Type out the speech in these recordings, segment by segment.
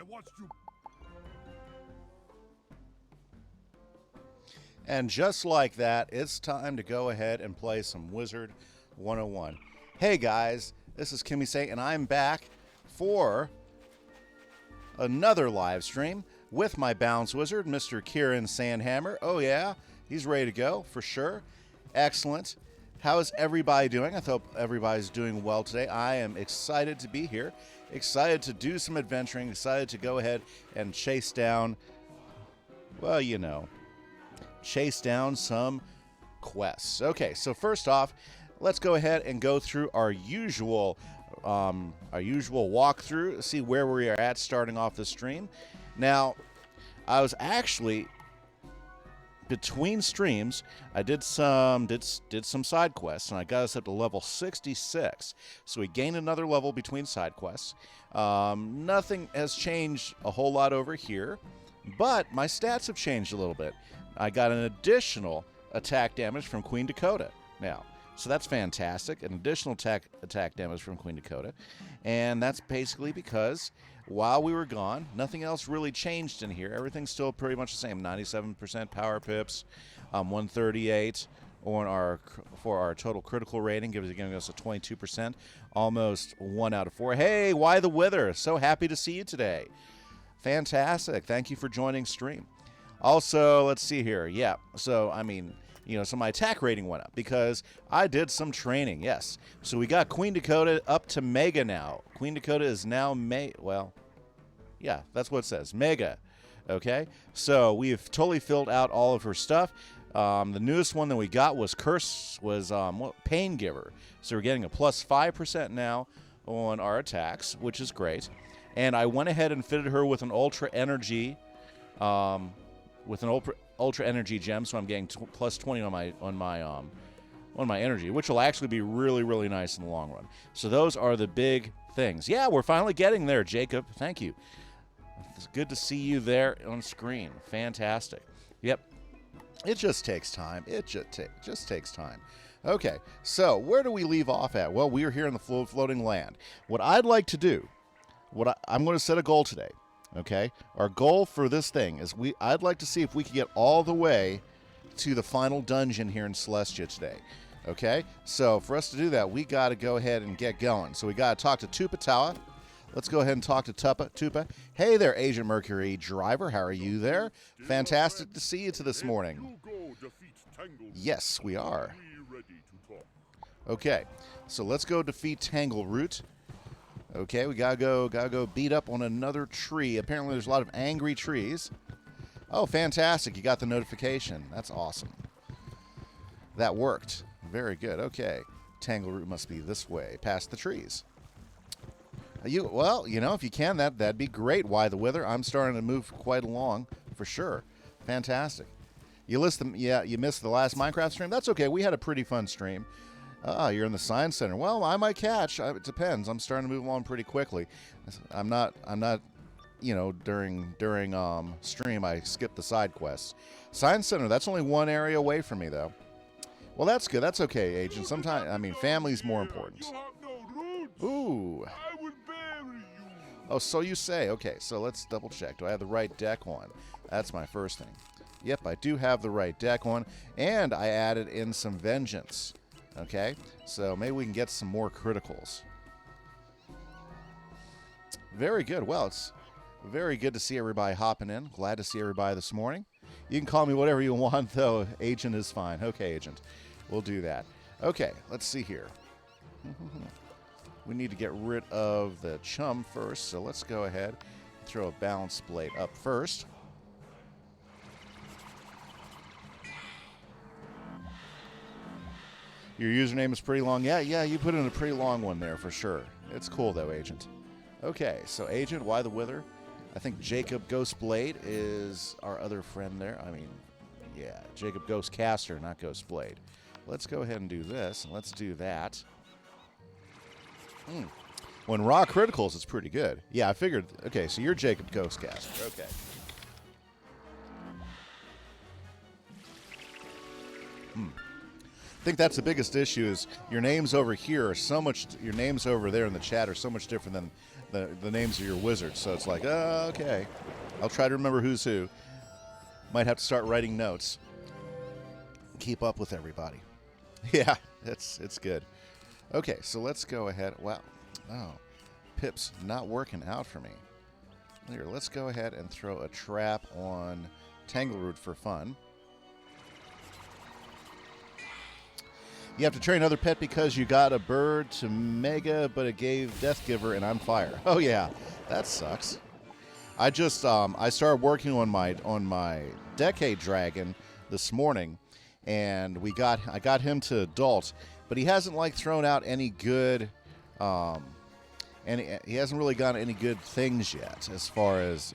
watched you. And just like that, it's time to go ahead and play some Wizard 101. Hey guys, this is Kimmy Say, and I'm back for another live stream with my Bounce Wizard, Mr. Kieran Sandhammer. Oh yeah, he's ready to go for sure. Excellent. How is everybody doing? I hope everybody's doing well today. I am excited to be here, excited to do some adventuring, excited to go ahead and chase down, well, you know, chase down some quests. Okay, so first off, let's go ahead and go through our usual walkthrough, see where we are at starting off the stream. Now, I was actually between streams. I did some side quests, and I got us up to level 66. So we gained another level between side quests. Nothing has changed a whole lot over here, but my stats have changed a little bit. I got an additional attack damage from Queen Dakota now. So that's fantastic. An additional attack damage from Queen Dakota. And that's basically because while we were gone, nothing else really changed in here. Everything's still pretty much the same. 97% power pips, 138 for our total critical rating, giving us a 22%, almost 1 out of 4. Hey, why the Wither? So happy to see you today. Fantastic. Thank you for joining stream. Also, let's see here. Yeah, so, I mean, you know, so my attack rating went up because I did some training, yes. So we got Queen Dakota up to Mega now. Queen Dakota is now well, yeah, that's what it says, Mega, okay? So we've totally filled out all of her stuff. The newest one that we got was Pain Giver. So we're getting a plus 5% now on our attacks, which is great. And I went ahead and fitted her with an Ultra Energy, Ultra Energy gem, so I'm getting plus 20 on my energy, which will actually be really, really nice in the long run. So those are the big things. Yeah, we're finally getting there, Jacob. Thank you. It's good to see you there on screen. Fantastic. Yep. It just takes time. It just takes time. Okay, so where do we leave off at? Well, we are here in the floating land. What I'd like to do, I'm going to set a goal today. Okay, our goal for this thing is I'd like to see if we can get all the way to the final dungeon here in Celestia today. Okay, so for us to do that, we got to go ahead and get going. So we got to talk to Tupatawa. Let's go ahead and talk to Tupa. Hey there, Agent Mercury Driver. How are you there? Fantastic to see you this morning. Yes, we are. Okay, so let's go defeat Tangleroot. Okay, we gotta go beat up on another tree. Apparently there's a lot of angry trees. Oh, fantastic. You got the notification. That's awesome. That worked. Very good. Okay. Tangleroot must be this way, past the trees. Well, you know, if you can, that'd be great. Why the Wither? I'm starting to move quite along, for sure. Fantastic. You missed the last Minecraft stream? That's okay. We had a pretty fun stream. You're in the Science Center. Well, I might catch. It depends. I'm starting to move along pretty quickly. I'm not, you know, during stream, I skip the side quests. Science Center, that's only one area away from me, though. Well, that's good. That's okay, Agent. Sometimes, I mean, family's more important. Ooh. Oh, so you say. Okay, so let's double check. Do I have the right deck on? That's my first thing. Yep, I do have the right deck on. And I added in some Vengeance. Okay, so maybe we can get some more criticals. Very good. Well, it's very good to see everybody hopping in. Glad to see everybody this morning. You can call me whatever you want, though. Agent is fine. Okay, Agent. We'll do that. Okay, let's see here. We need to get rid of the chum first, so let's go ahead and throw a balance blade up first. Your username is pretty long. Yeah, you put in a pretty long one there for sure. It's cool, though, Agent. Okay, so Agent, why the Wither? I think Jacob Ghostblade is our other friend there. I mean, yeah, Jacob Ghostcaster, not Ghostblade. Let's go ahead and do this, and let's do that. When raw criticals, it's pretty good. Yeah, I figured. Okay, so you're Jacob Ghostcaster. Okay. think that's the biggest issue is your names over here are so much, your names over there in the chat are so much different than the names of your wizards. So it's like, okay. I'll try to remember who's who. Might have to start writing notes. Keep up with everybody. Yeah, it's good. Okay, so let's go ahead. Wow. Oh, Pip's not working out for me. Here, let's go ahead and throw a trap on Tangleroot for fun. You have to train another pet because you got a bird to Mega, but it gave Deathgiver and I'm fire. Oh yeah, that sucks. I just I started working on my Decade Dragon this morning, and I got him to adult, but he hasn't like thrown out any good he hasn't really gotten any good things yet as far as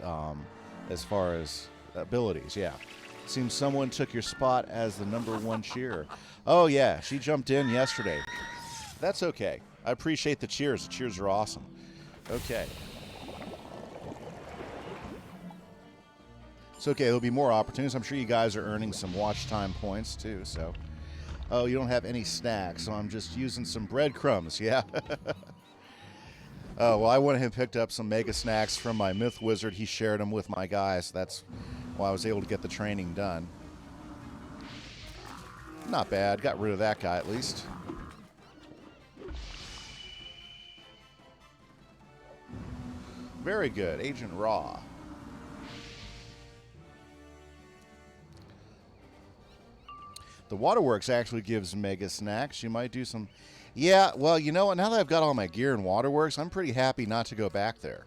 abilities. Yeah. Seems someone took your spot as the #1 cheerer. Oh, yeah. She jumped in yesterday. That's okay. I appreciate the cheers. The cheers are awesome. Okay. It's okay. There'll be more opportunities. I'm sure you guys are earning some watch time points, too. So, oh, you don't have any snacks, so I'm just using some breadcrumbs. Yeah. Oh, well, I went ahead and picked up some Mega Snacks from my Myth Wizard. He shared them with my guys. That's why I was able to get the training done. Not bad. Got rid of that guy, at least. Very good. Agent Raw. The Waterworks actually gives Mega Snacks. You might do some... Yeah, well, you know what? Now that I've got all my gear in Waterworks, I'm pretty happy not to go back there.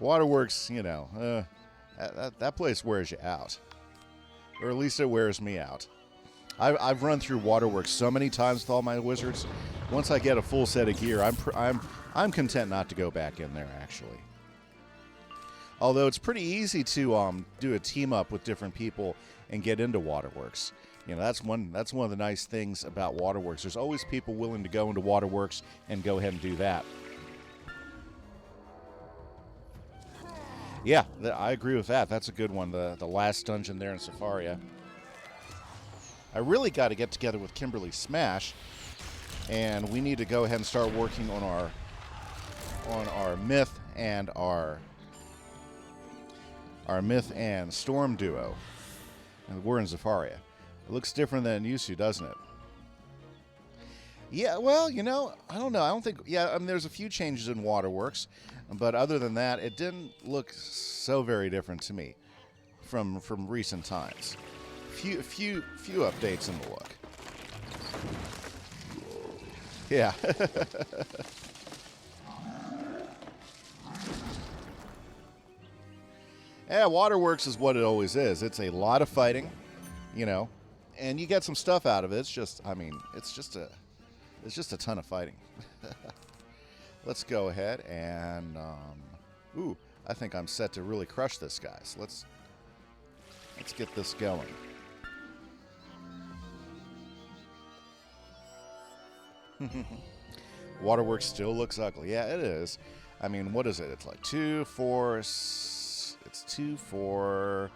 Waterworks, you know, that place wears you out. Or at least it wears me out. I've run through Waterworks so many times with all my wizards. Once I get a full set of gear, I'm content not to go back in there, actually. Although it's pretty easy to do a team up with different people and get into Waterworks. You know, that's one of the nice things about Waterworks. There's always people willing to go into Waterworks and go ahead and do that. Yeah, I agree with that. That's a good one. The last dungeon there in Safaria. I really got to get together with Kimberly Smash, and we need to go ahead and start working on our Myth and our Myth and Storm duo. And we're in Zafaria. It looks different than it used to, doesn't it? Yeah, well, you know, I don't know. I don't think... Yeah, I mean, there's a few changes in Waterworks, but other than that, it didn't look so very different to me from recent times. Few updates in the look. Yeah. Yeah, Waterworks is what it always is. It's a lot of fighting, you know, and you get some stuff out of it. It's just, I mean, it's just a ton of fighting. Let's go ahead and, ooh, I think I'm set to really crush this guy. So let's get this going. Waterworks still looks ugly. Yeah, it is. I mean, what is it? It's like 2, 4, it's 2, 4,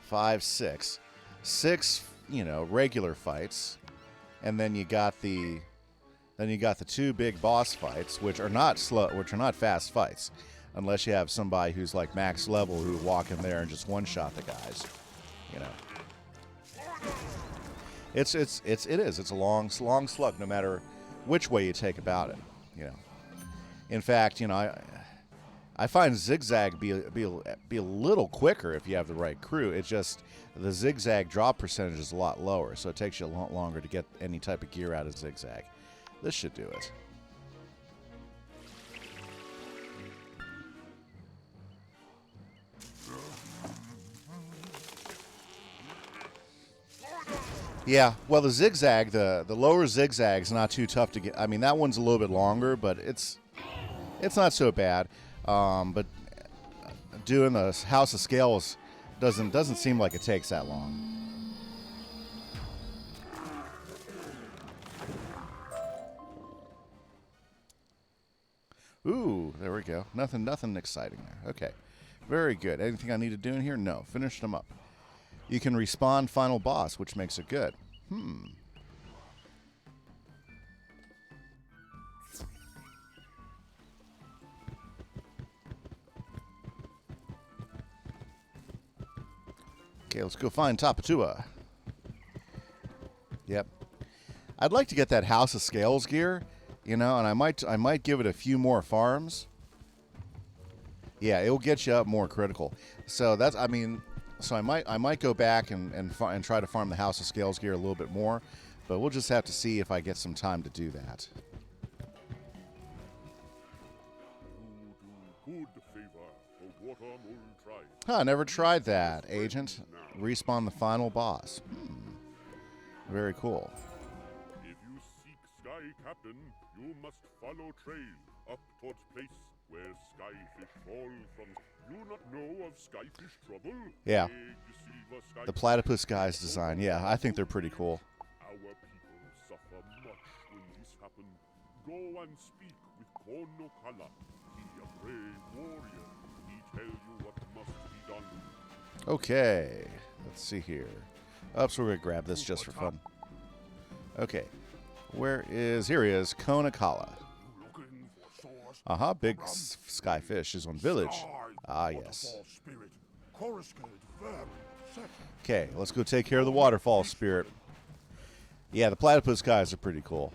5, 6. 6, you know, regular fights. And then you got the 2 big boss fights, which are not fast fights, unless you have somebody who's like max level who walk in there and just one-shot the guys, you know. It is. It's a long slug, no matter which way you take about it, you know. In fact, you know, I find zigzag be a little quicker if you have the right crew. It's just the zigzag drop percentage is a lot lower, so it takes you a lot longer to get any type of gear out of zigzag. This should do it. Yeah, well, the zigzag, the lower zigzag's not too tough to get. I mean, that one's a little bit longer, but it's not so bad. But doing the House of Scales doesn't seem like it takes that long. Ooh, there we go. Nothing exciting there. Okay, very good. Anything I need to do in here? No. Finished them up. You can respawn final boss, which makes it good. Okay, let's go find Tapatua. Yep. I'd like to get that House of Scales gear, you know, and I might give it a few more farms. Yeah, it'll get you up more critical. So that's, I mean, so I might go back and try to farm the House of Scales gear a little bit more, but we'll just have to see if I get some time to do that. Huh, never tried that, Agent. Respawn the final boss. Very cool. If you seek Sky Captain, you must follow trail up towards place where skyfish fall from. You not know of skyfish trouble? Yeah. The platypus guy's design. Yeah, I think they're pretty cool. Our people suffer much when this happened. Go and speak with Konokala. He a brave warrior. He tell you what must be done. Okay. Let's see here. Oh, so we're going to grab this just for fun. Okay. Where is... Here he is. Konokala. Big skyfish is on village. Ah, yes. Okay, let's go take care of the waterfall spirit. Yeah, the platypus guys are pretty cool.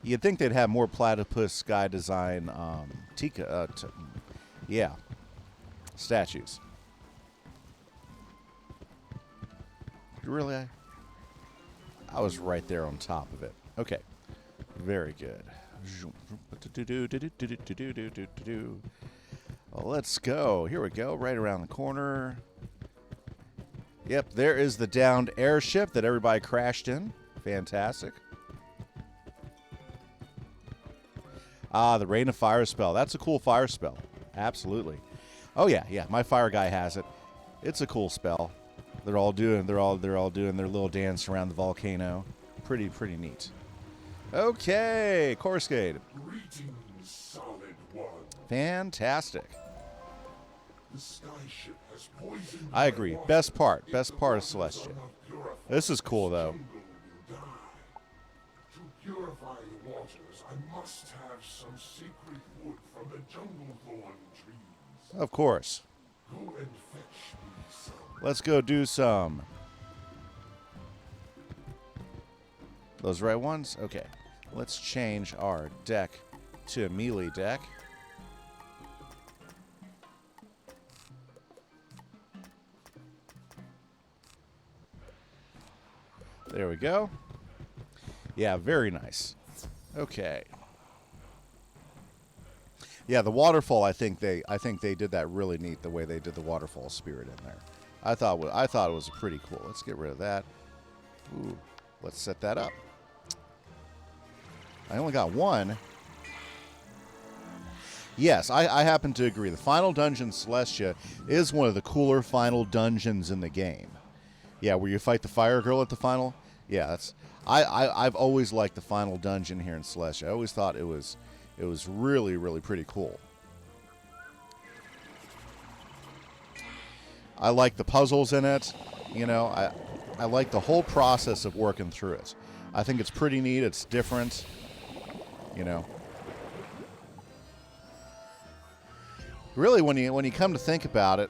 You'd think they'd have more platypus sky design, statues. Really? I was right there on top of it. Okay, very good. Well, let's go. Here we go, right around the corner. Yep, there is the downed airship that everybody crashed in. Fantastic. Ah, the Rain of Fire spell. That's a cool fire spell. Absolutely. Oh yeah, my fire guy has it. It's a cool spell. They're all doing their little dance around the volcano. Pretty neat. Okay, Coruscade. Greetings, Solid One. Fantastic. The skyship has poisoned. I agree. Best part of Celestia. This is cool though. To purify the waters, I must have some sacred wood from the jungle thorn trees. Of course. Go and fetch me some. Let's go do some. Those right ones? Okay. Let's change our deck to a melee deck. There we go. Yeah, very nice. Okay. Yeah, the waterfall. I think they did that really neat. The way they did the waterfall spirit in there. I thought it was pretty cool. Let's get rid of that. Ooh, let's set that up. I only got one. Yes, I happen to agree. The final dungeon, Celestia, is one of the cooler final dungeons in the game. Yeah, where you fight the fire girl at the final. Yeah, that's. I've always liked the final dungeon here in Celestia. I always thought it was really pretty cool. I like the puzzles in it. You know, I like the whole process of working through it. I think it's pretty neat. It's different. You know. Really, when you come to think about it,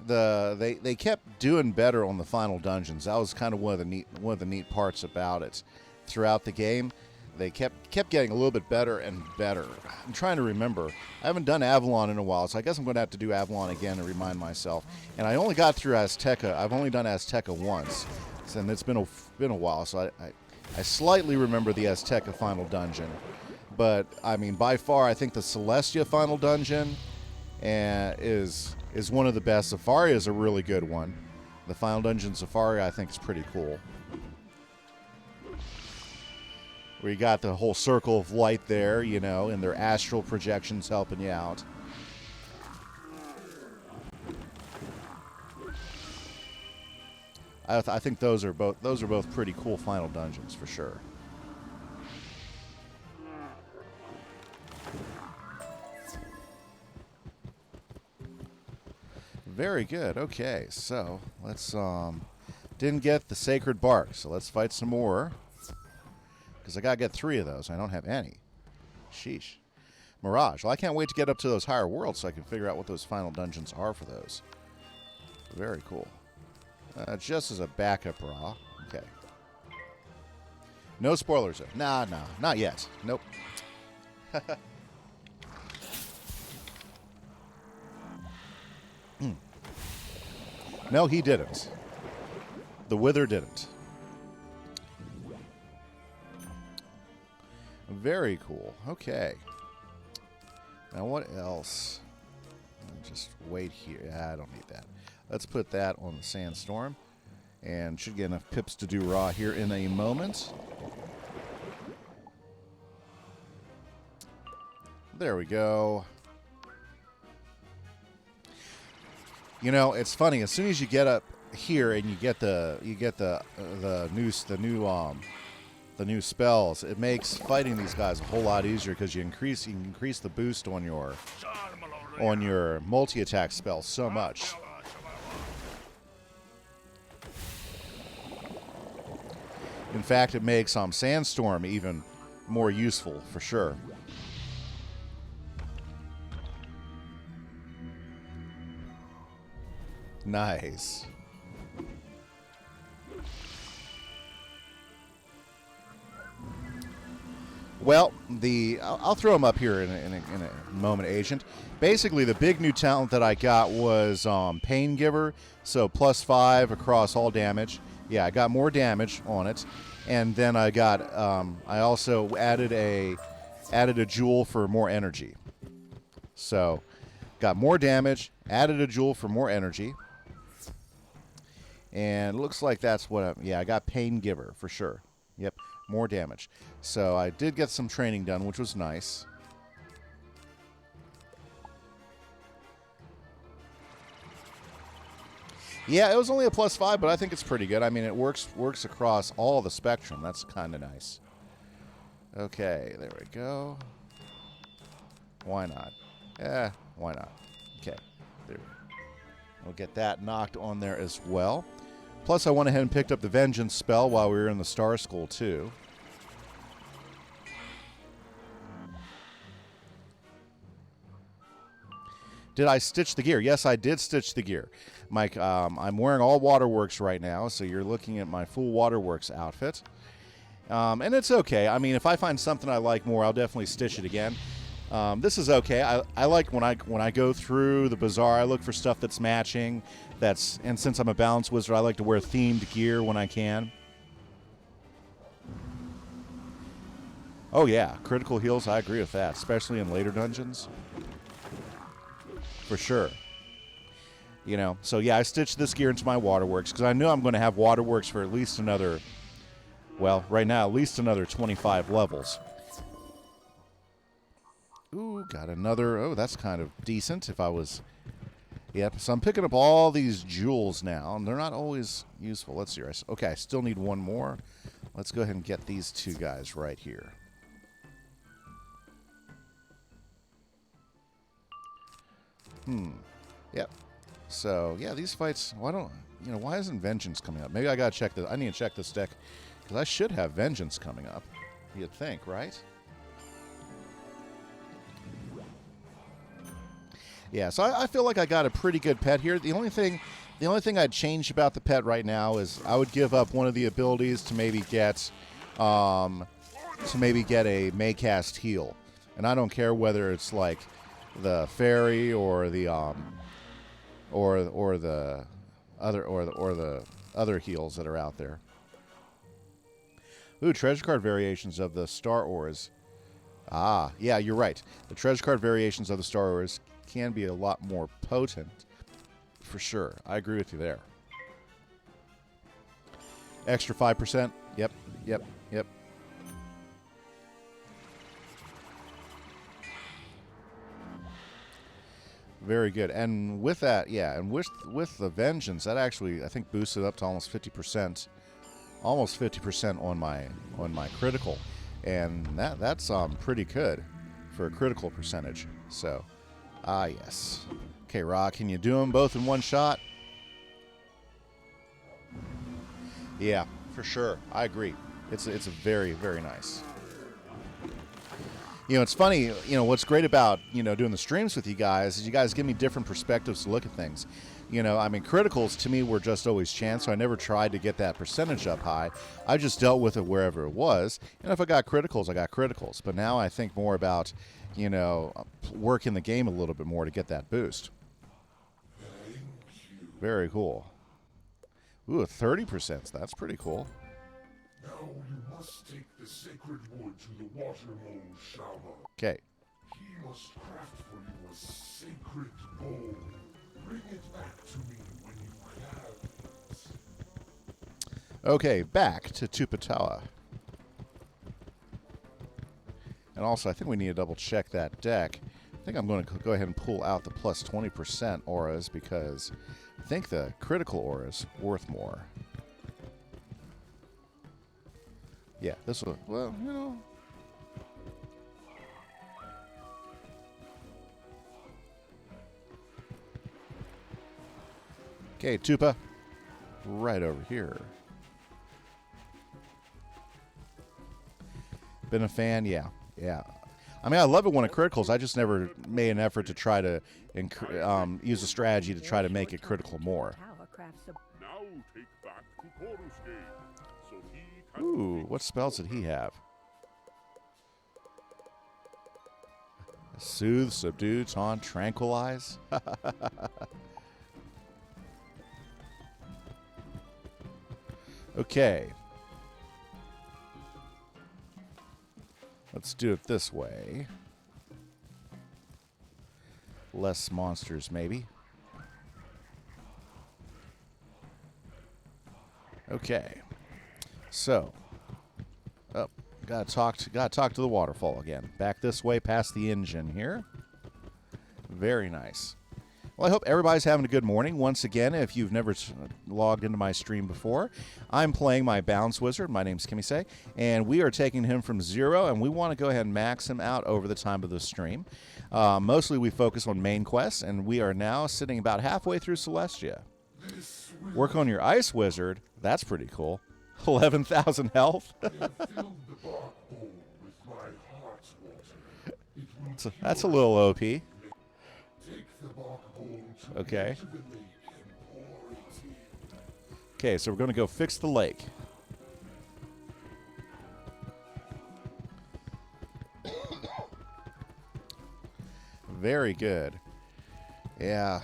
they kept doing better on the final dungeons. That was kind of one of the neat parts about it. Throughout the game, they kept getting a little bit better and better. I'm trying to remember. I haven't done Avalon in a while, so I guess I'm going to have to do Avalon again to remind myself. And I only got through Azteca. I've only done Azteca once, and it's been a while. So I slightly remember the Azteca final dungeon. But, I mean, by far, I think the Celestia final dungeon is one of the best. Safari is a really good one. The final dungeon Safari, I think, is pretty cool. Where you got the whole circle of light there, you know, and their astral projections helping you out. I think those are both pretty cool final dungeons for sure. Very good. Okay, so let's didn't get the sacred bark, so let's fight some more. Because I gotta get 3 of those. I don't have any. Sheesh. Mirage. Well, I can't wait to get up to those higher worlds so I can figure out what those final dungeons are for those. Very cool. Just as a backup, Raw. Okay. No spoilers. Nah, not yet. Nope. No, he didn't. The Wither didn't. Very cool. Okay. Now what else? Just wait here. I don't need that. Let's put that on the Sandstorm. And should get enough pips to do Raw here in a moment. There we go. You know, it's funny. As soon as you get up here and you get the new spells, it makes fighting these guys a whole lot easier because you can increase the boost on your multi-attack spell so much. In fact, it makes Sandstorm even more useful for sure. Nice. Well, I'll throw them up here in a moment, Agent. Basically, the big new talent that I got was Pain Giver, so +5 across all damage. Yeah, I got more damage on it, and then I got I also added a jewel for more energy. So, got more damage, added a jewel for more energy. And it looks like that's what I got Pain Giver for sure. Yep, more damage. So I did get some training done, which was nice. Yeah, it was only a +5, but I think it's pretty good. I mean, it works across all the spectrum. That's kind of nice. Okay, there we go. Why not? Why not? Okay, there we go. We'll get that knocked on there as well. Plus, I went ahead and picked up the Vengeance spell while we were in the Star School, too. Did I stitch the gear? Yes, I did stitch the gear. Mike, I'm wearing all Waterworks right now, so you're looking at my full Waterworks outfit. And it's okay. I mean, if I find something I like more, I'll definitely stitch it again. This is okay. I like when I go through the bazaar, I look for stuff that's matching. And since I'm a balanced wizard, I like to wear themed gear when I can. Oh yeah, critical heals. I agree with that, especially in later dungeons. For sure. You know, so yeah, I stitched this gear into my Waterworks because I knew I'm going to have Waterworks for at least another, well, right now, at least another 25 levels. Ooh, got another. Oh, that's kind of decent if I was. Yep, so I'm picking up all these jewels now, and they're not always useful. Let's see. Okay, I still need one more. Let's go ahead and get these 2 guys right here. Yep. So, yeah, these fights, why isn't Vengeance coming up? Maybe I gotta check this. I need to check this deck, because I should have Vengeance coming up. You'd think, right? Yeah, so I feel like I got a pretty good pet here. The only thing I'd change about the pet right now is I would give up one of the abilities to maybe get a Maycast heal. And I don't care whether it's like the fairy or the other heals that are out there. Ooh, treasure card variations of the Star Ores. Ah, yeah, you're right. The treasure card variations of the Star Ores can be a lot more potent, for sure. I agree with you there. Extra 5%. Yep. Very good. And with that, yeah, and with the Vengeance, that actually, I think, boosted up to almost 50%. Almost 50% on my critical. And that's pretty good for a critical percentage. So, yes. Okay, Rock, can you do them both in one shot? Yeah, for sure. I agree. It's a very, very nice. You know, it's funny, you know, what's great about, you know, doing the streams with you guys is you guys give me different perspectives to look at things. You know, I mean, criticals to me were just always chance, so I never tried to get that percentage up high. I just dealt with it wherever it was. And if I got criticals, I got criticals. But now I think more about, you know, working the game a little bit more to get that boost. Very cool. Ooh, 30%. That's pretty cool. Now you must take the sacred wood to the water mole shaman. Okay. He must craft for you a sacred bowl. Bring it back to me when you have it. Okay, back to Tupatawa. And also, I think we need to double check that deck. I think I'm going to go ahead and pull out the plus 20% auras because I think the critical aura is worth more. Yeah, this will, well, you know. Okay, Tupa. Right over here. Been a fan? Yeah. Yeah. I mean, I love it when it criticals. I just never made an effort to try to use a strategy to try to make it critical more. Now take back to Korusuke, so he can Ooh, what spells did he have? Soothe, subdue, taunt, tranquilize. Okay. Let's do it this way. Less monsters, maybe. Okay. So, gotta talk to the waterfall again. Back this way, past the engine here. Very nice. Well, I hope everybody's having a good morning. Once again, if you've never logged into my stream before, I'm playing my Bounce Wizard. My name's Kimise, and we are taking him from 0, and we want to go ahead and max him out over the time of the stream. Mostly we focus on main quests, and we are now sitting about halfway through Celestia. Work on your Ice Wizard. That's pretty cool. 11,000 health. That's a little OP. Okay. Okay, so we're going to go fix the lake. Very good. Yeah.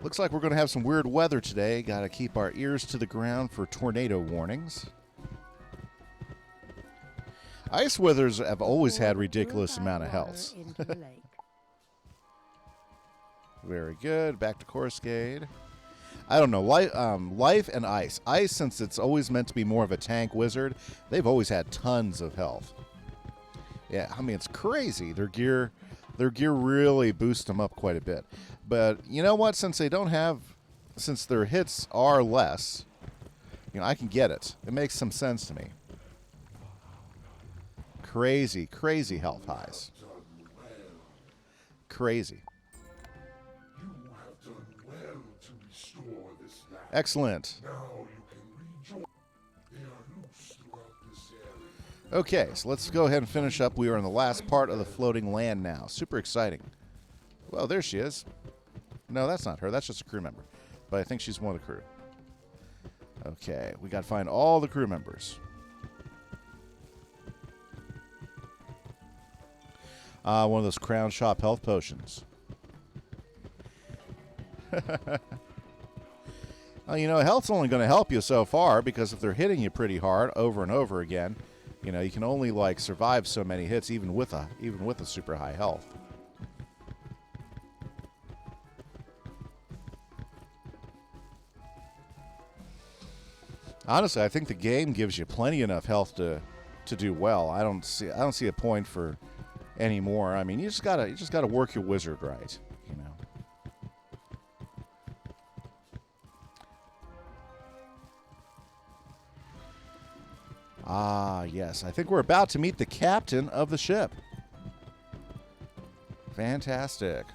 Looks like we're going to have some weird weather today. Got to keep our ears to the ground for tornado warnings. Ice Wizards have always had ridiculous amount of health. Very good. Back to Coruscade. I don't know. Life and Ice. Ice, since it's always meant to be more of a tank wizard, they've always had tons of health. Yeah, I mean, it's crazy. Their gear really boosts them up quite a bit. But you know what? Since their hits are less, you know, I can get it. It makes some sense to me. Crazy, crazy health highs. Crazy. Excellent. Okay, so let's go ahead and finish up. We are in the last part of the floating land now. Super exciting. Well, there she is. No, that's not her. That's just a crew member. But I think she's one of the crew. Okay, we got to find all the crew members. One of those Crown Shop health potions. Well, you know, health's only going to help you so far because if they're hitting you pretty hard over and over again, you know, you can only like survive so many hits even with a super high health. Honestly, I think the game gives you plenty enough health to do well. I don't see a point for any more. I mean, you just gotta work your wizard right, you know. Ah, yes. I think we're about to meet the captain of the ship. Fantastic.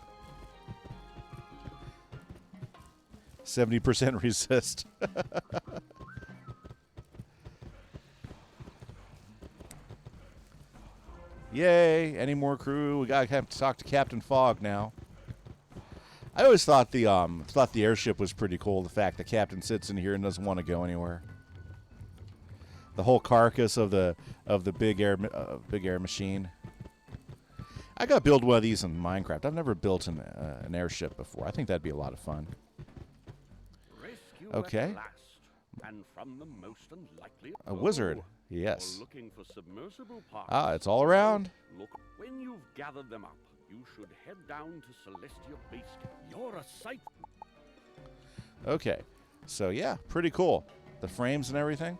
70% resist. Yay! Any more crew? We gotta have to talk to Captain Fogg now. I always thought the airship was pretty cool. The fact the captain sits in here and doesn't want to go anywhere. The whole carcass of the big air machine. I gotta build one of these in Minecraft. I've never built an airship before. I think that'd be a lot of fun. Rescue Okay. at last, and from the most unlikely. A wizard. Oh, Yes. you're looking for submersible parts. Ah, it's all around. Look, when you've gathered them up, you should head down to Celestia Base Camp. You're a sight. Okay. So yeah, pretty cool. The frames and everything.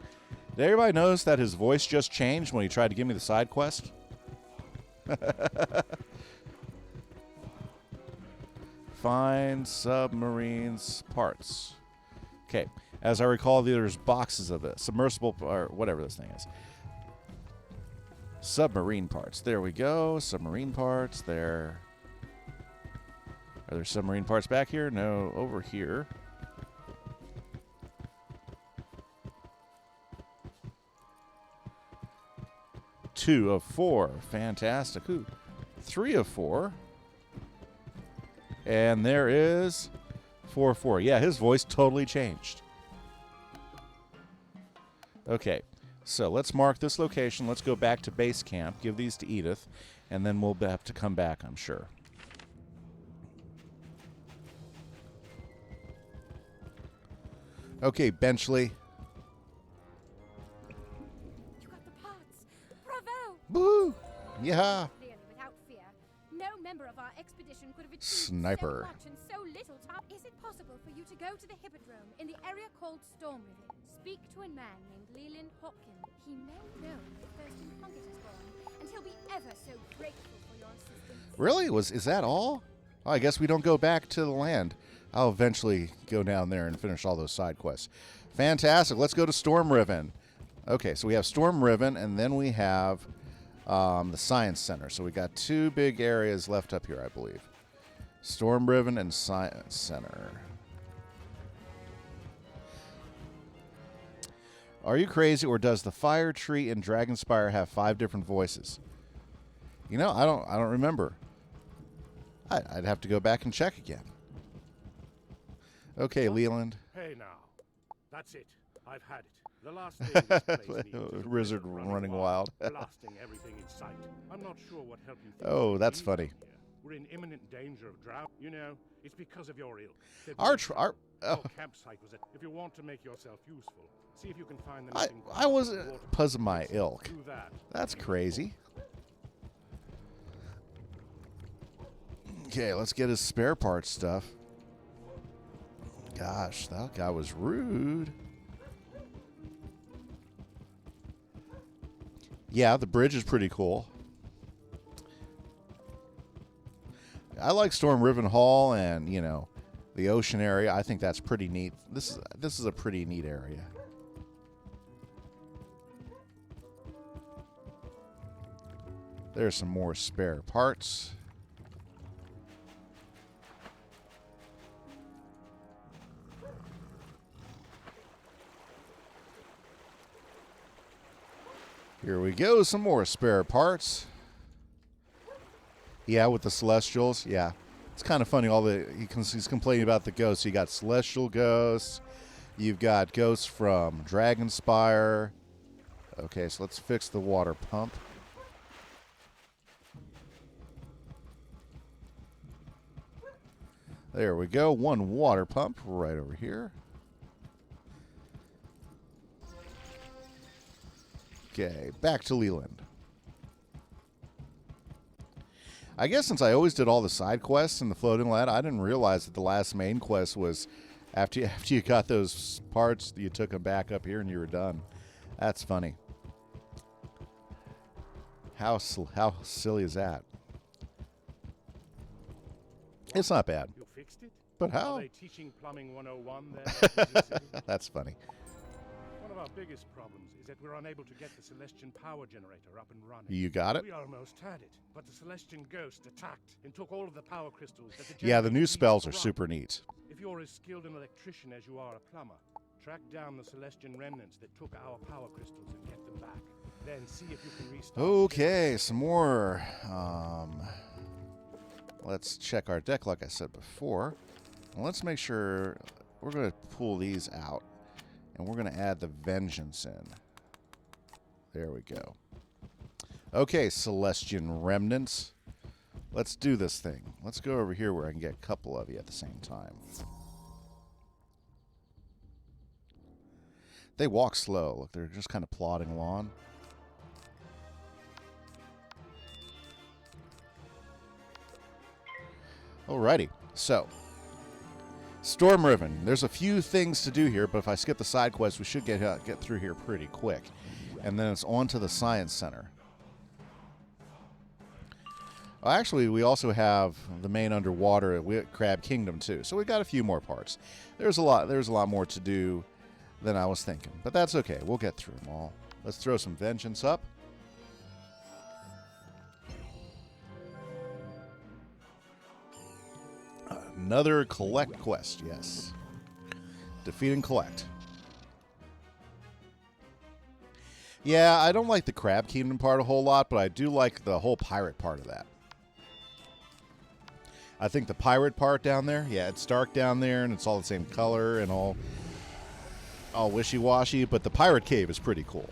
Did everybody notice that his voice just changed when he tried to give me the side quest? Find submarines parts. Okay. As I recall, there's boxes of it. Submersible, or whatever this thing is. Submarine parts. There we go. Submarine parts. There. Are there submarine parts back here? No, over here. Two of four. Fantastic. Ooh. 3 of 4. And there is 4 of 4. Yeah, his voice totally changed. Okay, so let's mark this location. Let's go back to base camp, give these to Edith, and then we'll have to come back, I'm sure. Okay, Benchley. You got the parts. Bravo! Boo! Yeah. Clearly without fear. No member of our expedition could have achieved Sniper. so much in so little time. Is it possible for you to go to the Hippodrome in the area called Storm River? Speak to a man named Leland Hopkins. He may know the first Plunkett is born, and he'll be ever so grateful for your assistance. Really? Is that all? Oh, I guess we don't go back to the land. I'll eventually go down there and finish all those side quests. Fantastic. Let's go to Storm Riven. Okay, so we have Storm Riven, and then we have the Science Center. So we got 2 big areas left up here, I believe. Storm Riven and Science Center. Are you crazy, or does the Fire Tree in Dragonspire have 5 different voices? You know, I don't remember. I'd have to go back and check again. Okay, Leland. Hey now, that's it. I've had it. The last thing this place needs is a Wizard running wild. blasting everything in sight. I'm not sure what help you think. Oh, we that's need funny. here. We're in imminent danger of drought. You know, it's because of your ilk. Our Your campsite was it. If you want to make yourself useful, see if you can find the missing I was water because of my ilk. Do that. That's crazy. Okay, let's get his spare parts stuff. Gosh, that guy was rude. Yeah, the bridge is pretty cool. I like Storm Riven Hall and, you know, the ocean area. I think that's pretty neat. This is a pretty neat area. There's some more spare parts. Here we go, some more spare parts. Yeah, with the Celestials, yeah. It's kind of funny, he's complaining about the ghosts. You got Celestial ghosts. You've got ghosts from Dragonspire. Okay, so let's fix the water pump. There we go, 1 water pump right over here. Okay, back to Leland. I guess since I always did all the side quests in the floating lad, I didn't realize that the last main quest was after you got those parts, you took them back up here and you were done. That's funny. How silly is that? It's not bad. You fixed it? But how? Are they teaching plumbing 101 there? That's funny. One of our biggest problems is that we're unable to get the Celestian power generator up and running. You got it? We almost had it, but the Celestian ghost attacked and took all of the power crystals that the Yeah, the generator new needs spells to are run. super neat. If you're as skilled an electrician as you are a plumber, track down the Celestian remnants that took our power crystals and get them back. Then see if you can restart. Okay, some more. Let's check our deck like I said before. And let's make sure we're going to pull these out. And we're going to add the Vengeance in. There we go. Okay, Celestian Remnants. Let's do this thing. Let's go over here where I can get a couple of you at the same time. They walk slow. Look, they're just kind of plodding along. Alrighty, so Storm Riven. There's a few things to do here, but if I skip the side quest, we should get through here pretty quick. And then it's on to the Science Center. Actually, we also have the main underwater Crab Kingdom too, so we got a few more parts. There's a lot more to do than I was thinking, but that's okay. We'll get through them all. Let's throw some Vengeance up. Another collect quest, yes. Defeat and collect. Yeah, I don't like the Crab Kingdom part a whole lot, but I do like the whole pirate part of that. I think the pirate part down there, yeah, it's dark down there and it's all the same color and all wishy-washy, but the pirate cave is pretty cool.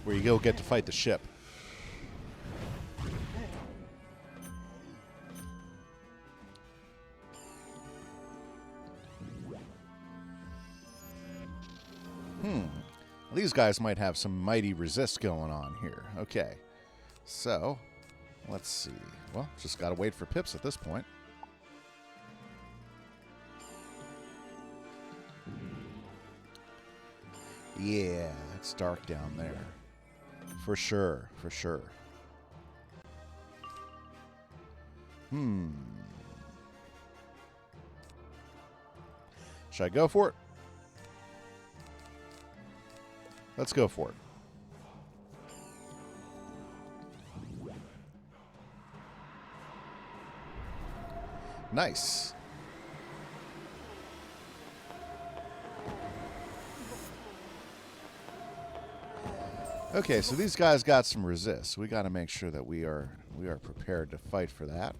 Where you go get to fight the ship. These guys might have some mighty resist going on here. Okay. So, let's see. Well, just got to wait for pips at this point. Yeah, it's dark down there. For sure, for sure. Should I go for it? Let's go for it. Nice. Okay, so these guys got some resist. We got to make sure that we are prepared to fight for that.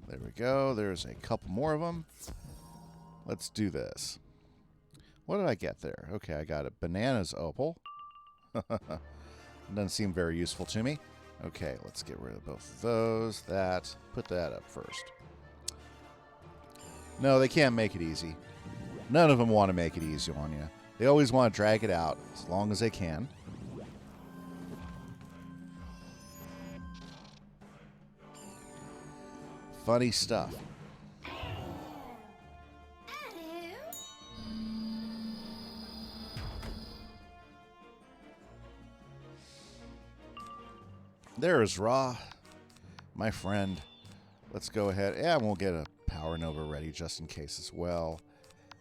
There we go. There's a couple more of them. Let's do this. What did I get there? Okay, I got a bananas opal. Doesn't seem very useful to me. Okay, let's get rid of both of those. Put that up first. No, they can't make it easy. None of them want to make it easy on you. They always want to drag it out as long as they can. Funny stuff. There is Ra, my friend. Let's go ahead. And we'll get a Power Nova ready just in case as well.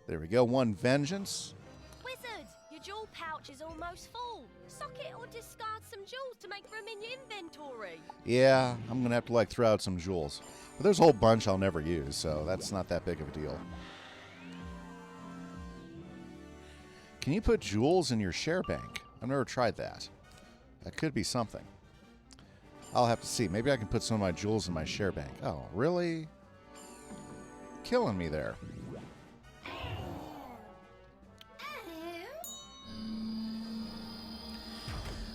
There we go. One Vengeance. Wizard, your jewel pouch is almost full. Sock it or discard some jewels to make room in your inventory. Yeah, I'm going to have to throw out some jewels. But there's a whole bunch I'll never use, so that's not that big of a deal. Can you put jewels in your share bank? I've never tried that. That could be something. I'll have to see. Maybe I can put some of my jewels in my share bank. Oh, really? Killing me there.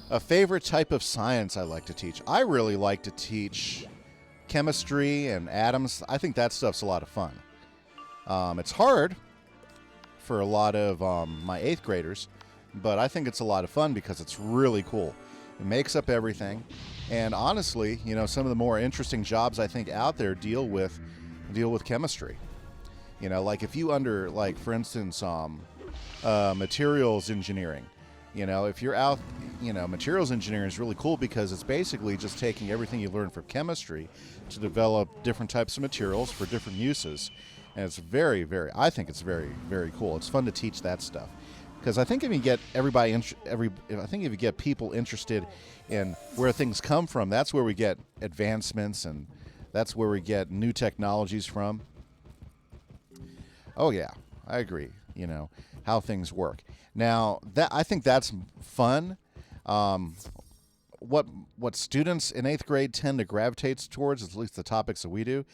A favorite type of science I like to teach. I really like to teach chemistry and atoms. I think that stuff's a lot of fun. It's hard for a lot of my 8th graders, but I think it's a lot of fun because it's really cool. It makes up everything. And honestly, you know, some of the more interesting jobs I think out there deal with chemistry. You know, like if you for instance, materials engineering. You know, if you're out, you know, materials engineering is really cool because it's basically just taking everything you learn from chemistry to develop different types of materials for different uses. And it's very, very, I think it's very, very cool. It's fun to teach that stuff. Because I think if you get I think if you get people interested in where things come from, that's where we get advancements, and that's where we get new technologies from. Oh yeah, I agree. You know, how things work. Now, I think that's fun. What students in 8th grade tend to gravitate towards, at least the topics that we do,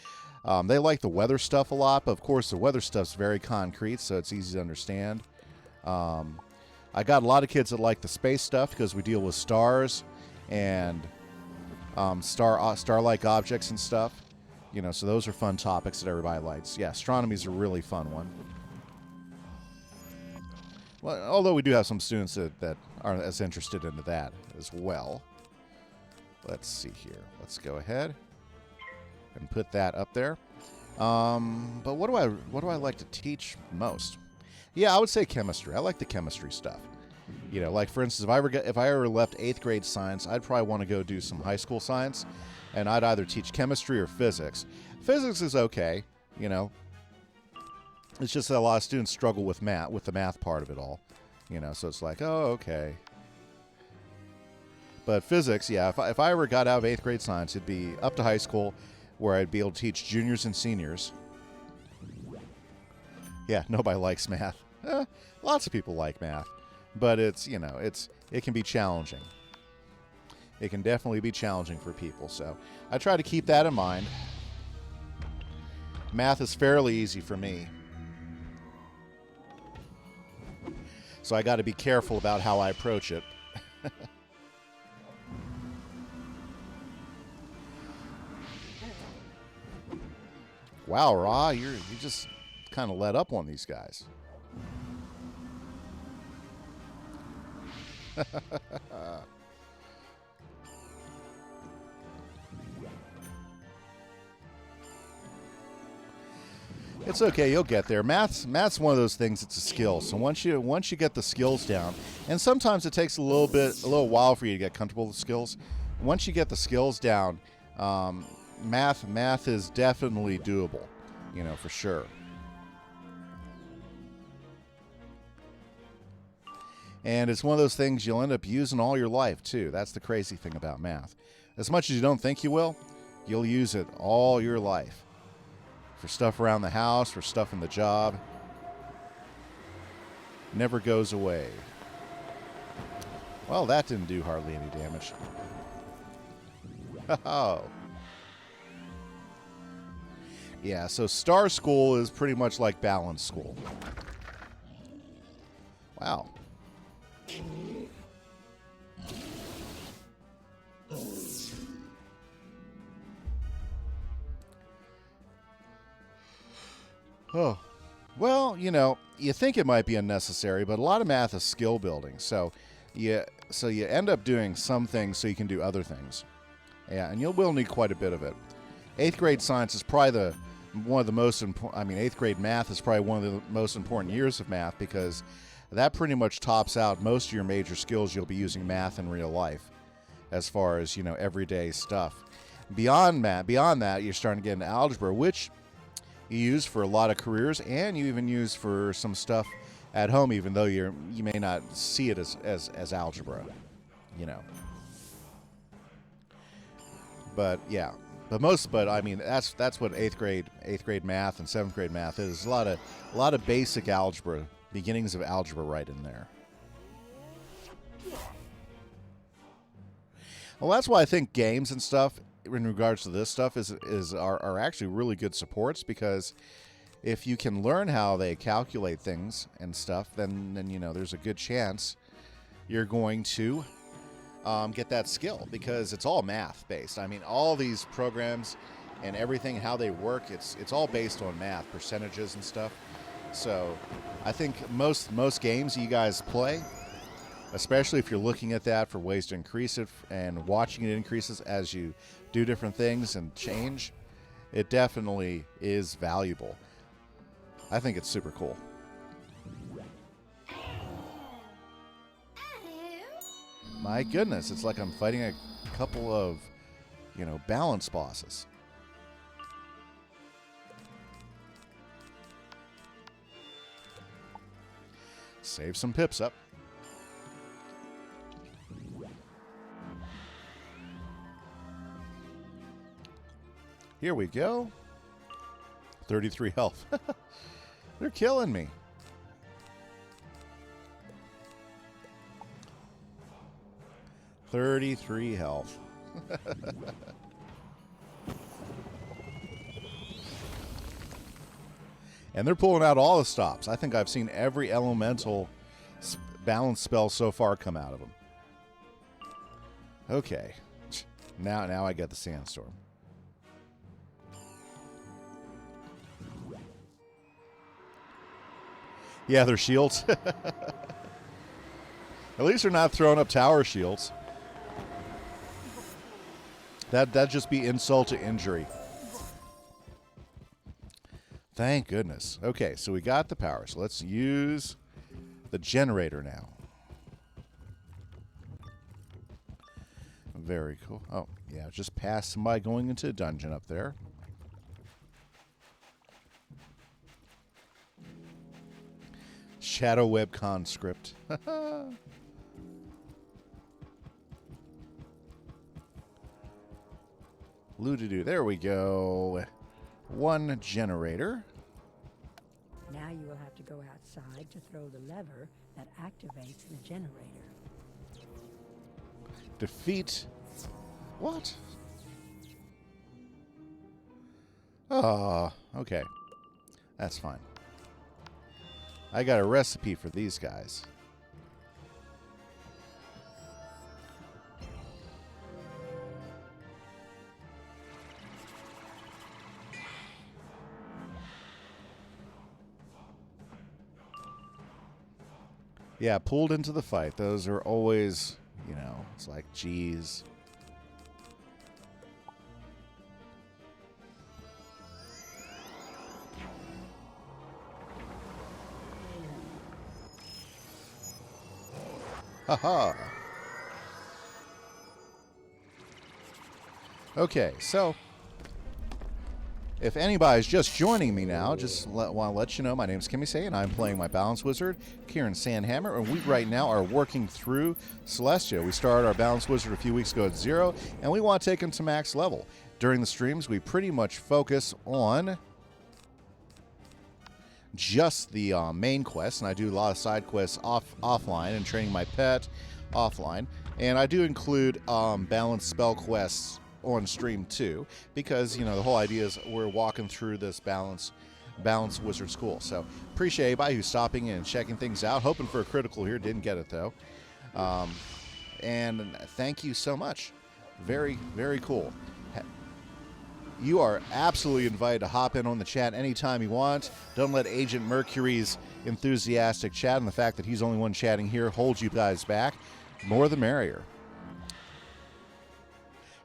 they like the weather stuff a lot, but of course the weather stuff's very concrete, so it's easy to understand. I got a lot of kids that like the space stuff because we deal with stars and star-like objects and stuff. You know, so those are fun topics that everybody likes. Yeah, astronomy's a really fun one. Well, although we do have some students that aren't as interested into that as well. Let's see here. Let's go ahead and put that up there. But what do I like to teach most? Yeah, I would say chemistry. I like the chemistry stuff. You know, like for instance, if I ever left 8th grade science, I'd probably want to go do some high school science, and I'd either teach chemistry or physics. Physics is okay, you know. It's just that a lot of students struggle with the math part of it all, you know. So it's like, oh, okay. But physics, yeah. If I ever got out of 8th grade science, it'd be up to high school, where I'd be able to teach juniors and seniors. Yeah, nobody likes math. Lots of people like math, but it's, you know, it can be challenging. It can definitely be challenging for people, so I try to keep that in mind. Math is fairly easy for me, so I got to be careful about how I approach it. Wow, Ra, you just kind of let up on these guys. It's okay, you'll get there. Math's one of those things. It's a skill. So once you get the skills down, and sometimes it takes a little while for you to get comfortable with the skills. Once you get the skills down, math is definitely doable, you know, for sure. And it's one of those things you'll end up using all your life, too. That's the crazy thing about math. As much as you don't think you will, you'll use it all your life. For stuff around the house, for stuff in the job. Never goes away. Well, that didn't do hardly any damage. Oh. Yeah, so Star School is pretty much like Balance School. Wow. Oh, well, you know, you think it might be unnecessary, but a lot of math is skill building. So you end up doing some things so you can do other things. Yeah, and you will need quite a bit of it. 8th grade science is probably one of the most important. I mean, 8th grade math is probably one of the most important years of math, because that pretty much tops out most of your major skills you'll be using math in real life, as far as, you know, everyday stuff. Beyond that, you're starting to get into algebra, which you use for a lot of careers, and you even use for some stuff at home, even though you may not see it as algebra, you know. But yeah, but I mean that's what 8th grade math and 7th grade math is. A lot of basic algebra, beginnings of algebra right in there. Well, that's why I think games and stuff in regards to this stuff are actually really good supports, because if you can learn how they calculate things and stuff, then you know there's a good chance you're going to get that skill, because it's all math based. I mean, all these programs and everything, how they work, it's all based on math, percentages and stuff. So I think most games you guys play, especially if you're looking at that for ways to increase it and watching it increases as you do different things and change, it definitely is valuable. I think it's super cool. My goodness, it's like I'm fighting a couple of, you know, balance bosses. Save some pips up. Here we go. 33 health. They're killing me. $33 health. And they're pulling out all the stops. I think I've seen every elemental balance spell so far come out of them. Okay. Now I get the sandstorm. Yeah, they're shields. At least they're not throwing up tower shields. That'd just be insult to injury. Thank goodness. Okay, so we got the power. So let's use the generator now. Very cool. Oh, yeah, just passed somebody going into a dungeon up there. Shadow Web Conscript. Loo-doo-doo. There we go. One generator. Now you will have to go outside to throw the lever that activates the generator. Defeat. What? Oh, okay. That's fine. I got a recipe for these guys. Yeah, pulled into the fight. Those are always, you know, it's like, geez. Haha. Okay, so if anybody's just joining me now, just want to let you know, my name is Kimise, and I'm playing my Balance Wizard, Kieran Sandhammer, and we right now are working through Celestia. We started our Balance Wizard a few weeks ago at 0, and we want to take him to max level. During the streams, we pretty much focus on just the main quest, and I do a lot of side quests offline and training my pet offline, and I do include balance spell quests on stream too, because you know the whole idea is we're walking through this balance wizard school. So appreciate anybody who's stopping in and checking things out, hoping for a critical here. Didn't get it though. And thank you so much. Very, very cool. You are absolutely invited to hop in on the chat anytime you want. Don't let Agent Mercury's enthusiastic chat and the fact that he's the only one chatting here hold you guys back. More the merrier.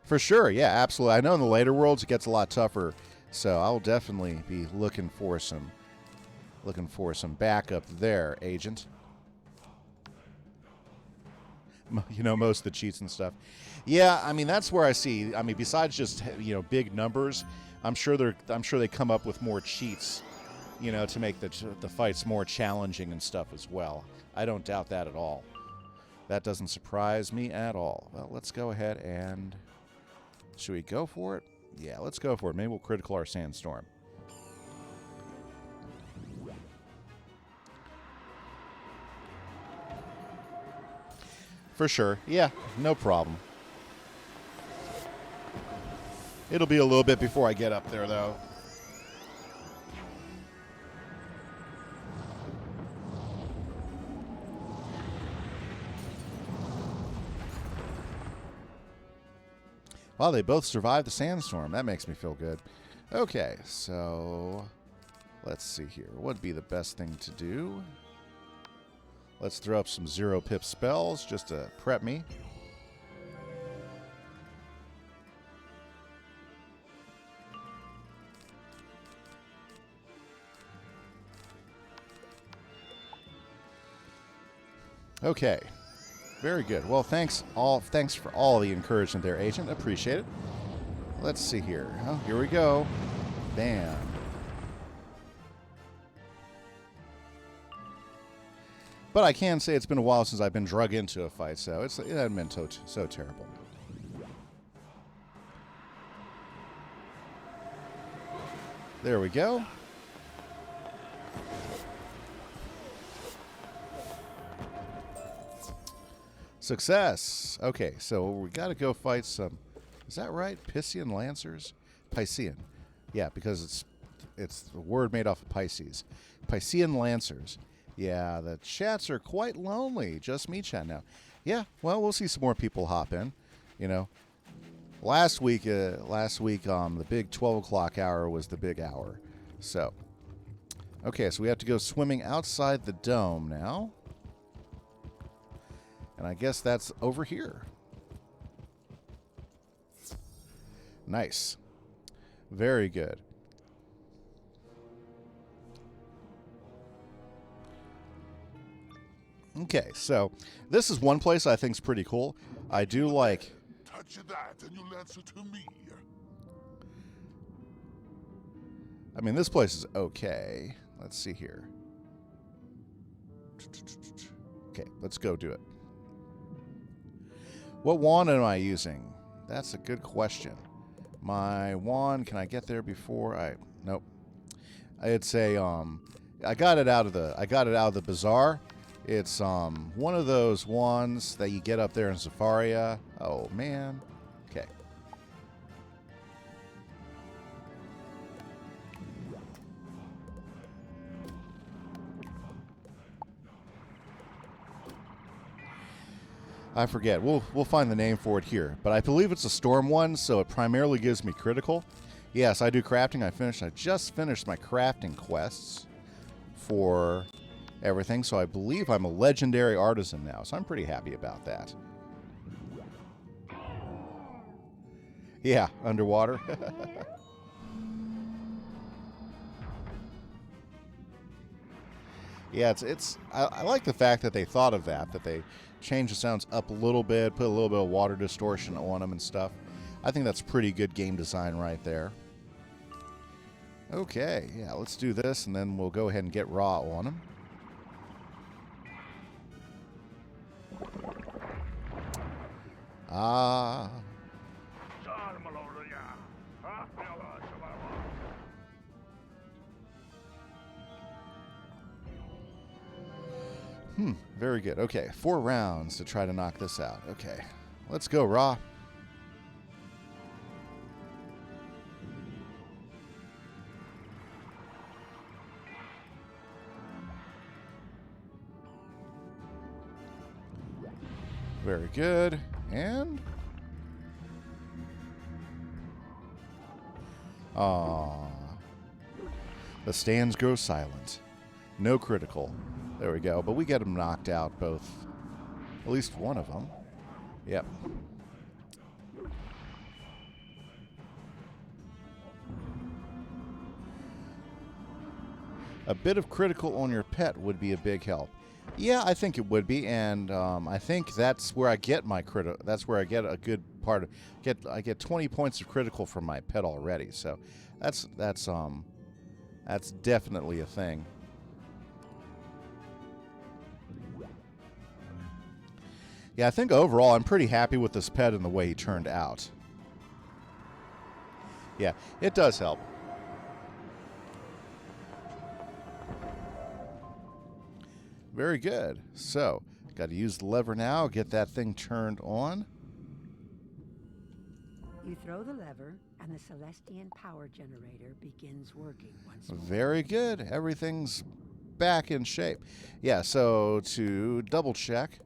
For sure, yeah, absolutely. I know in the later worlds it gets a lot tougher, so I'll definitely be looking for some backup there, Agent. You know, most of the cheats and stuff. Yeah, I mean that's where I see. I mean, besides just big numbers, I'm sure they come up with more cheats, to make the fights more challenging and stuff as well. I don't doubt that at all. That doesn't surprise me at all. Well, let's go ahead and. Should we go for it? Yeah, let's go for it. Maybe we'll critical our sandstorm. For sure. Yeah, no problem. It'll be a little bit before I get up there, though. Well, they both survived the sandstorm. That makes me feel good. Okay, so let's see here. What would be the best thing to do? Let's throw up some 0-pip spells just to prep me. Okay. Very good. Well, thanks for all the encouragement there, Agent. Appreciate it. Let's see here. Oh, here we go. Bam. But I can say it's been a while since I've been drug into a fight, so it hasn't been so terrible. There we go. Success. Okay, so we got to go fight some. Is that right? Piscean Lancers? Piscean. Yeah, because it's the word made off of Pisces. Piscean Lancers. Yeah, the chats are quite lonely. Just me chat now. Yeah, well, we'll see some more people hop in. You know, last week, the big 12 o'clock hour was the big hour. So, okay, so we have to go swimming outside the dome now. And I guess that's over here. Nice. Very good. Okay, so this is one place I think is pretty cool. I do like... Touch that and you'll answer to me. I mean, this place is okay. Let's see here. Okay, let's go do it. What wand am I using? That's a good question. My wand, can I get there before I... Nope. It's a I got it out of the bazaar. It's one of those wands that you get up there in Zafaria. Oh man. Okay. I forget. We'll find the name for it here. But I believe it's a storm one, so it primarily gives me critical. Yes, I do crafting. I just finished my crafting quests for everything, so I believe I'm a legendary artisan now, so I'm pretty happy about that. Yeah, underwater. Yeah, I like the fact that they thought of that they changed the sounds up a little bit, put a little bit of water distortion on them and stuff. I think that's pretty good game design right there. Okay, yeah, let's do this, and then we'll go ahead and get raw on them. Ah. Very good. Okay, 4 rounds to try to knock this out. Okay, let's go, Raw. Very good. And... Aww. The stands grow silent. No critical. There we go. But we get them knocked out, both. At least one of them. Yep. A bit of critical on your pet would be a big help. Yeah, I think it would be, and I think that's where I get my critical. That's where I get a good part of. I get 20 points of critical from my pet already. So that's definitely a thing. Yeah, I think overall I'm pretty happy with this pet and the way he turned out. Yeah, it does help. Very good. So, got to use the lever now, get that thing turned on. You throw the lever, and the Celestian power generator begins working once more. Very good. Everything's back in shape. Yeah, so to double check,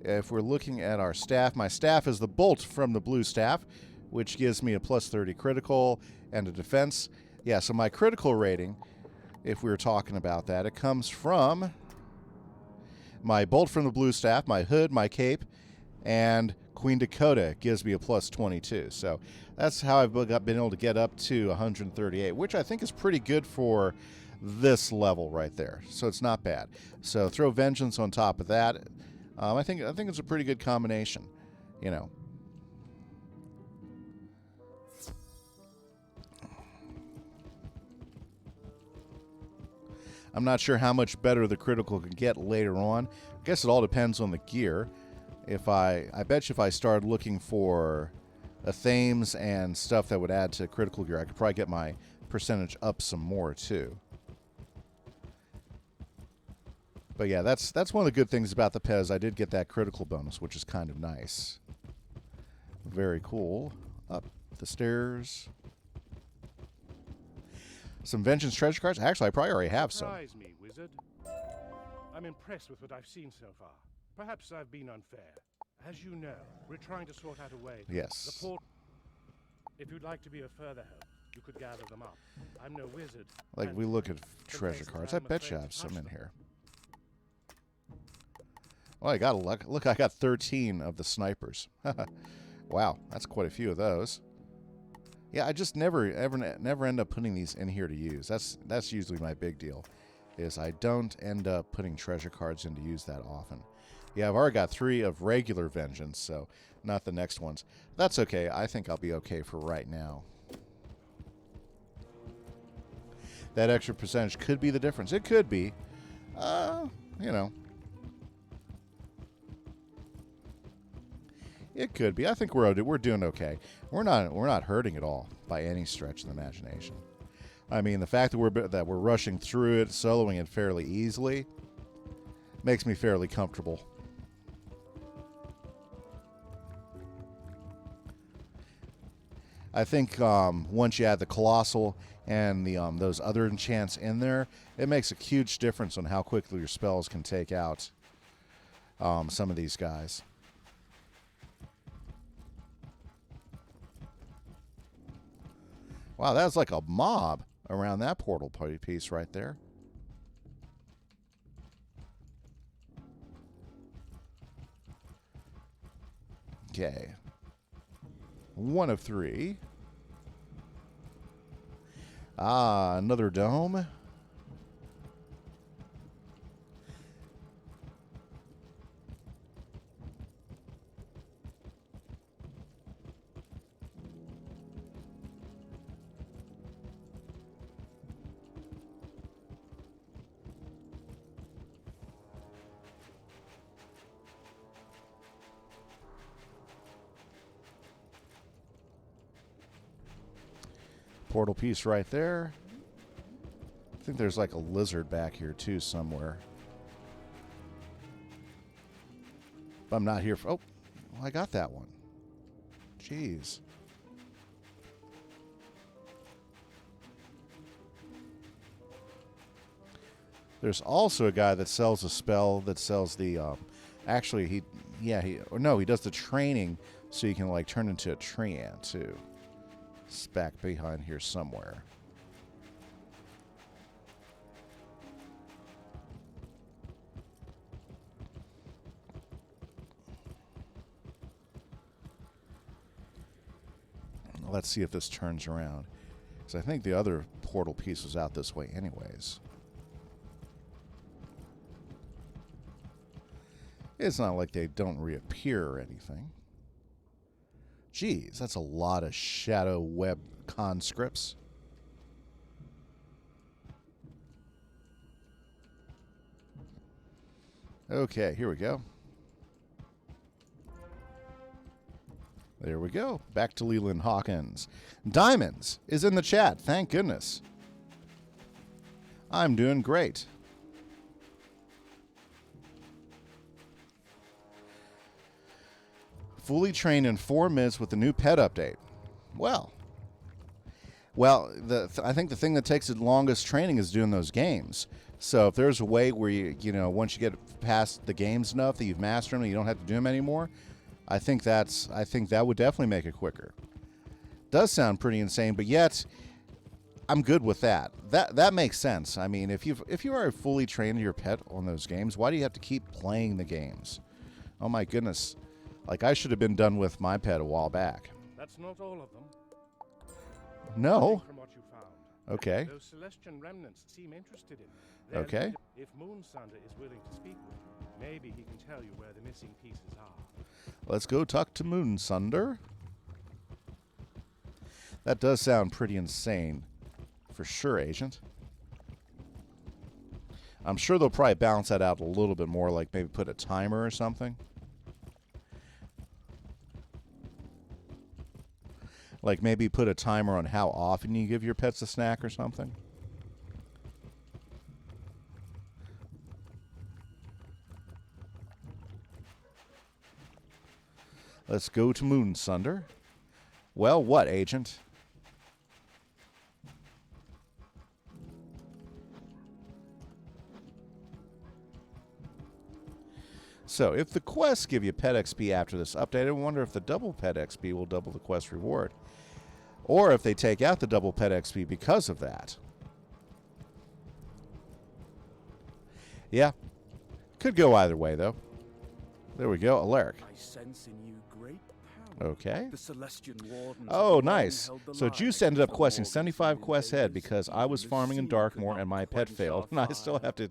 if we're looking at our staff, my staff is the bolt from the blue staff, which gives me a plus 30 critical and a defense. Yeah, so my critical rating, if we were talking about that, it comes from my bolt from the blue staff, my hood, my cape, and Queen Dakota gives me a plus 22. So that's how I've been able to get up to 138, which I think is pretty good for this level right there. So it's not bad. So throw Vengeance on top of that. I think it's a pretty good combination, you know. I'm not sure how much better the critical can get later on. I guess it all depends on the gear. I bet you if I started looking for themes and stuff that would add to critical gear, I could probably get my percentage up some more too. But yeah, that's one of the good things about the Pez. I did get that critical bonus, which is kind of nice. Very cool. Up the stairs. Some Vengeance treasure cards. Actually, I probably already have some. Surprise me, Wizard. I'm impressed with what I've seen so far. Perhaps I've been unfair. As you know, we're trying to sort out a way. Yes. The port. If you'd like to be of further help, you could gather them up. I'm no wizard. Like, and we look at some treasure places cards. I I'm bet you afraid I have to some touch in them. here. Well, I got a look. I got 13 of the snipers. Wow, that's quite a few of those. Yeah, I just never end up putting these in here to use. That's usually my big deal, is I don't end up putting treasure cards in to use that often. Yeah, I've already got 3 of regular Vengeance, so not the next ones. That's okay. I think I'll be okay for right now. That extra percentage could be the difference. It could be. You know. It could be. I think we're doing okay. We're not hurting at all by any stretch of the imagination. I mean, the fact that we're rushing through it, soloing it fairly easily, makes me fairly comfortable. I think once you add the Colossal and the those other enchants in there, it makes a huge difference on how quickly your spells can take out some of these guys. Wow, that's like a mob around that portal piece right there. Okay. 1 of 3. Ah, another dome. Portal piece right there. I think there's like a lizard back here too somewhere. But I'm not here for... Oh, well, I got that one. Jeez. There's also a guy that sells a spell that sells the... actually, he does the training so you can like turn into a tree ant too. It's back behind here somewhere. Let's see if this turns around. Because I think the other portal piece was out this way anyways. It's not like they don't reappear or anything. Geez, that's a lot of shadow web conscripts. Okay, here we go. There we go. Back to Leland Hawkins. Diamonds is in the chat. Thank goodness. I'm doing great. Fully trained in 4 minutes with the new pet update. Well, I think the thing that takes the longest training is doing those games. So if there's a way where once you get past the games enough that you've mastered them and you don't have to do them anymore, I think that would definitely make it quicker. Does sound pretty insane, but yet I'm good with that. That makes sense. I mean, if you are fully trained your pet on those games, why do you have to keep playing the games? Oh my goodness. Like, I should have been done with my pet a while back. That's not all of them. No. From what you found. Okay. Those Celestian remnants seem interested in. Then, Okay. If Moonsunder is willing to speak with you, maybe he can tell you where the missing pieces are. Let's go talk to Moonsunder. That does sound pretty insane. For sure, Agent. I'm sure they'll probably balance that out a little bit more, like maybe put a timer or something. Like maybe put a timer on how often you give your pets a snack or something. Let's go to Moonsunder. Well, what, Agent? So, if the quests give you pet XP after this update, I wonder if the double pet XP will double the quest reward. Or if they take out the double pet XP because of that. Yeah. Could go either way, though. There we go, Alaric. I sense in you great power. Okay. The Celestian wardens Oh, have long nice. held the So line Juice ended up against the questing Morgans 75 for quests ahead invaders. because I was Even farming in the sea could Darkmoor not and my pet quench failed, our and I still fire. have to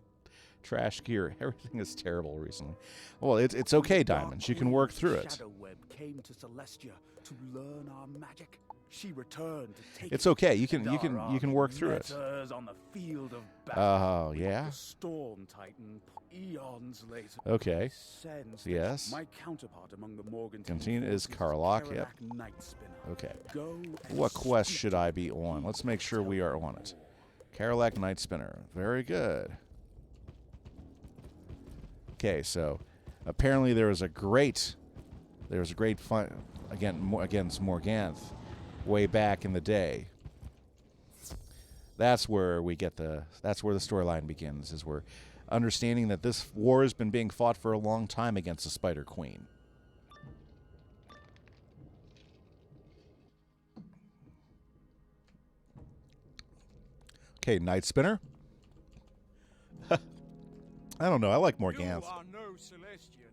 trash gear. Everything is terrible recently. Well, it's okay, The dark Diamonds. You can queen work of through it. Shadowweb came to Celestia to learn our magic. She returned to take It's it, okay. You and can our work through met it. us on the field of battle. Oh, yeah. The Storm Titan, eons later. Okay. Sense that Yes. my counterpart among the Morgans Canteen is Karlach, yep. Okay. Go What quest should I be on? Let's make sure we are on it. Karlach Night Spinner. Very good. Okay, so apparently there was a great fight against Morganth way back in the day. That's where we get that's where the storyline begins, is we're understanding that this war has been being fought for a long time against the Spider Queen. Okay, Night Spinner. I don't know. I like Morganth. You are no Celestian.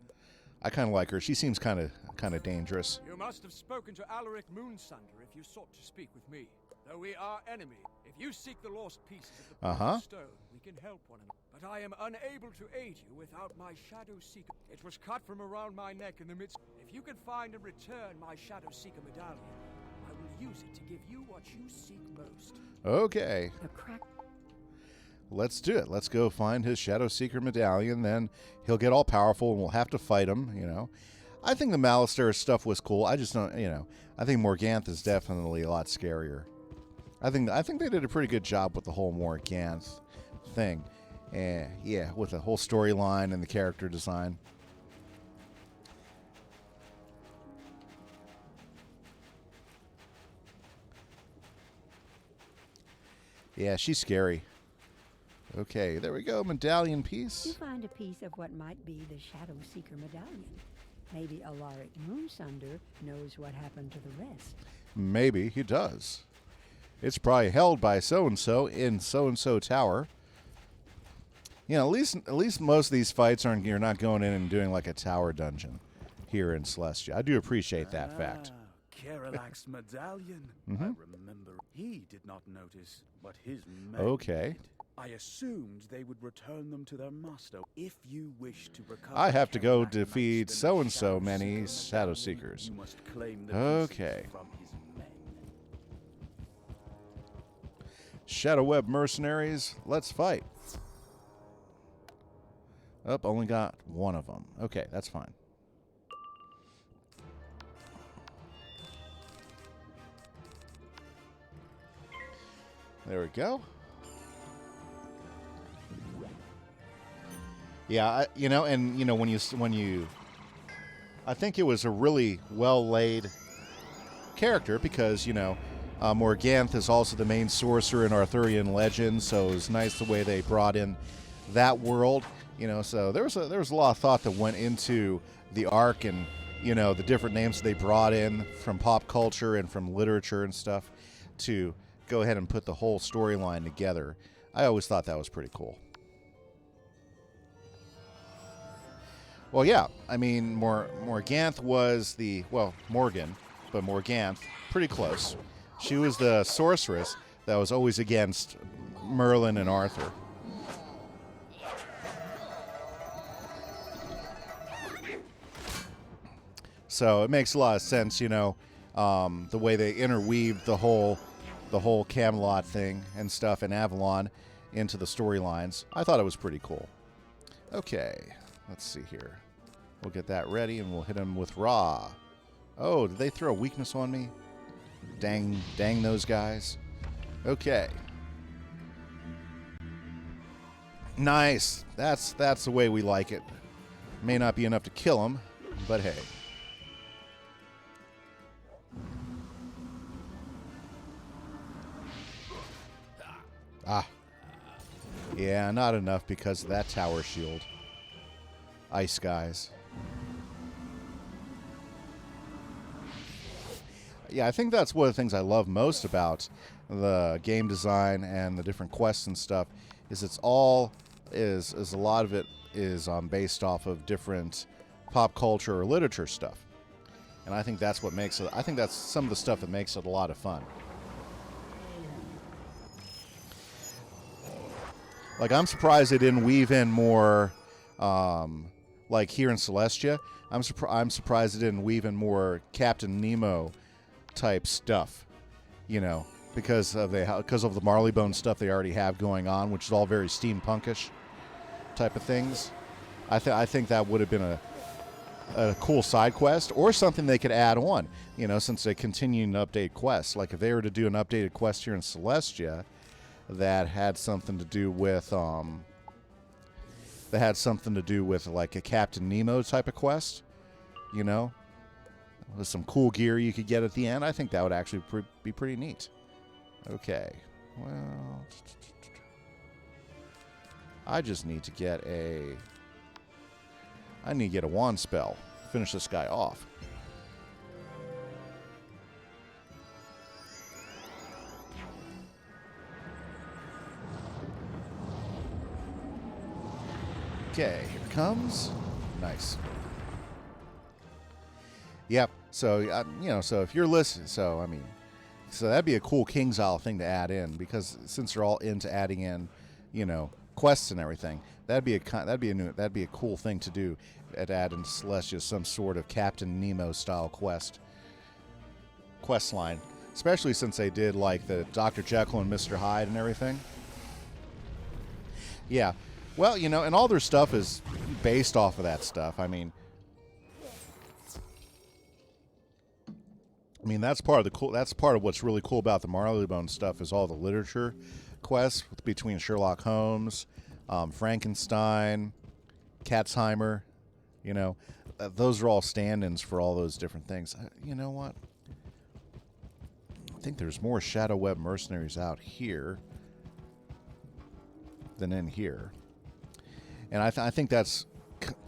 I kind of like her. She seems kind of dangerous. You must have spoken to Alaric Moonsunder if you sought to speak with me. Though we are enemies, if you seek the lost pieces of the Precious Stone, we can help one another. But I am unable to aid you without my Shadow Seeker. It was cut from around my neck in the midst. If you can find and return my Shadow Seeker medallion, I will use it to give you what you seek most. Okay. A crack. Let's do it. Let's go find his Shadow Seeker medallion. Then he'll get all powerful and we'll have to fight him, you know. I think the Malistaire stuff was cool. I just don't, you know. I think Morganth is definitely a lot scarier. I think they did a pretty good job with the whole Morganth thing. Yeah, with the whole storyline and the character design. Yeah, she's scary. Okay, there we go. Medallion You piece. find a piece of what might be the Shadow Seeker medallion. Maybe Alaric Moonsunder knows what happened to the rest. Maybe he does. It's probably held by so-and-so in so-and-so tower. You know, at least most of these fights aren't, you're not going in and doing like a tower dungeon here in Celestia. I do appreciate that fact. Karlach's medallion. I remember he did not notice, but his men Okay. did. I assumed they would return them to their master. If you wish to recover, I have to go Karlach defeat Night Spinner's so-and-so many Seeker Shadow medallion, Seekers. You must claim the Okay. pieces from his men. Shadowweb mercenaries, let's fight. Oh, only got one of them. Okay, that's fine. There we go. Yeah, when you, I think it was a really well laid character because Morganth is also the main sorcerer in Arthurian legend, so it was nice the way they brought in that world. So there was a lot of thought that went into the arc and the different names they brought in from pop culture and from literature and stuff to go ahead and put the whole storyline together. I always thought that was pretty cool. Well, yeah, I mean, Morganth was Morgan, but Morganth, pretty close. She was the sorceress that was always against Merlin and Arthur. So it makes a lot of sense, the way they interweaved the whole Camelot thing and stuff in Avalon, into the storylines. I thought it was pretty cool. Okay, let's see here. We'll get that ready, and we'll hit him with Ra. Oh, did they throw a weakness on me? Dang those guys. Okay. Nice. That's the way we like it. May not be enough to kill him, but hey. Ah. Yeah, not enough because of that tower shield. Ice guys. Yeah, I think that's one of the things I love most about the game design and the different quests and stuff, is it's all is a lot of it is based off of different pop culture or literature stuff. And I think that's what makes it, I think that's some of the stuff that makes it a lot of fun. Like, I'm surprised they didn't weave in more, like here in Celestia, I'm surprised they didn't weave in more Captain Nemo type stuff, you know, because of the Marleybone stuff they already have going on, which is all very steampunkish type of things. I think that would have been a cool side quest or something they could add on, you know, since they continue to update quests. Like if they were to do an updated quest here in Celestia that had something to do with like a Captain Nemo type of quest, you know, with some cool gear you could get at the end, I think that would actually be pretty neat. Okay, well, I just need to get a wand spell. Finish this guy off. Okay, here it comes. Nice. Yep. So, you know, so if you're listening, so that'd be a cool King's Isle thing to add in, because since they're all into adding in, you know, quests and everything, that'd be a cool thing to do. At add in Celestia some sort of Captain Nemo style quest line, especially since they did like the Dr. Jekyll and Mr. Hyde and everything. Yeah. Well, you know, and all their stuff is based off of that stuff. I mean, that's part of the cool. That's part of what's really cool about the Marleybone stuff is all the literature quests between Sherlock Holmes, Frankenstein, Katzheimer. You know, those are all stand-ins for all those different things. You know what? I think there's more Shadow Web mercenaries out here than in here, and I think that's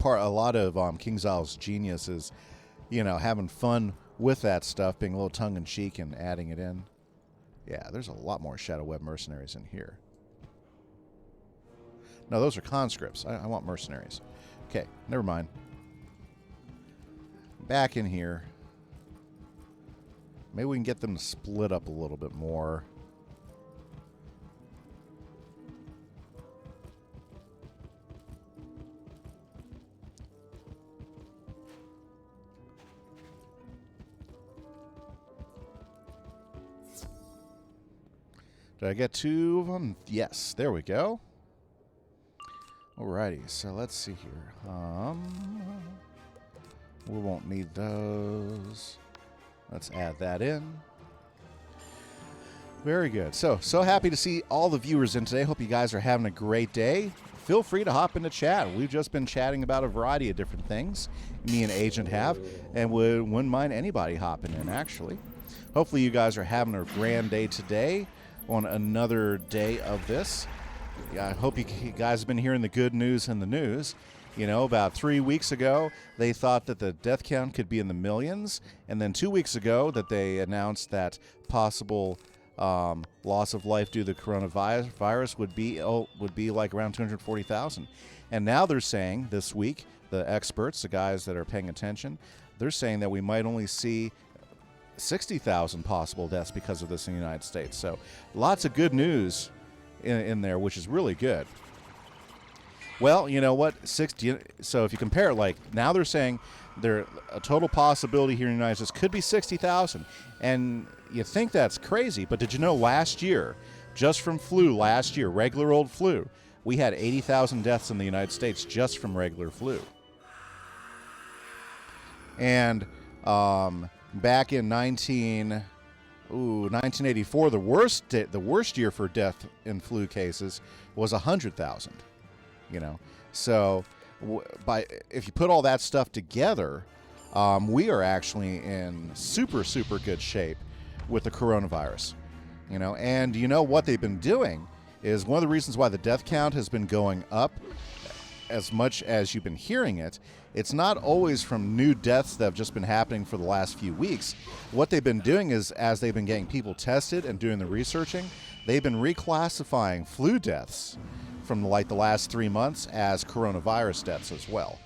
a lot of King's Isle's genius is, you know, having fun with that stuff, being a little tongue-in-cheek and adding it in. Yeah, there's a lot more Shadow Web mercenaries in here. No, those are conscripts. I want mercenaries. Okay, never mind. Back in here. Maybe we can get them to split up a little bit more. Did I get two of them? Yes, there we go. Alrighty, so let's see here. We won't need those. Let's add that in. Very good. So happy to see all the viewers in today. Hope you guys are having a great day. Feel free to hop into chat. We've just been chatting about a variety of different things. Me and Agent have, and wouldn't mind anybody hopping in, actually. Hopefully you guys are having a grand day today on another day of this. Yeah, I hope you guys have been hearing the good news in the news. You know, about 3 weeks ago, they thought that the death count could be in the millions. And then 2 weeks ago that they announced that possible loss of life due to the coronavirus would be like around 240,000. And now they're saying this week, the experts, the guys that are paying attention, they're saying that we might only see 60,000 possible deaths because of this in the United States. So lots of good news in there, which is really good. Well, you know what? So if you compare it, like now they're saying a total possibility here in the United States could be 60,000. And you think that's crazy, but did you know last year just from flu last year, regular old flu. We had 80,000 deaths in the United States just from regular flu. And back in 1984, the worst year for death in flu cases was 100,000. You know, so if you put all that stuff together, we are actually in super good shape with the coronavirus. You know, and you know what they've been doing is one of the reasons why the death count has been going up as much as you've been hearing it. It's not always from new deaths that have just been happening for the last few weeks. What they've been doing is, as they've been getting people tested and doing the researching, they've been reclassifying flu deaths from like the last 3 months as coronavirus deaths as well.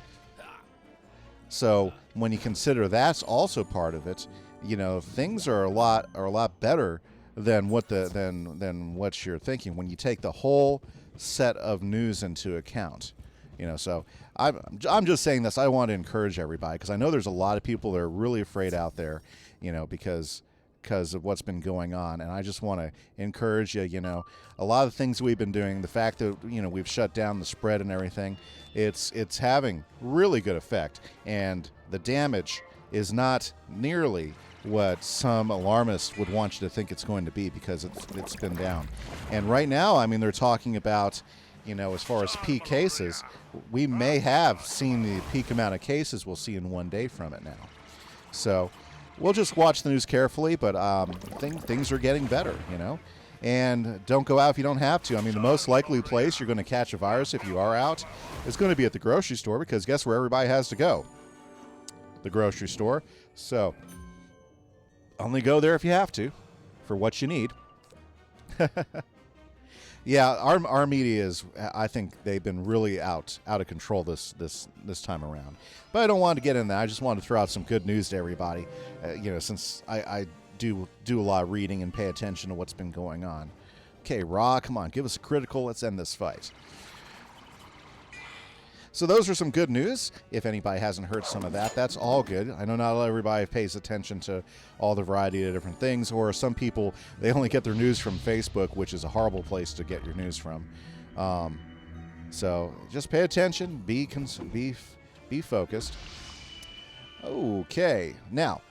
So when you consider that's also part of it, you know, things are a lot better than what what you're thinking when you take the whole set of news into account. You know, so I'm just saying this. I want to encourage everybody because I know there's a lot of people that are really afraid out there, you know, because of what's been going on. And I just want to encourage you, you know, a lot of things we've been doing, the fact that, you know, we've shut down the spread and everything, it's having really good effect. And the damage is not nearly what some alarmists would want you to think it's going to be because it's been down. And right now, I mean, they're talking about, you know, as far as peak cases, we may have seen the peak amount of cases we'll see in one day from it now. So we'll just watch the news carefully, but things are getting better, you know. And don't go out if you don't have to. I mean, the most likely place you're going to catch a virus if you are out is going to be at the grocery store because guess where everybody has to go? The grocery store. So only go there if you have to for what you need. Yeah, our media is, I think they've been really out of control this time around. But I don't want to get in there. I just want to throw out some good news to everybody, you know, since I do a lot of reading and pay attention to what's been going on. Okay, Raw, come on, give us a critical. Let's end this fight. So those are some good news. If anybody hasn't heard some of that, that's all good. I know not everybody pays attention to all the variety of different things, or some people, they only get their news from Facebook, which is a horrible place to get your news from. So just pay attention, be focused. Okay, now,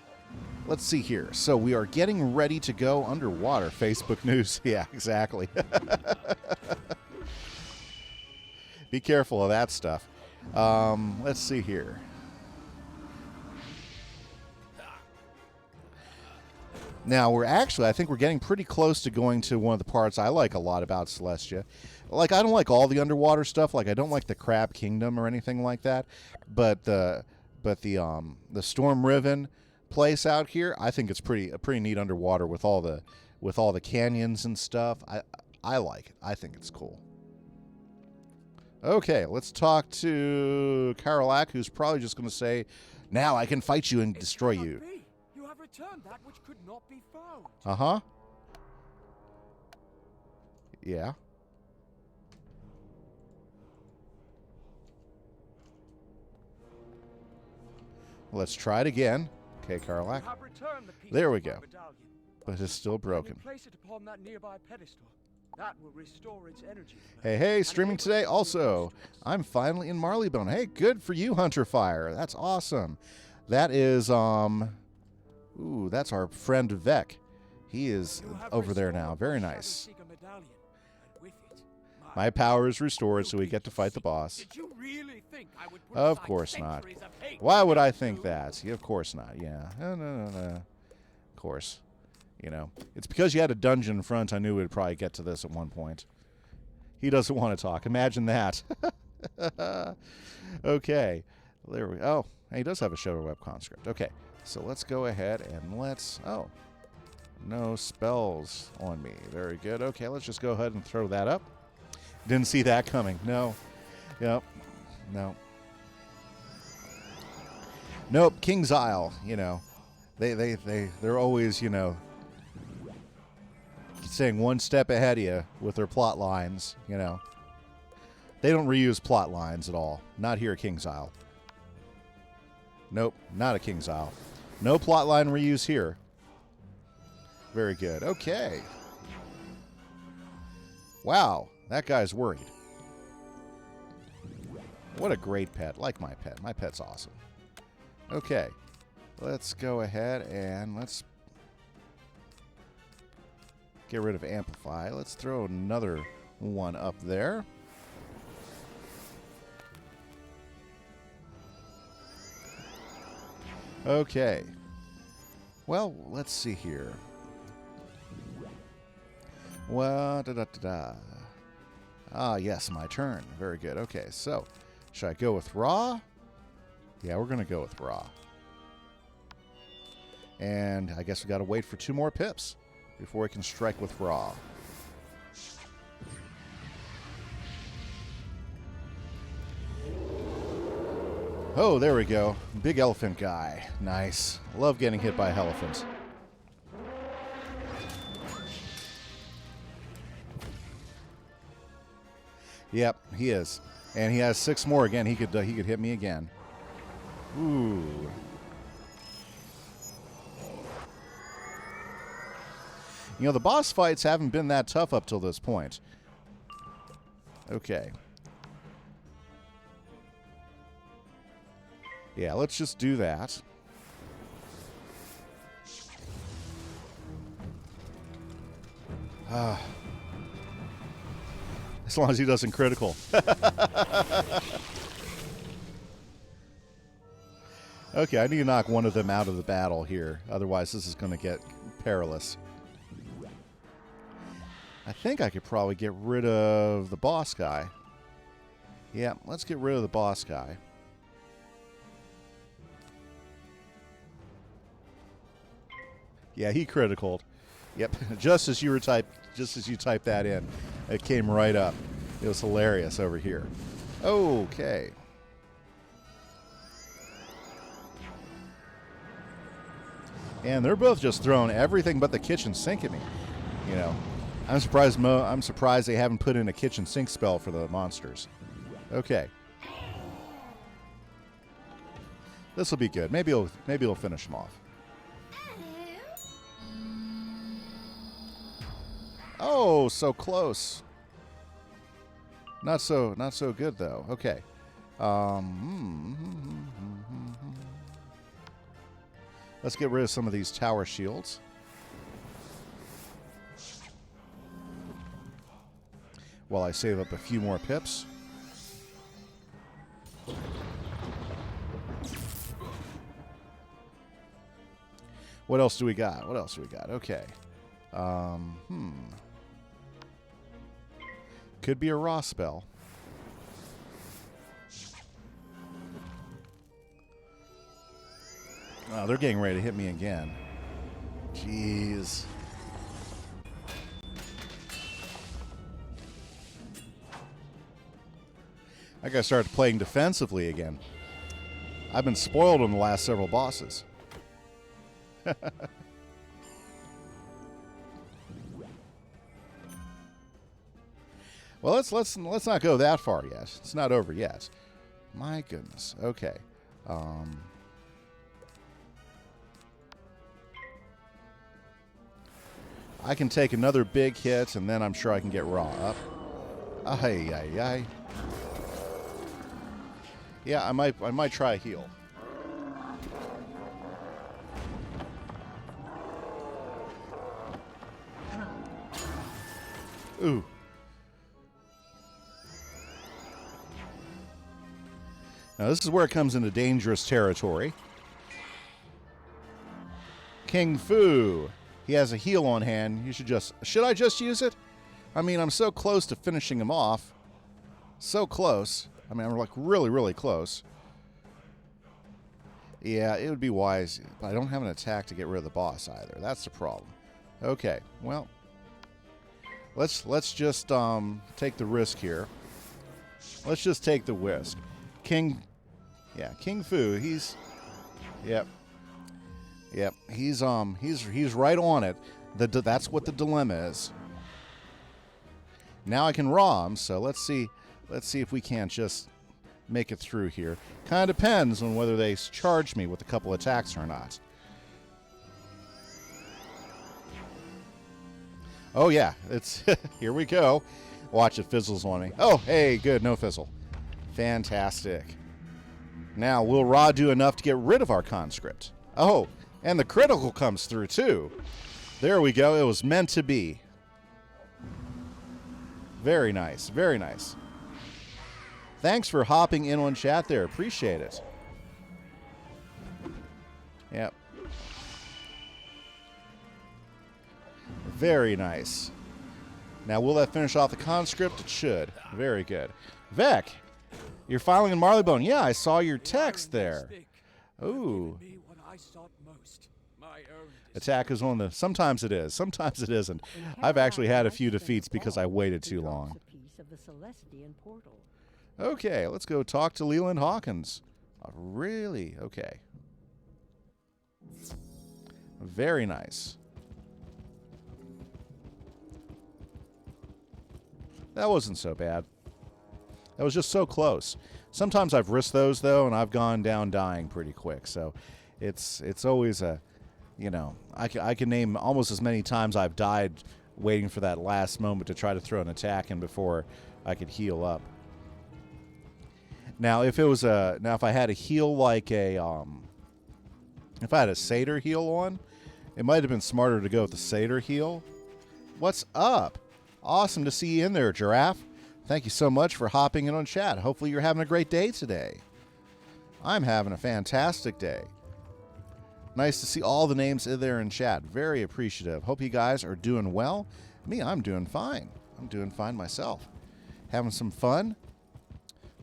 let's see here. So we are getting ready to go underwater. Facebook news. Yeah, exactly. Be careful of that stuff. Let's see here. Now, I think we're getting pretty close to going to one of the parts I like a lot about Celestia. Like, I don't like all the underwater stuff. Like, I don't like the Crab Kingdom or anything like that. But the Storm Riven place out here, I think it's pretty neat underwater with all the canyons and stuff. I like it. I think it's cool. Okay, let's talk to Karolak, who's probably just going to say, "Now I can fight you and destroy you." You have returned that which could not be found. Uh-huh. Yeah. Let's try it again. Okay, Karolak. There we go. But it's still broken. Place it upon that nearby pedestal. That will restore its energy. Hey, streaming today also. I'm finally in Marleybone. Hey, good for you, Hunter Fire. That's awesome. That is, that's our friend Vec. He is over there now. Very nice. My power is restored, so we get to fight the boss. Did you really think I would put Of course not. Why would I think that? Yeah, of course not. Yeah. No. Of course. You know, it's because you had a dungeon in front. I knew we'd probably get to this at one point. He doesn't want to talk. Imagine that. Okay. There we go. Oh, he does have a Shadow Web conscript. Okay. So let's go ahead and Oh. No spells on me. Very good. Okay, let's just go ahead and throw that up. Didn't see that coming. No. Yep. No. Nope. King's Isle, you know. They're always, you know, staying one step ahead of you with their plot lines, you know. They don't reuse plot lines at all. Not here at King's Isle. Nope, not at King's Isle. No plot line reuse here. Very good. Okay. Wow, that guy's worried. What a great pet. Like my pet. My pet's awesome. Okay. Let's go ahead and let's get rid of Amplify. Let's throw another one up there. Okay. Well, let's see here. Well, da-da-da-da. Ah, yes, my turn. Very good. Okay, so should I go with Raw? Yeah, we're going to go with Raw. And I guess we got to wait for 2 more pips before we can strike with Raw. Oh, there we go. Big elephant guy. Nice. Love getting hit by elephants. Yep, he is. And he has 6 more again. He could hit me again. Ooh. You know, the boss fights haven't been that tough up till this point. Okay. Yeah, let's just do that. As long as he doesn't critical. Okay, I need to knock one of them out of the battle here. Otherwise, this is going to get perilous. I think I could probably get rid of the boss guy. Yeah, let's get rid of the boss guy. Yeah, he criticaled. Yep, just as you typed that in, it came right up. It was hilarious over here. Okay. And they're both just throwing everything but the kitchen sink at me. You know, I'm surprised they haven't put in a kitchen sink spell for the monsters. Okay. This will be good. Maybe it'll finish them off. Oh, so close. Not so good though. Okay. Let's get rid of some of these tower shields. While I save up a few more pips. What else do we got? Okay. Could be a raw spell. Oh, they're getting ready to hit me again. Jeez. I gotta start playing defensively again. I've been spoiled on the last several bosses. Well, let's not go that far yet. It's not over yet. My goodness. Okay. I can take another big hit, and then I'm sure I can get raw up. Ay, ay, ay. Yeah, I might try a heal. Ooh. Now this is where it comes into dangerous territory. King Fu. He has a heal on hand. Should I just use it? I mean, I'm so close to finishing him off. So close. I mean, I'm like really, really close. Yeah, it would be wise. But I don't have an attack to get rid of the boss either. That's the problem. Okay, well, let's just take the risk here. Let's just take the risk. King Fu. Yep, he's right on it. That's what the dilemma is. Now I can raw him, so let's see if we can't just make it through here. Kind of depends on whether they charge me with a couple attacks or not. Oh yeah, it's here we go. Watch, it fizzles on me. Oh, hey, good, no fizzle. Fantastic. Now, will Ra do enough to get rid of our conscript? Oh, and the critical comes through, too. There we go. It was meant to be. Very nice, very nice. Thanks for hopping in on chat there. Appreciate it. Yep. Very nice. Now, will that finish off the conscript? It should. Very good. Vec, you're filing in Marleybone. Yeah, I saw your text there. Ooh. Attack is on the... Sometimes it is. Sometimes it isn't. I've actually had a few defeats because I waited too long. Okay, let's go talk to Leland Hawkins. Really? Okay. Very nice. That wasn't so bad. That was just so close. Sometimes I've risked those, though, and I've gone down dying pretty quick. So it's always a, you know, I can name almost as many times I've died waiting for that last moment to try to throw an attack in before I could heal up. Now, if it was if I had a heal like a, if I had a satyr heal on, it might have been smarter to go with the satyr heal. What's up? Awesome to see you in there, Giraffe. Thank you so much for hopping in on chat. Hopefully you're having a great day today. I'm having a fantastic day. Nice to see all the names in there in chat. Very appreciative. Hope you guys are doing well. Me, I'm doing fine. I'm doing fine myself. Having some fun.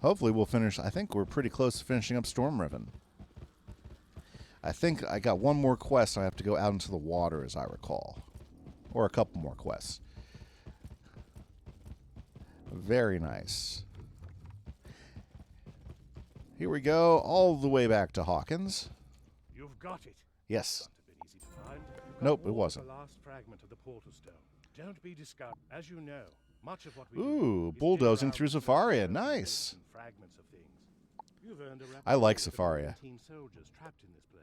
Hopefully we'll finish. I think we're pretty close to finishing up Stormriven. I think I got one more quest. I have to go out into the water, as I recall. Or a couple more quests. Very nice. Here we go, all the way back to Hawkins. You've got it. Yes. Easy to find. Nope, it wasn't. The last fragment of the portal stone. Don't be discouraged. As you know, much of what we Ooh, bulldozing through Zafaria. Nice. Fragments of things. You've earned a I like Zafaria. Soldiers trapped in this place.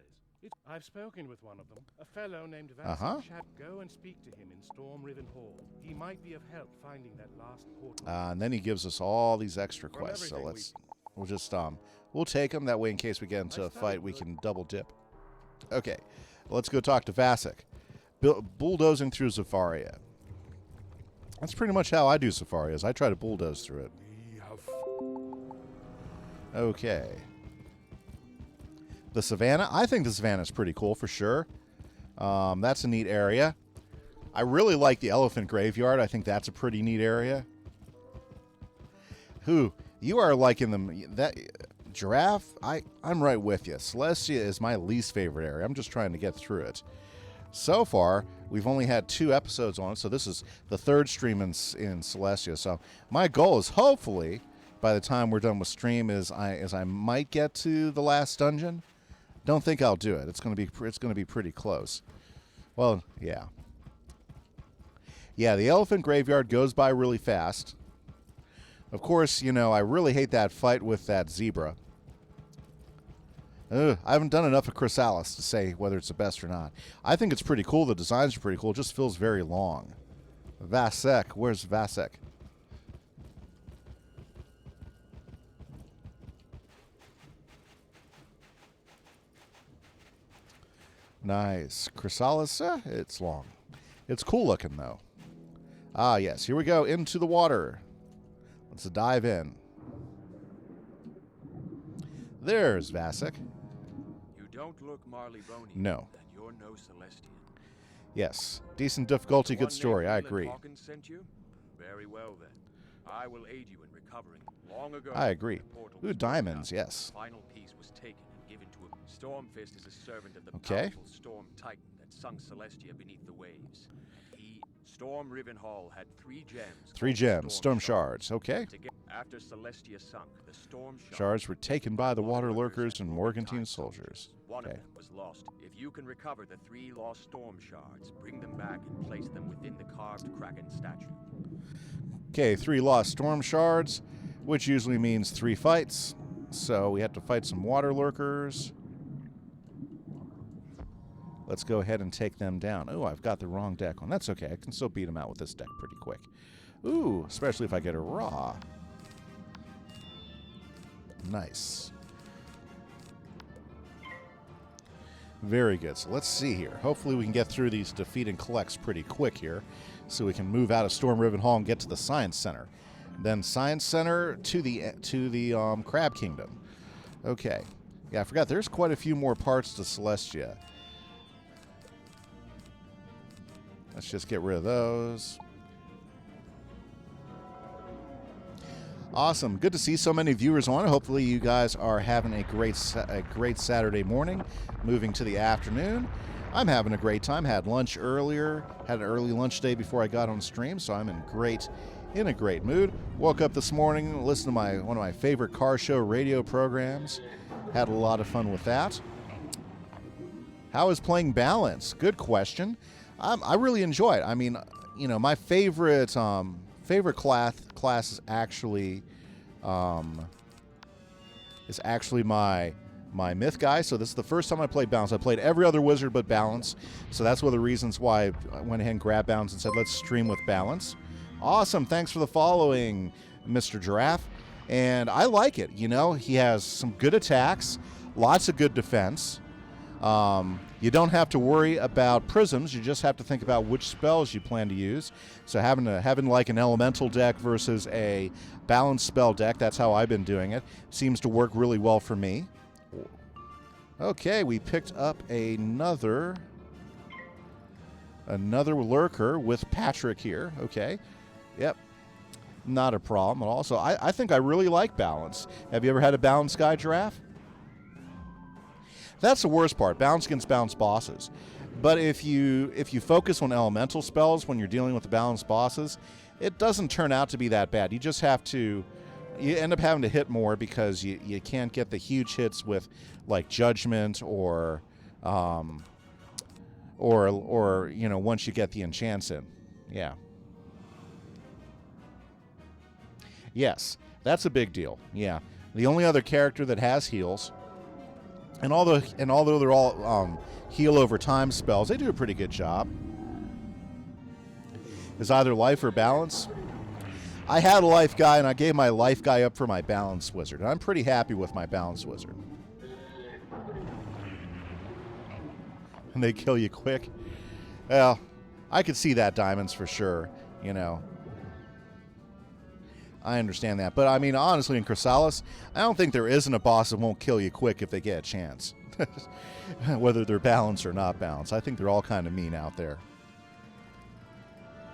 I've spoken with one of them, a fellow named Vasek. Go and speak to him in Stormriven Hall. He might be of help finding that last portal. And then he gives us all these extra quests. So we'll just we'll take them that way in case we get into a fight we can double dip. Okay, let's go talk to Vasek. Bulldozing through Zafaria. That's pretty much how I do Zafaria. I try to bulldoze through it. Okay. The Savannah. I think the Savannah is pretty cool for sure. That's a neat area. I really like the Elephant Graveyard. I think that's a pretty neat area. You are liking them. That Giraffe, I'm right with you. Celestia is my least favorite area. I'm just trying to get through it. So far, we've only had 2 episodes on it, so this is the 3rd stream in Celestia. So my goal is hopefully by the time we're done with stream is I might get to the last dungeon. Don't think I'll do it. It's going to be pretty close. Well, yeah. Yeah, the Elephant Graveyard goes by really fast. Of course, you know, I really hate that fight with that zebra. I haven't done enough of Chrysalis to say whether it's the best or not. I think it's pretty cool. The designs are pretty cool. It just feels very long. Vasek. Where's Vasek? Nice. Chrysalis, it's long. It's cool looking, though. Ah, yes. Here we go. Into the water. Let's dive in. There's Vasek. You don't look Marleybonian. No. Then you're no Celestian. Yes. Decent difficulty, good story. I agree. Hawkins sent you? Very well, then. I will aid you in recovering. Long ago, I agree. Ooh, diamonds, yes. The final piece was taken and given to him. Stormfist is a servant of the Okay. powerful Storm Titan that sunk Celestia beneath the waves. Stormriven Hall had 3 gems. 3 gems, storm shards. Okay. After Celestia sunk, the storm shards were taken by the water lurkers and Morgantine soldiers. One of them was lost. If you can recover the 3 lost storm shards, bring them back and place them within the carved Kraken statue. Okay, 3 lost storm shards, which usually means 3 fights. So we have to fight some water lurkers. Let's go ahead and take them down. Oh, I've got the wrong deck on. That's okay. I can still beat them out with this deck pretty quick. Ooh, especially if I get a raw. Nice. Very good. So let's see here. Hopefully we can get through these defeat and collects pretty quick here, so we can move out of Storm Riven Hall and get to the Science Center. Then Science Center to the Crab Kingdom. Okay. Yeah, I forgot. There's quite a few more parts to Celestia. Let's just get rid of those. Awesome. Good to see so many viewers on. Hopefully you guys are having a great Saturday morning, moving to the afternoon. I'm having a great time. Had lunch earlier. Had an early lunch day before I got on stream, so I'm in a great mood. Woke up this morning, listened to one of my favorite car show radio programs. Had a lot of fun with that. How is playing Balance? Good question. I really enjoy it. I mean, you know, my favorite class is actually my myth guy. So this is the first time I played Balance. I played every other wizard but Balance. So that's one of the reasons why I went ahead and grabbed Balance and said, let's stream with Balance. Awesome. Thanks for the following, Mr. Giraffe. And I like it. You know, he has some good attacks, lots of good defense. You don't have to worry about prisms. You just have to think about which spells you plan to use. So having like an elemental deck versus a balanced spell deck, that's how I've been doing it. Seems to work really well for me. Okay, we picked up another lurker with Patrick here. Okay. Yep. Not a problem at all. So I think I really like Balance. Have you ever had a Balanced guy, Giraffe? That's the worst part, balance against balanced bosses. But if you focus on elemental spells when you're dealing with the balanced bosses, it doesn't turn out to be that bad. You just have to, you end up having to hit more because you can't get the huge hits with like Judgment or you know, once you get the enchants in. Yeah. Yes, that's a big deal. Yeah. The only other character that has heals, and although they're all heal over time spells, they do a pretty good job, is either life or balance. I had a life guy, and I gave my life guy up for my balance wizard. And I'm pretty happy with my balance wizard. And they kill you quick. Well, I could see that, Diamonds, for sure, you know. I understand that. But, I mean, honestly, in Chrysalis, I don't think there isn't a boss that won't kill you quick if they get a chance. Whether they're balanced or not balanced. I think they're all kind of mean out there.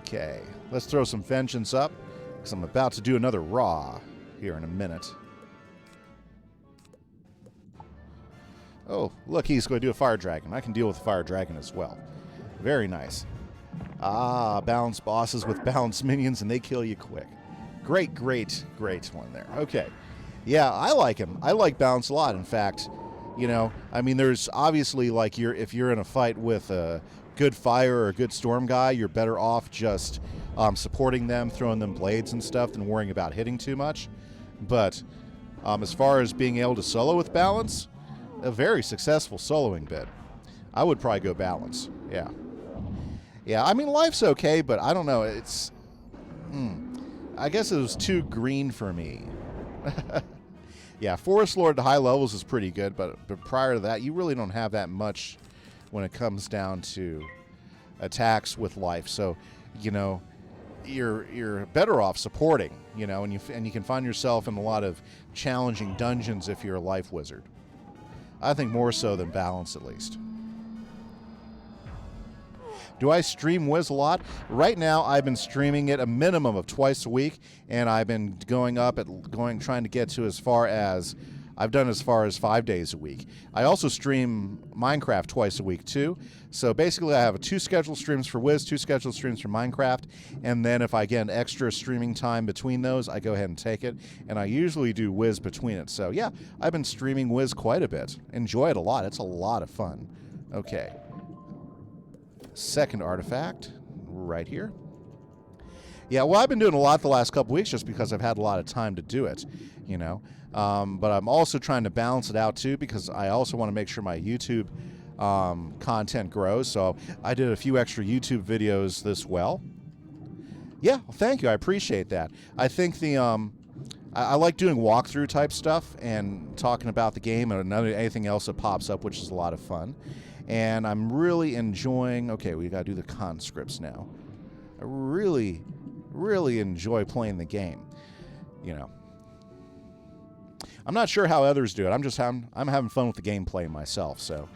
Okay. Let's throw some Vengeance up, because I'm about to do another Raw here in a minute. Oh, look, he's going to do a Fire Dragon. I can deal with Fire Dragon as well. Very nice. Ah, balanced bosses with balanced minions, and they kill you quick. Great one there. Okay. Yeah, I like him. I like Balance a lot. In fact, you know, I mean, there's obviously, like, if you're in a fight with a good fire or a good storm guy, you're better off just supporting them, throwing them blades and stuff than worrying about hitting too much. But as far as being able to solo with Balance, a very successful soloing bit. I would probably go Balance. Yeah. Yeah, I mean, life's okay, but I don't know. It's... I guess it was too green for me. Yeah, Forest Lord to high levels is pretty good, but prior to that, you really don't have that much when it comes down to attacks with life. So, you know, you're better off supporting, you know, and you can find yourself in a lot of challenging dungeons if you're a life wizard. I think more so than Balance, at least. Do I stream Wiz a lot? Right now, I've been streaming it a minimum of twice a week, and I've been trying to get to as far as 5 days a week. I also stream Minecraft twice a week too. So basically, I have 2 scheduled streams for Wiz, 2 scheduled streams for Minecraft, and then if I get an extra streaming time between those, I go ahead and take it. And I usually do Wiz between it. So yeah, I've been streaming Wiz quite a bit. Enjoy it a lot. It's a lot of fun. Okay. Second artifact, right here. Yeah, well, I've been doing a lot the last couple weeks just because I've had a lot of time to do it, you know. But I'm also trying to balance it out, too, because I also want to make sure my YouTube content grows. So I did a few extra YouTube videos this well. Yeah, well, thank you. I appreciate that. I think the I like doing walkthrough type stuff and talking about the game and anything else that pops up, which is a lot of fun. And I'm really enjoying. Okay, we got to do the conscripts now. I really, really enjoy playing the game. You know, I'm not sure how others do it. I'm having fun with the gameplay myself. So.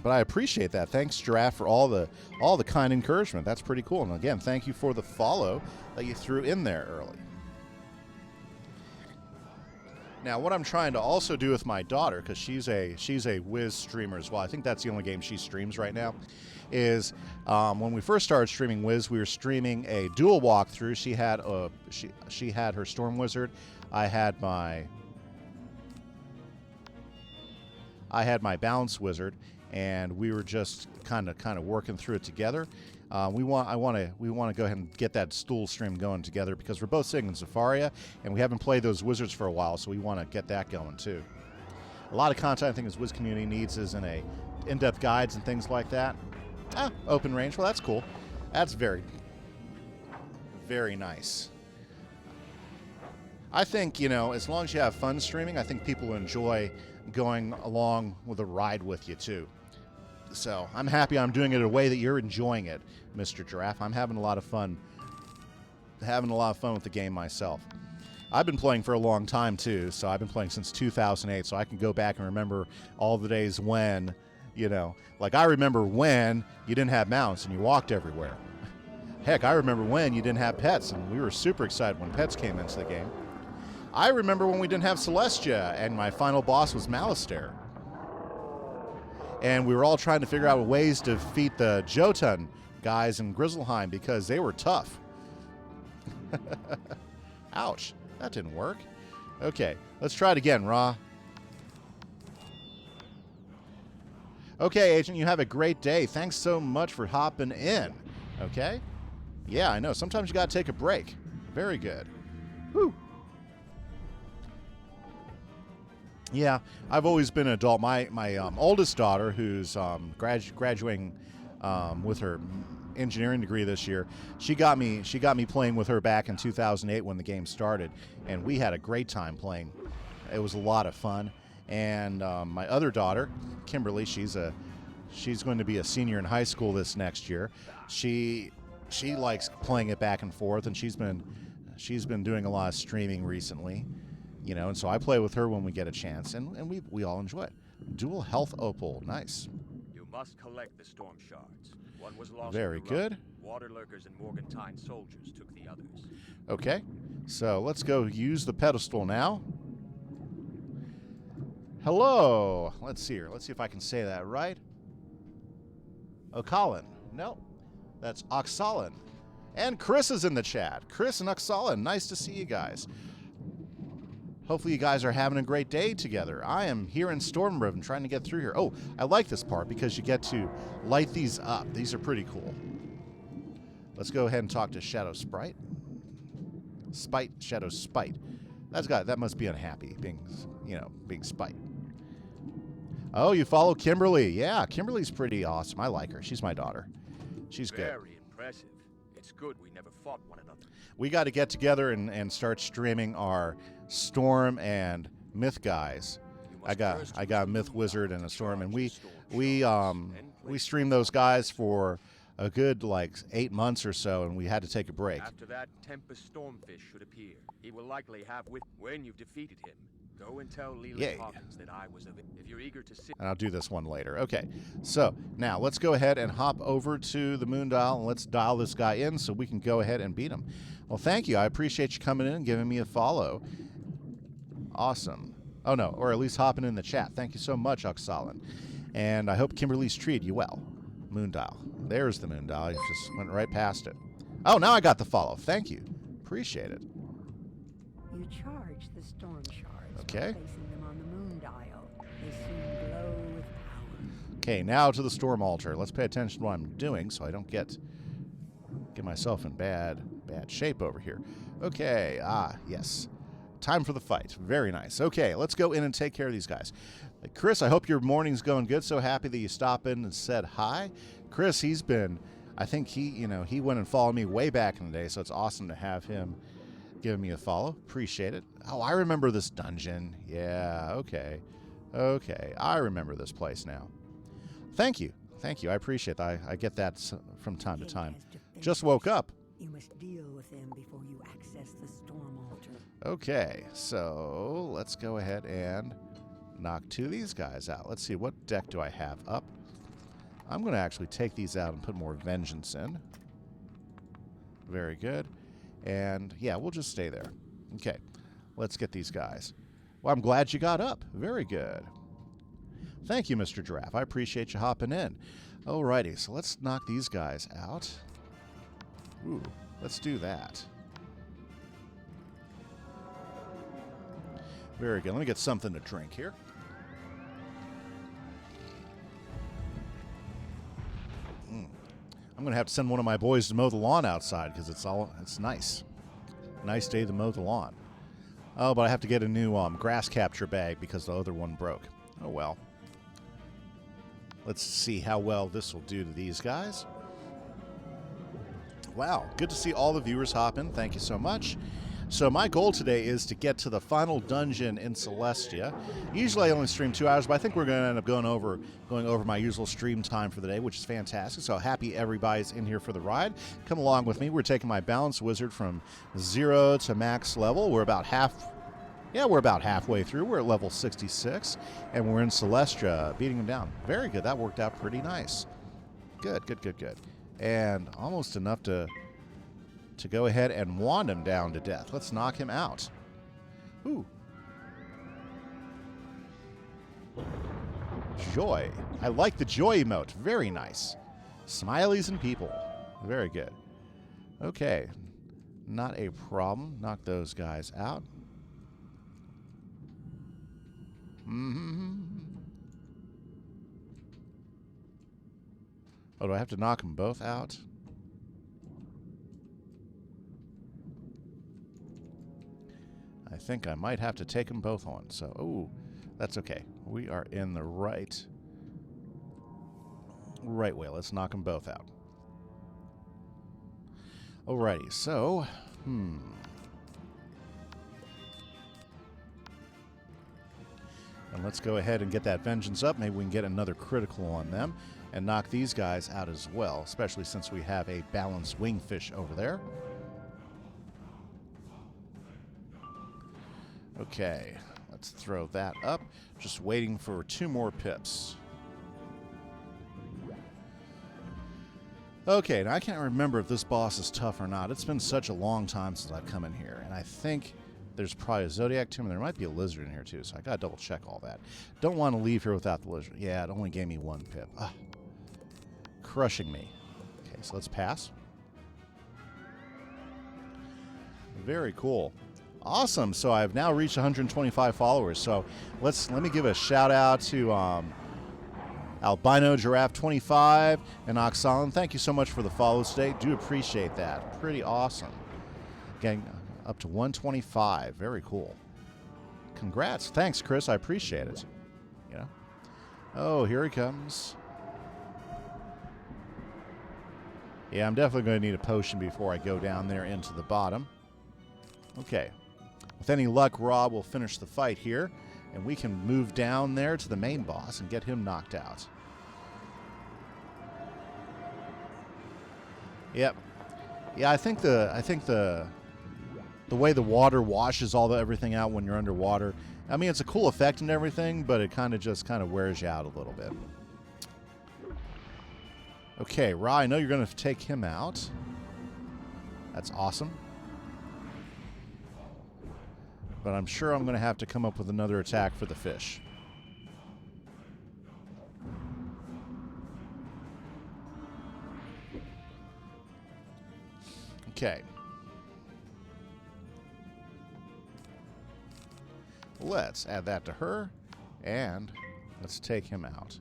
But I appreciate that. Thanks, Giraffe, for all the kind encouragement. That's pretty cool. And again, thank you for the follow that you threw in there early. Now, what I'm trying to also do with my daughter, because she's a Wiz streamer as well. I think that's the only game she streams right now. Is when we first started streaming Wiz, we were streaming a dual walkthrough. She had her Storm Wizard. I had my Balance Wizard. And we were just kind of working through it together. We want to go ahead and get that stool stream going together because we're both sitting in Zafaria, and we haven't played those wizards for a while, so we want to get that going too. A lot of content I think this Wiz community needs is in-depth guides and things like that. Open range. Well, that's cool. That's very, very nice. I think, as long as you have fun streaming, I think people enjoy going along with a ride with you too. So I'm happy I'm doing it in a way that you're enjoying it, Mr. Giraffe. I'm having a lot of fun. With the game myself. I've been playing for a long time too, so I've been playing since 2008, so I can go back and remember all the days when, like I remember when you didn't have mounts and you walked everywhere. Heck, I remember when you didn't have pets, and we were super excited when pets came into the game. I remember when we didn't have Celestia, and my final boss was Malistaire. And we were all trying to figure out ways to defeat the Jotun guys in Grizzleheim because they were tough. Ouch, that didn't work. Okay, let's try it again, Ra. Okay, Agent, you have a great day. Thanks so much for hopping in. Okay? Yeah, I know. Sometimes you got to take a break. Very good. Whew. Yeah, I've always been an adult. My oldest daughter, who's graduating with her engineering degree this year, she got me playing with her back in 2008 when the game started, and we had a great time playing. It was a lot of fun. And my other daughter, Kimberly, she's going to be a senior in high school this next year. She likes playing it back and forth, and she's been doing a lot of streaming recently. And so I play with her when we get a chance, and we all enjoy it. Dual health opal, nice. You must collect the storm shards. One was lost. Very good. Water lurkers and Morgantine soldiers took the others. Okay, so let's go use the pedestal now. Hello. Let's see here. Let's see if I can say that right. O'Colin. No, that's Oxalin. And Chris is in the chat. Chris and Oxalin, nice to see you guys. Hopefully you guys are having a great day together. I am here in Stormriven trying to get through here. Oh, I like this part because you get to light these up. These are pretty cool. Let's go ahead and talk to Shadow Sprite. Shadow Spite. That must be unhappy, being Spite. Oh, you follow Kimberly. Yeah, Kimberly's pretty awesome. I like her. She's my daughter. She's good. Very impressive. It's good we never fought one another. We got to get together and start streaming our Storm and Myth guys. I got a Myth Wizard and a Storm, and we streamed those guys for a good 8 months or so, and we had to take a break. After that, Tempest Stormfish should appear. He will likely have when you've defeated him. Go and tell Leland Hawkins that I was of it. If you're eager to see. And I'll do this one later. Okay, so now let's go ahead and hop over to the moon dial and let's dial this guy in so we can go ahead and beat him. Well, thank you. I appreciate you coming in and giving me a follow. Awesome. Oh, no, or at least hopping in the chat. Thank you so much, Oxalin. And I hope Kimberly's treated you well. Moon dial. There's the moon dial. I just went right past it. Oh, now I got the follow. Thank you. Appreciate it. You charge the storm shards Okay. by placing them on the moon dial. They soon glow with power. Okay, now to the storm altar. Let's pay attention to what I'm doing so I don't get myself in bad shape over here. Okay, yes. Time for the fight. Very nice. Okay, let's go in and take care of these guys. Chris, I hope your morning's going good. So happy that you stopped in and said hi. Chris, he's been I think he went and followed me way back in the day, so it's awesome to have him give me a follow. Appreciate it. Oh, I remember this dungeon. Yeah, okay. Okay, I remember this place now. Thank you. Thank you. I appreciate that. I get that from time to time. Just woke up. You must deal with them before you access the storm altar. Okay, so let's go ahead and knock 2 of these guys out. Let's see, what deck do I have up? I'm going to actually take these out and put more vengeance in. Very good. And yeah, we'll just stay there. Okay, let's get these guys. Well, I'm glad you got up. Very good. Thank you, Mr. Giraffe. I appreciate you hopping in. Alrighty, so let's knock these guys out. Ooh, let's do that. Very good. Let me get something to drink here. I'm going to have to send one of my boys to mow the lawn outside because it's nice. Nice day to mow the lawn. Oh, but I have to get a new grass capture bag because the other one broke. Oh, well. Let's see how well this will do to these guys. Wow, good to see all the viewers hop in. Thank you so much. So my goal today is to get to the final dungeon in Celestia. Usually I only stream 2 hours, but I think we're going to end up going over my usual stream time for the day, which is fantastic. So happy everybody's in here for the ride. Come along with me. We're taking my Balance Wizard from 0 to max level. We're about halfway through. We're at level 66, and we're in Celestia, beating him down. Very good. That worked out pretty nice. Good, good, good, good. And almost enough to go ahead and wand him down to death. Let's knock him out. Ooh. Joy. I like the joy emote. Very nice. Smileys and people. Very good. Okay. Not a problem. Knock those guys out. Oh, do I have to knock them both out? I think I might have to take them both on. So, oh, that's okay. We are in the right way. Let's knock them both out. Alrighty, so, And let's go ahead and get that vengeance up. Maybe we can get another critical on them and knock these guys out as well, especially since we have a balanced wingfish over there. Okay, let's throw that up. Just waiting for 2 more pips. Okay, now I can't remember if this boss is tough or not. It's been such a long time since I've come in here, and I think there's probably a Zodiac Tomb, and there might be a lizard in here too, so I gotta double check all that. Don't want to leave here without the lizard. Yeah, it only gave me 1 pip. Ah, crushing me. Okay, so let's pass. Very cool. Awesome. So I've now reached 125 followers. So let me give a shout out to Albino Giraffe 25 and Oxalan. Thank you so much for the follows today. Do appreciate that. Pretty awesome. Getting up to 125. Very cool. Congrats. Thanks, Chris. I appreciate it. You know. Oh, here he comes. Yeah, I'm definitely going to need a potion before I go down there into the bottom. Okay. With any luck, Rob will finish the fight here, and we can move down there to the main boss and get him knocked out. Yep. Yeah, I think the way the water washes everything out when you're underwater. I mean, it's a cool effect and everything, but it kind of wears you out a little bit. Okay, Ra, I know you're going to take him out. That's awesome. But I'm sure I'm going to have to come up with another attack for the fish. Okay. Let's add that to her, and let's take him out.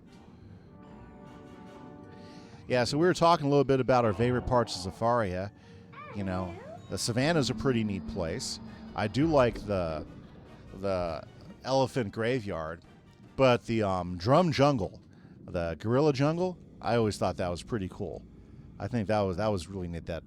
Yeah, so we were talking a little bit about our favorite parts of Zafaria. You know, the savannah's a pretty neat place. I do like the elephant graveyard, but the drum jungle, the gorilla jungle, I always thought that was pretty cool. I think that was really neat, that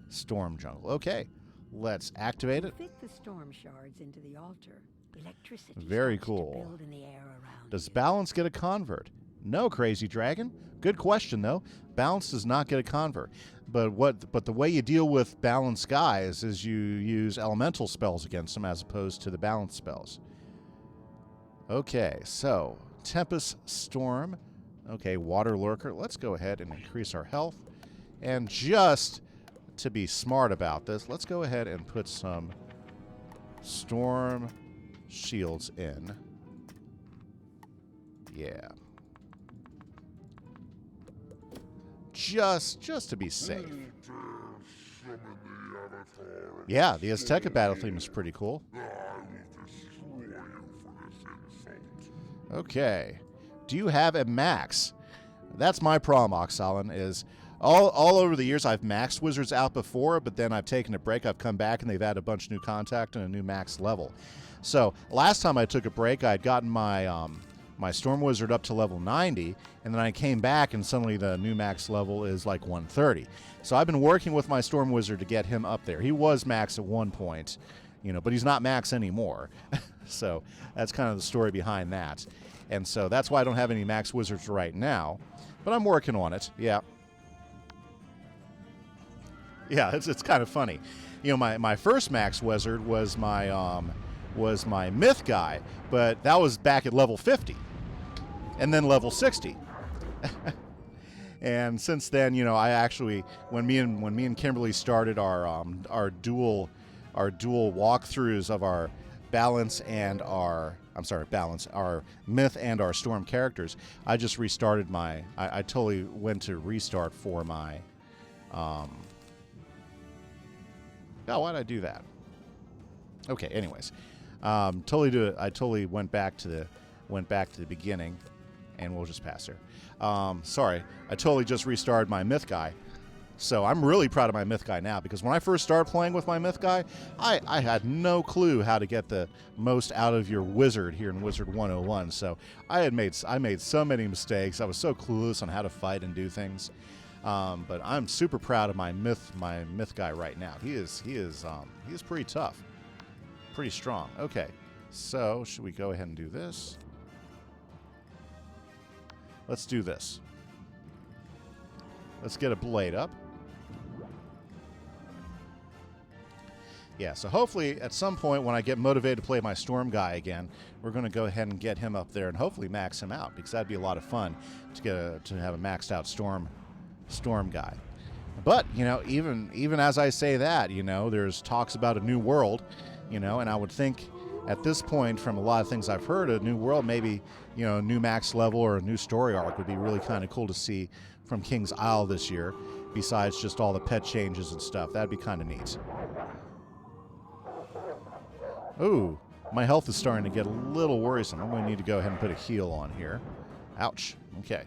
storm jungle. Okay, let's activate it. Fit the storm shards into the altar. Electricity Very starts cool. to build in the air around Does you. balance get a convert? No, Crazy Dragon. Good question though. Balance does not get a convert. But the way you deal with balanced guys is you use elemental spells against them as opposed to the balance spells. Okay, so Tempest Storm. Okay, Water Lurker. Let's go ahead and increase our health. And just to be smart about this, let's go ahead and put some Storm shields in. Yeah. Just to be safe. Yeah, the Azteca battle theme is pretty cool. Okay. Do you have a max? That's my problem, Oxalan, is all over the years I've maxed Wizards out before, but then I've taken a break, I've come back, and they've added a bunch of new contact and a new max level. So last time I took a break, I had gotten my my Storm Wizard up to level 90, and then I came back and suddenly the new max level is like 130. So I've been working with my Storm Wizard to get him up there. He was max at one point, you know, but he's not max anymore. So that's kind of the story behind that. And so that's why I don't have any max wizards right now, but I'm working on it. Yeah. Yeah, it's kind of funny. You know, my first max wizard was my myth guy, but that was back at level 50. And then level 60. And since then, you know, I actually when me and Kimberly started our dual walkthroughs of our balance and our myth and our storm characters, I just restarted I totally went to restart for my oh, why'd I do that? Okay, anyways. I totally went back to the beginning, and we'll just pass here. Sorry, I totally just restarted my myth guy. So I'm really proud of my myth guy now, because when I first started playing with my myth guy, I had no clue how to get the most out of your wizard here in Wizard101. So I made so many mistakes. I was so clueless on how to fight and do things. But I'm super proud of my myth guy right now. He is pretty tough, pretty strong. Okay, so should we go ahead and do this? Let's do this. Let's get a blade up. Yeah, so hopefully at some point when I get motivated to play my Storm guy again, we're going to go ahead and get him up there and hopefully max him out, because that'd be a lot of fun to have a maxed out Storm guy. But, you know, even as I say that, you know, there's talks about a new world, you know, and I would think at this point, from a lot of things I've heard, a new world, maybe, you know, a new max level or a new story arc would be really kind of cool to see from King's Isle this year, besides just all the pet changes and stuff. That'd be kind of neat. Ooh, my health is starting to get a little worrisome. I'm going to need to go ahead and put a heal on here. Ouch. Okay.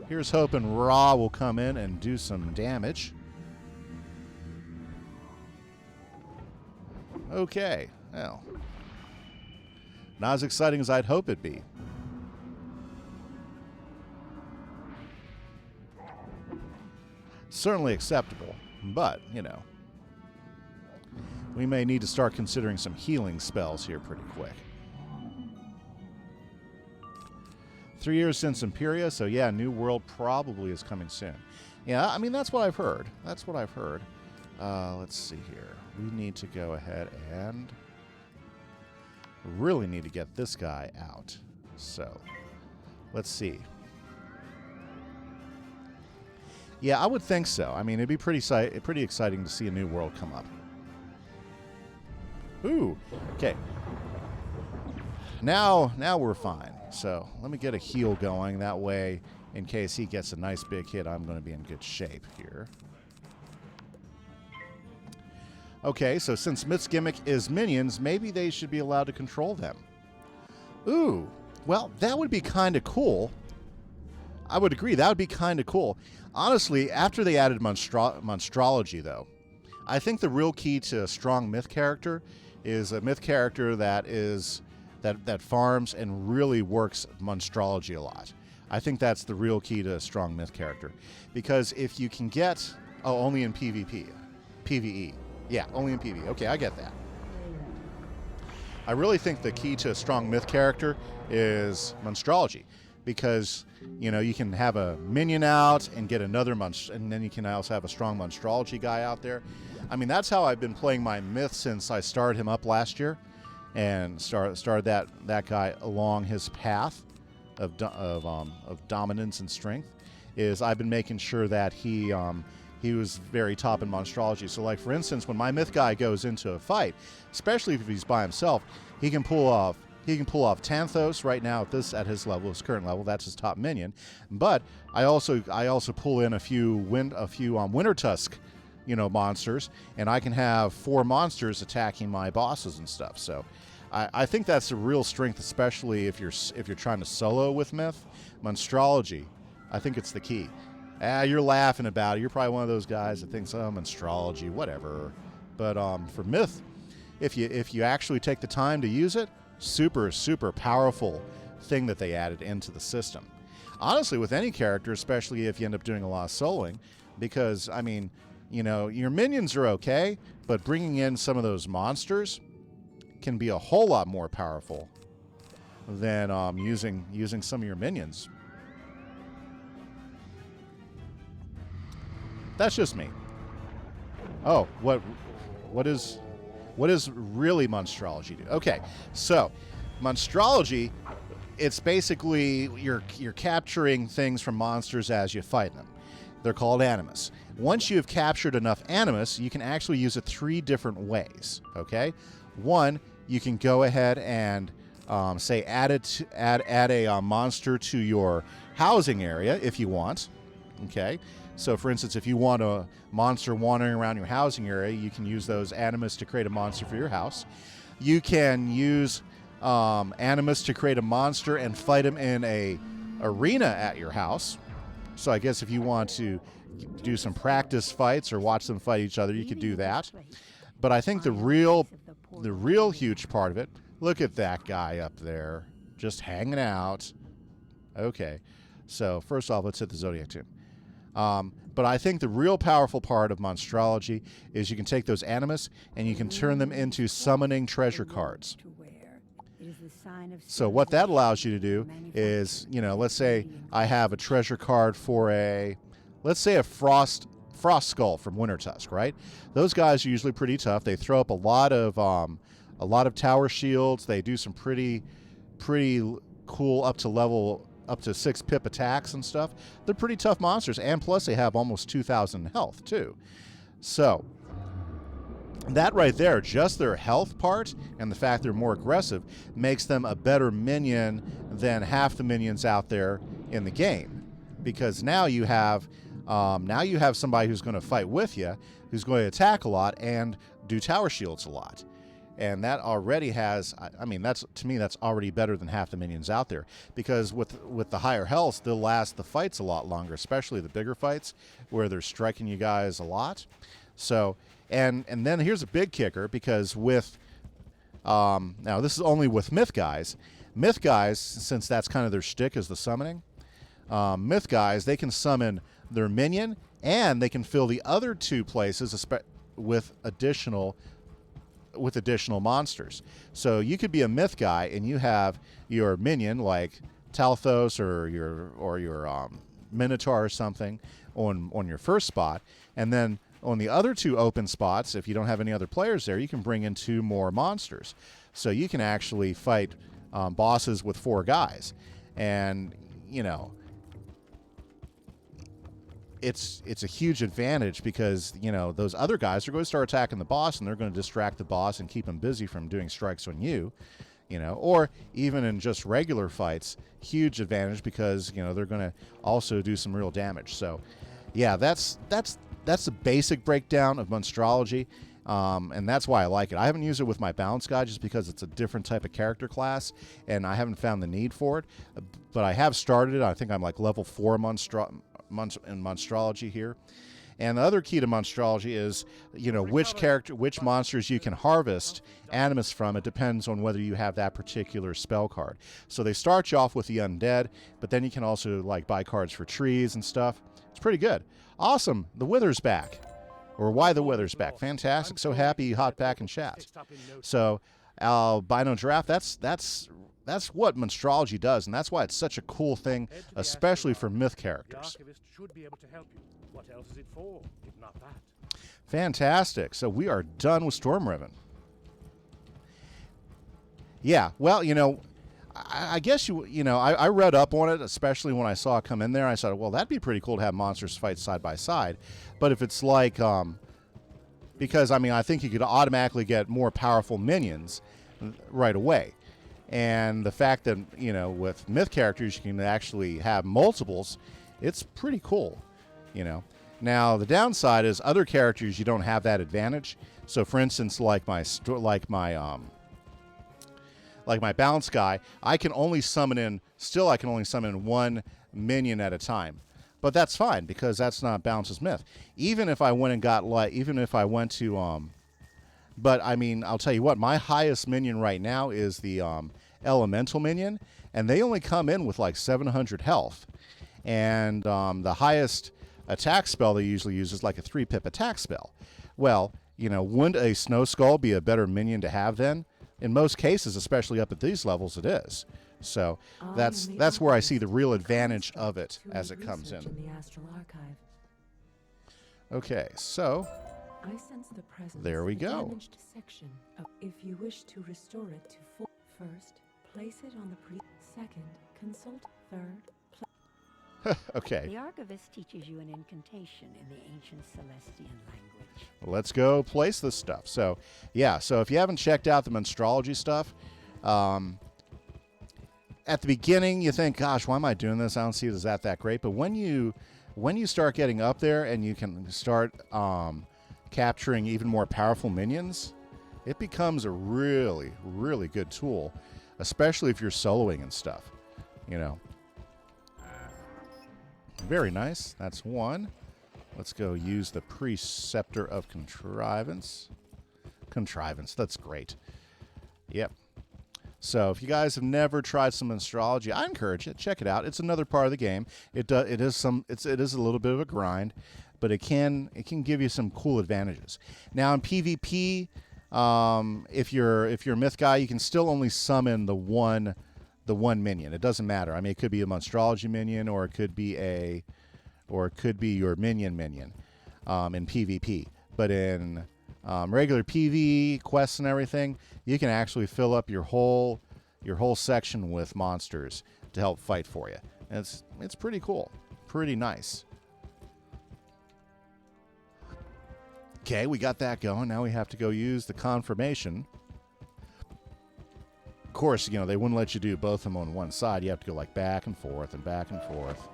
Here's hoping Ra will come in and do some damage. Okay. Well, not as exciting as I'd hope it'd be. Certainly acceptable, but, you know, we may need to start considering some healing spells here pretty quick. 3 years since Imperia, so yeah, New World probably is coming soon. Yeah, I mean, that's what I've heard. That's what I've heard. Let's see here. We need to go ahead and really need to get this guy out. So, let's see. Yeah, I would think so. I mean, it'd be pretty exciting to see a new world come up. Ooh, okay. Now we're fine. So let me get a heal going. That way, in case he gets a nice big hit, I'm going to be in good shape here. Okay, so since Myth's gimmick is minions, maybe they should be allowed to control them. Ooh, well, that would be kind of cool. I would agree, that would be kind of cool. Honestly, after they added monstrology, though, I think the real key to a strong myth character is a myth character that farms and really works monstrology a lot. I think that's the real key to a strong myth character. Because if you can get... Oh, only in PvP. PvE. Yeah, only in PvE. Okay, I get that. I really think the key to a strong myth character is monstrology. Because, you know, you can have a minion out and get another and then you can also have a strong monstrology guy out there. I mean, that's how I've been playing my myth since I started him up last year. And started that guy along his path of dominance and strength. Is I've been making sure that he was very top in monstrology. So, like, for instance, when my myth guy goes into a fight, especially if he's by himself, he can pull off Tanthos right now at his level, his current level. That's his top minion. But I also pull in a few Winter Tusk, you know, monsters, and I can have 4 monsters attacking my bosses and stuff. So I think that's a real strength, especially if you're trying to solo with myth. Monstrology, I think it's the key. You're laughing about it. You're probably one of those guys that thinks, oh, monstrology, whatever. But for myth, if you actually take the time to use it, super, super powerful thing that they added into the system. Honestly, with any character, especially if you end up doing a lot of soloing, because, I mean, you know, your minions are okay, but bringing in some of those monsters can be a whole lot more powerful than using some of your minions. That's just me. Oh, what is really monstrology do? Okay, so monstrology, it's basically you're capturing things from monsters as you fight them. They're called animus. Once you have captured enough animus, you can actually use it 3 different ways. Okay, 1, you can go ahead and say add a monster to your housing area if you want. Okay. So, for instance, if you want a monster wandering around your housing area, you can use those animus to create a monster for your house. You can use animus to create a monster and fight him in a arena at your house. So I guess if you want to do some practice fights or watch them fight each other, you could do that. But I think the real huge part of it, look at that guy up there, just hanging out. Okay, so first off, let's hit the Zodiac Tomb. But I think the real powerful part of monstrology is you can take those animus and you can turn them into summoning treasure cards. So what that allows you to do is, you know, let's say I have a treasure card for let's say a frost skull from Winter Tusk, right? Those guys are usually pretty tough. They throw up a lot of tower shields. They do some pretty cool up to 6 pip attacks and stuff. They're pretty tough monsters, and plus they have almost 2,000 health too. So that right there, just their health part and the fact they're more aggressive, makes them a better minion than half the minions out there in the game. Because now you have somebody who's going to fight with you, who's going to attack a lot and do tower shields a lot. And that already has, I mean, to me, that's already better than half the minions out there. Because with the higher health, they'll last the fights a lot longer, especially the bigger fights where they're striking you guys a lot. So, and then here's a big kicker, because with, now this is only with myth guys. Myth guys, since that's kind of their shtick, is the summoning. Myth guys, they can summon their minion, and they can fill the other 2 places with additional monsters. So you could be a myth guy and you have your minion like Talthos or your Minotaur or something on your first spot, and then on the other 2 open spots, if you don't have any other players there, you can bring in 2 more monsters. So you can actually fight bosses with 4 guys, and you know, it's a huge advantage, because, you know, those other guys are going to start attacking the boss, and they're going to distract the boss and keep him busy from doing strikes on you, you know, or even in just regular fights, huge advantage, because, you know, they're going to also do some real damage. So yeah, that's the basic breakdown of monstrology, and that's why I like it. I haven't used it with my balance guy just because it's a different type of character class, and I haven't found the need for it, but I have started it. I think I'm like level 4 in monstrology here, And the other key to monstrology is, which monsters you can harvest animus from. It depends on whether you have that particular spell card. So they start you off with the undead, but then you can also like buy cards for trees and stuff. It's pretty good. Awesome. The Wither's back. Or why the Wither's back. Fantastic. So happy you hopped back in chat. So albino giraffe, that's what monstrology does, and that's why it's such a cool thing, especially for myth characters. Should be able to help you. What else is it for, if not that? Fantastic. So we are done with Stormriven. Yeah, well, I guess I read up on it, especially when I saw it come in there. I thought, well, that'd be pretty cool to have monsters fight side by side. But if it's like, because I think you could automatically get more powerful minions right away. And the fact that, with myth characters, you can actually have multiples, it's pretty cool, Now, the downside is other characters, you don't have that advantage. So, for instance, like my balance guy, I can only summon in one minion at a time. But that's fine, because that's not Balance's myth. Even if I went to, but I'll tell you what, my highest minion right now is the elemental minion, and they only come in with like 700 health. And the highest attack spell they usually use is like a 3-pip attack spell. Well, wouldn't a Snow Skull be a better minion to have then? In most cases, especially up at these levels, it is. So that's where I see the real advantage of it as it comes in. Okay, so I sense the presence there we of a go. damaged section. If you wish to restore it to full, first place it on the second consult, third. Okay. The archivist teaches you an incantation in the ancient Celestian language. Let's go place this stuff. So, yeah, so if you haven't checked out the monstrology stuff, at the beginning you think, gosh, why am I doing this? I don't see it as that great. But when you start getting up there and you can start capturing even more powerful minions, it becomes a really, really good tool, especially if you're soloing and stuff, Very nice. That's one. Let's go use the Preceptor of Contrivance. That's great. Yep. So if you guys have never tried some monstrology, I encourage it. Check it out. It's another part of the game. It is a little bit of a grind, but it can give you some cool advantages. Now in PvP, if you're a myth guy, you can still only summon the one minion. It doesn't matter. It could be a monstrology minion, or it could be your minion in PvP. But in regular PvE quests and everything, you can actually fill up your whole section with monsters to help fight for you. And it's pretty cool, pretty nice. Okay, we got that going. Now we have to go use the confirmation. Of course, they wouldn't let you do both of them on one side. You have to go like back and forth and back and forth.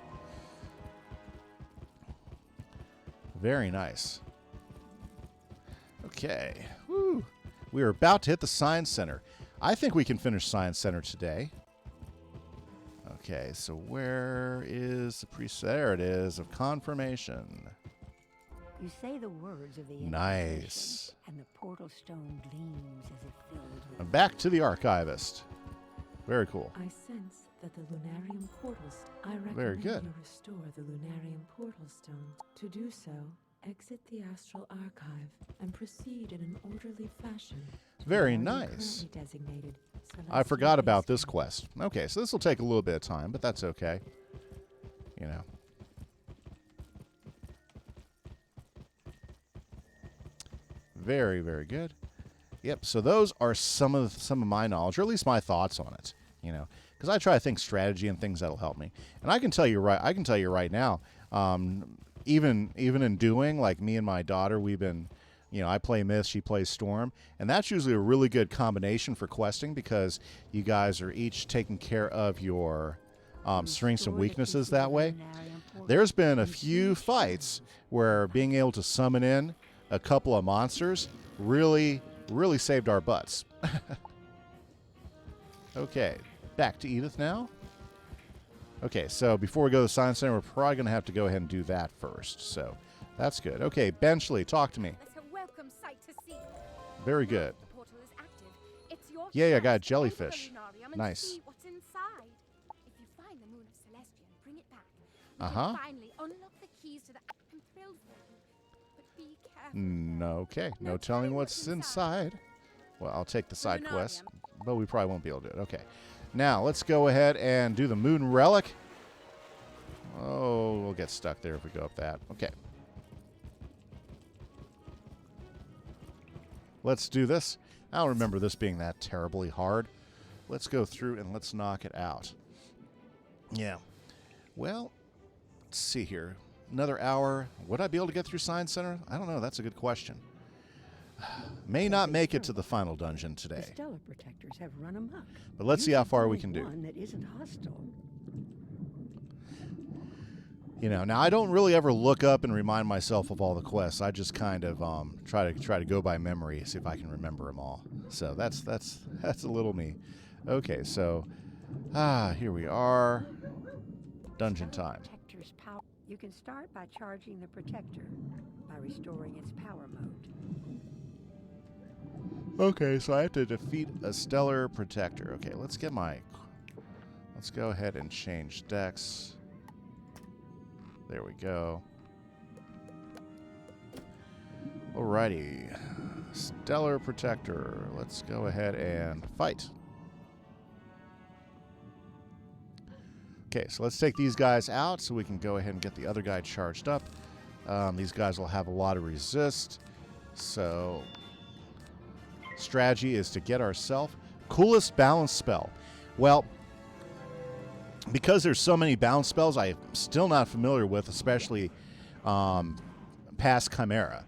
Very nice. Okay. Woo. We are about to hit the Science Center. I think we can finish Science Center today. Okay, so where is the preset? There it is, of confirmation. You say the words of the nice. And the portal stone gleams as if filled with... Back to the archivist. Very cool. I sense that the Lunarium portals. I recommend Very good. you restore the Lunarium portal stone. To do so, exit the Astral Archive and proceed in an orderly fashion. Very nice. I forgot about this quest. Okay, so this will take a little bit of time, but that's okay. Very, very good. Yep. So those are some of my knowledge, or at least my thoughts on it. Because I try to think strategy and things that'll help me. And I can tell you right now. Even in doing, like me and my daughter, we've been, I play Myth, she plays Storm, and that's usually a really good combination for questing, because you guys are each taking care of your strengths and weaknesses that way. There's been a few fights where being able to summon in a couple of monsters really, really saved our butts. Okay, back to Edith now. Okay, so before we go to the Science Center, we're probably going to have to go ahead and do that first. So That's good. Okay, Benchley, talk to me. That's a welcome sight to see. Very good. The portal is active. It's your Yeah, I chance got a to jellyfish. enter the lunarium and Nice. see what's inside. If you find the moon of Celestia and bring it back, we Uh-huh. can finally unlock the keys to the I'm thrilled for you. But be careful. No, okay. No telling what's inside. Well, I'll take the side quest, but we probably won't be able to do it. Okay. Now, let's go ahead and do the moon relic. Oh, we'll get stuck there if we go up that. Okay. Let's do this. I don't remember this being that terribly hard. Let's go through and let's knock it out. Yeah. Well, let's see here. Another hour. Would I be able to get through Science Center? I don't know. That's a good question. May not make it to the final dungeon The today. stellar protectors have run amok. But let's see how far we can do. One that isn't hostile. You know, now I don't really ever look up and remind myself of all the quests. I just kind of try to go by memory, see if I can remember them all. So that's a little me. Okay, so here we are. Dungeon time. Protector's power. You can start by charging the protector by restoring its power mode. Okay, so I have to defeat a stellar protector. Okay, let's go ahead and change decks. There we go. Alrighty. Stellar protector. Let's go ahead and fight. Okay, so let's take these guys out so we can go ahead and get the other guy charged up. These guys will have a lot of resist. So, strategy is to get ourselves coolest balance spell. Well, because there's so many balance spells I'm still not familiar with, especially past Chimera.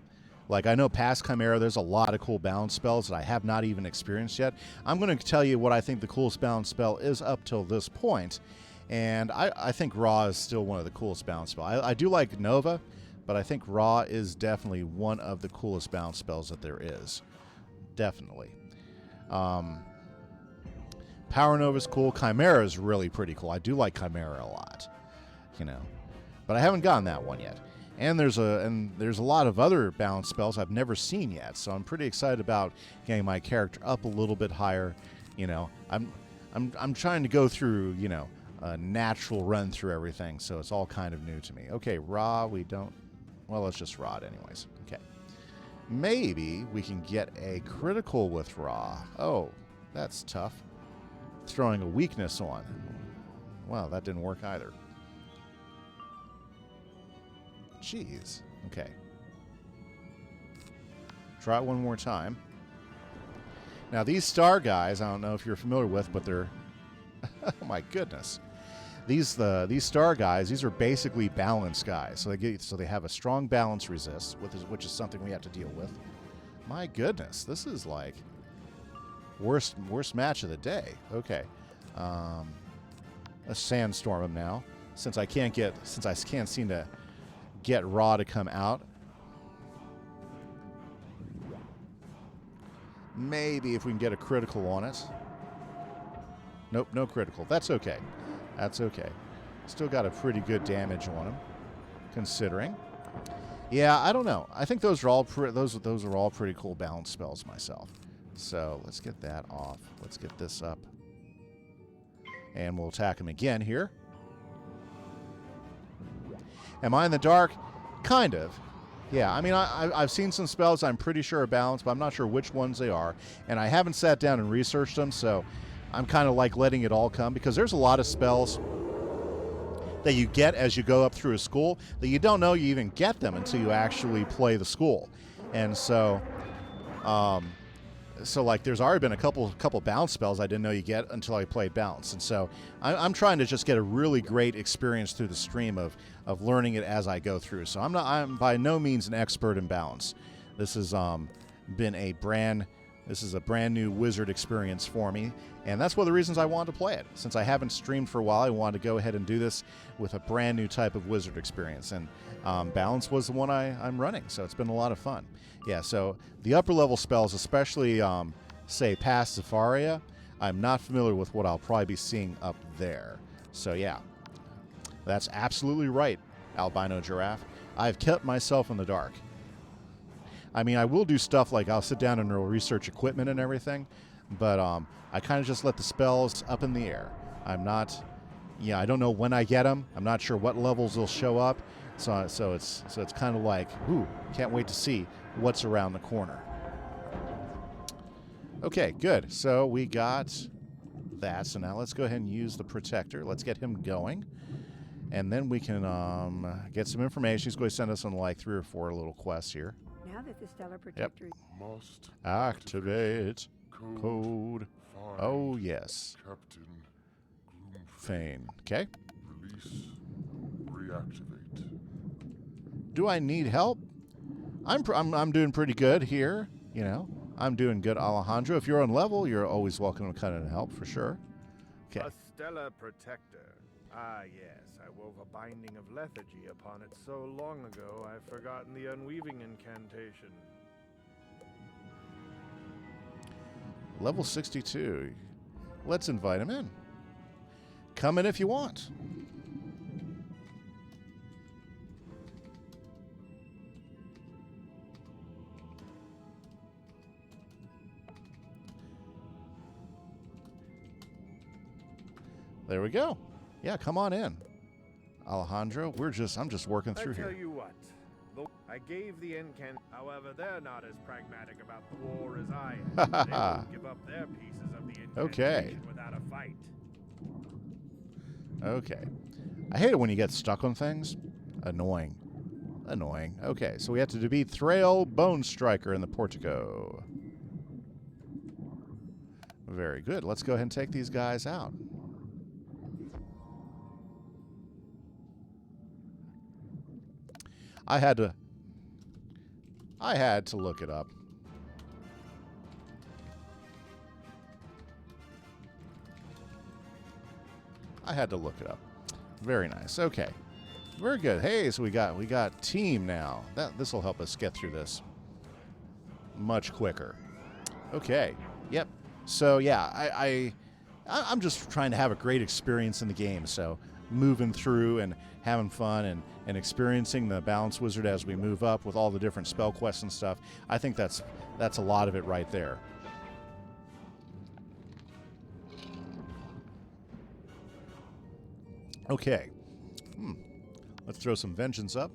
Like, I know past Chimera, there's a lot of cool balance spells that I have not even experienced yet. I'm going to tell you what I think the coolest balance spell is up till this point. And I think Raw is still one of the coolest balance spells. I do like Nova, but I think Raw is definitely one of the coolest balance spells that there is. Definitely. Power Nova is cool. Chimera is really pretty cool. I do like Chimera a lot, you know, but I haven't gotten that one yet. And there's a lot of other balance spells I've never seen yet, so I'm pretty excited about getting my character up a little bit higher. You know, I'm trying to go through, you know, a natural run through everything, so it's all kind of new to me. Okay, Raw, we don't. Well, let's just Raw it anyways. Okay, maybe we can get a critical with Raw. Oh, that's tough. Throwing a weakness on. Wow, that didn't work either. Jeez. Okay. Try it one more time. Now, these star guys, I don't know if you're familiar with, but they're... oh, my goodness. These star guys, these are basically balance guys. So they have a strong balance resist, which is something we have to deal with. My goodness, this is like... Worst match of the day. Okay. Let's sandstorm him now. Since I can't seem to get Raw to come out. Maybe if we can get a critical on it. Nope, no critical. That's okay. That's okay. Still got a pretty good damage on him, considering. Yeah, I don't know. I think those are all those are all pretty cool balance spells myself. So let's get that off. Let's get this up. And we'll attack him again here. Am I in the dark? Kind of. Yeah, I mean, I've seen some spells I'm pretty sure are balanced, but I'm not sure which ones they are. And I haven't sat down and researched them, so I'm kind of like letting it all come. Because there's a lot of spells that you get as you go up through a school that you don't know you even get them until you actually play the school. And so... So, like, there's already been a couple bounce spells I didn't know you get until I played bounce. And so I'm trying to just get a really great experience through the stream of learning it as I go through. So I'm by no means an expert in balance. This has been a brand new Wizard experience for me. And that's one of the reasons I wanted to play it. Since I haven't streamed for a while, I wanted to go ahead and do this with a brand new type of Wizard experience. And balance was the one I'm running. So it's been a lot of fun. Yeah, so the upper level spells, especially, say, past Zafaria, I'm not familiar with what I'll probably be seeing up there. So, yeah, that's absolutely right, Albino Giraffe. I've kept myself in the dark. I mean, I will do stuff like I'll sit down and research equipment and everything, but I kind of just let the spells up in the air. I'm not, yeah, I don't know when I get them. I'm not sure what levels they'll show up, so it's kind of like, ooh, can't wait to see what's around the corner. Okay, good. So we got that. So now let's go ahead and use the protector. Let's get him going, and then we can get some information. He's going to send us on like 3 or 4 little quests here. Now that the Stellar Protector Must activate code. Oh yes. Captain Fane. Okay. Release. Reactivate. Do I need help? I'm doing pretty good here. You know, I'm doing good, Alejandro. If you're on level, you're always welcome to come in and help for sure. Okay. A stellar protector. Ah, yes. I wove a binding of lethargy upon it so long ago, I've forgotten the unweaving incantation. Level 62. Let's invite him in. Come in if you want. There we go. Yeah, come on in, Alejandro. I'm just working through I tell here. you what, I gave the incant. However, they're not as pragmatic about the war as I am. They won't give up their pieces of the incantation Okay. without a fight. Okay. I hate it when you get stuck on things. Annoying. Annoying. Okay, so we have to defeat Thrail Bone Striker in the Portico. Very good. Let's go ahead and take these guys out. I had to look it up. I had to look it up. Very nice. Okay. Very good. Hey, so we got team now. This will help us get through this much quicker. Okay. Yep. So yeah, I'm just trying to have a great experience in the game. So moving through and having fun and experiencing the Balance Wizard as we move up with all the different spell quests and stuff. I think that's a lot of it right there. Okay. Let's throw some vengeance up.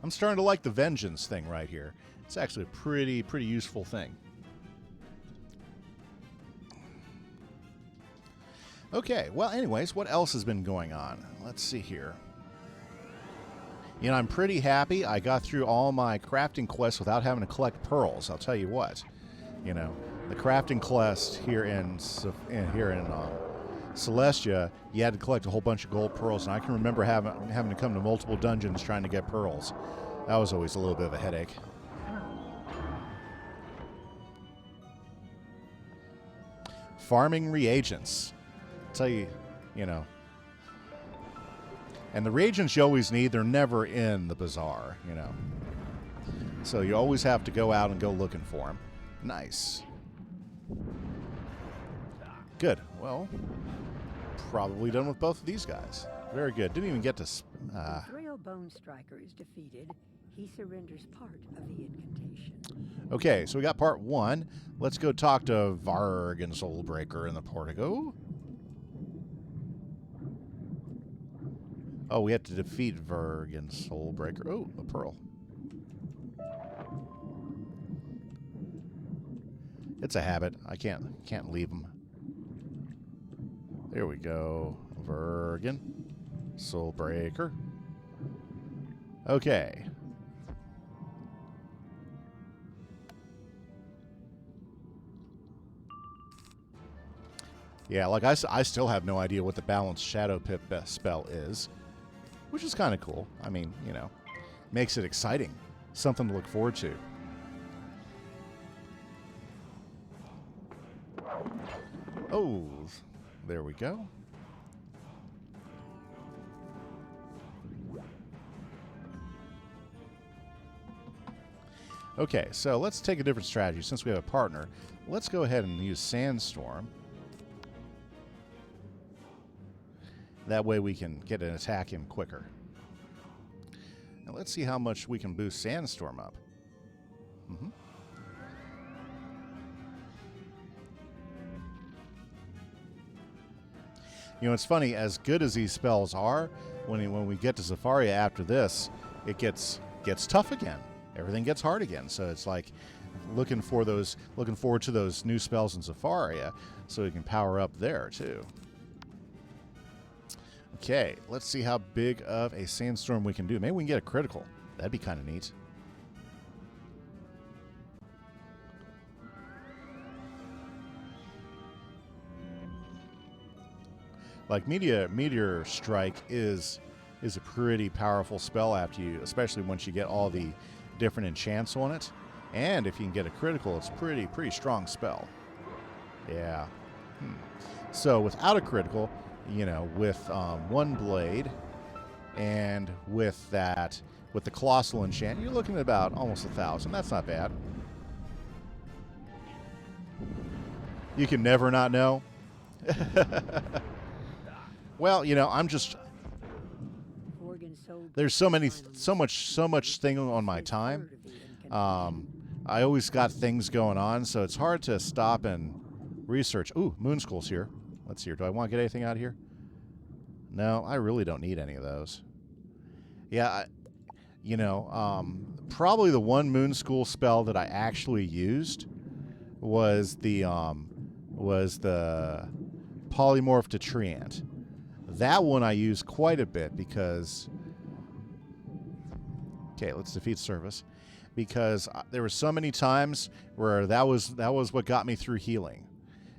I'm starting to like the vengeance thing right here. It's actually a pretty useful thing. Okay, well, anyways, what else has been going on? Let's see here. You know, I'm pretty happy I got through all my crafting quests without having to collect pearls. I'll tell you what. You know, the crafting quest here in Celestia, you had to collect a whole bunch of gold pearls, and I can remember having to come to multiple dungeons trying to get pearls. That was always a little bit of a headache. Farming reagents. Tell you, you know. And the reagents you always need, they're never in the bazaar, you know. So you always have to go out and go looking for them. Nice. Good. Well, probably done with both of these guys. Very good. Didn't even get to... When Thrail Bone Striker is defeated, he surrenders part of the incantation. Okay, so we got part 1. Let's go talk to Varg Soulbreaker in the Portico. Oh, we have to defeat Varg Soulbreaker. Oh, a pearl. It's a habit. I can't leave them. There we go. Varg Soulbreaker. Okay. Yeah, like I still have no idea what the Balanced Shadow Pip spell is, which is kind of cool. I mean, you know, makes it exciting. Something to look forward to. Oh, there we go. Okay, so let's take a different strategy. Since we have a partner, let's go ahead and use Sandstorm. That way we can get an attack him quicker. Now let's see how much we can boost Sandstorm up. You know, it's funny, as good as these spells are, when we get to Zafaria after this, it gets tough again. Everything gets hard again. So it's like looking forward to those new spells in Zafaria so we can power up there too. Okay, let's see how big of a Sandstorm we can do. Maybe we can get a critical. That'd be kind of neat. Like Meteor Strike is a pretty powerful spell after you, especially once you get all the different enchants on it. And if you can get a critical, it's pretty strong spell. Yeah. So without a critical, you know, with one blade and with the Colossal Enchant, you're looking at about almost 1,000. That's not bad. You can never not know. Well, you know, I'm just... There's so much thing on my time. I always got things going on, so it's hard to stop and research. Ooh, Moon Skull's here. Let's see here. Do I want to get anything out of here? No, I really don't need any of those. Yeah, probably the one Moon Skull spell that I actually used was the Polymorph to Treant. That one I use quite a bit because... Okay, let's defeat Service. Because there were so many times where that was what got me through healing.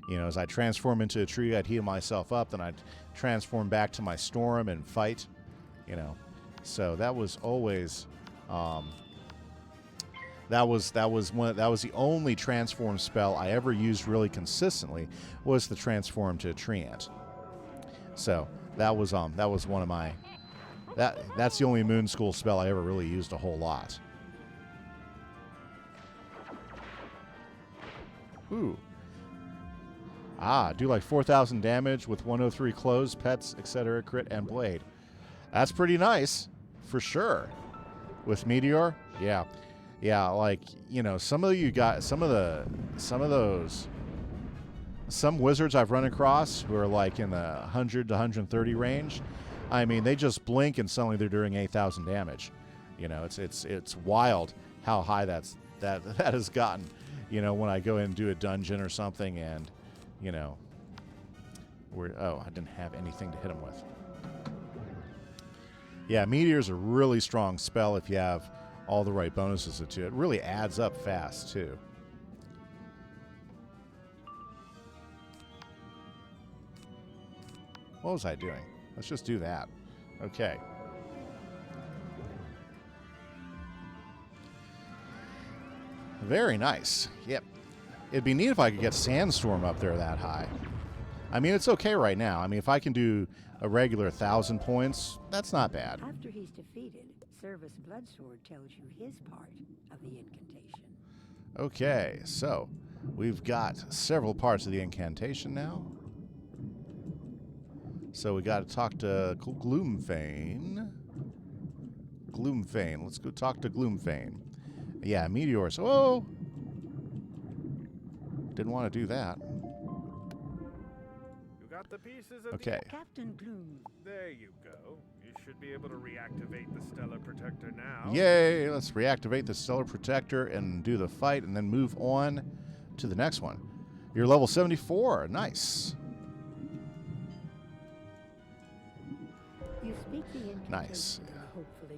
You know, as I transform into a tree, I'd heal myself up, then I'd transform back to my storm and fight. You know, so that was always that was the only transform spell I ever used really consistently, was the transform to Treant. So that was one of my that's the only Moon Skull spell I ever really used a whole lot. Ooh. Do like 4,000 damage with 103 close, pets, etc., crit, and blade. That's pretty nice, for sure. With Meteor, yeah, like, you know, some wizards I've run across who are like in the 100 to 130 range. I mean, they just blink and suddenly they're doing 8,000 damage. You know, it's wild how high that has gotten. You know, when I go in and do a dungeon or something, and you know, I didn't have anything to hit him with. Yeah, Meteor's a really strong spell if you have all the right bonuses to it. It really adds up fast too. What was I doing? Let's just do that. Okay. Very nice. Yep. It'd be neat if I could get Sandstorm up there that high. I mean, it's okay right now. I mean, if I can do a regular 1,000 points, that's not bad. After he's defeated, Service Bloodsword tells you his part of the incantation. Okay, so we've got several parts of the incantation now. So we got to talk to Gloomfane. Let's go talk to Gloomfane. Yeah, Meteors. Oh! Didn't want to do that. You got the pieces of okay. Captain Gloom. There you go. You should be able to reactivate the Stellar Protector now. Yay! Let's reactivate the Stellar Protector and do the fight and then move on to the next one. You're level 74. Nice. You speak the incantation. Nice.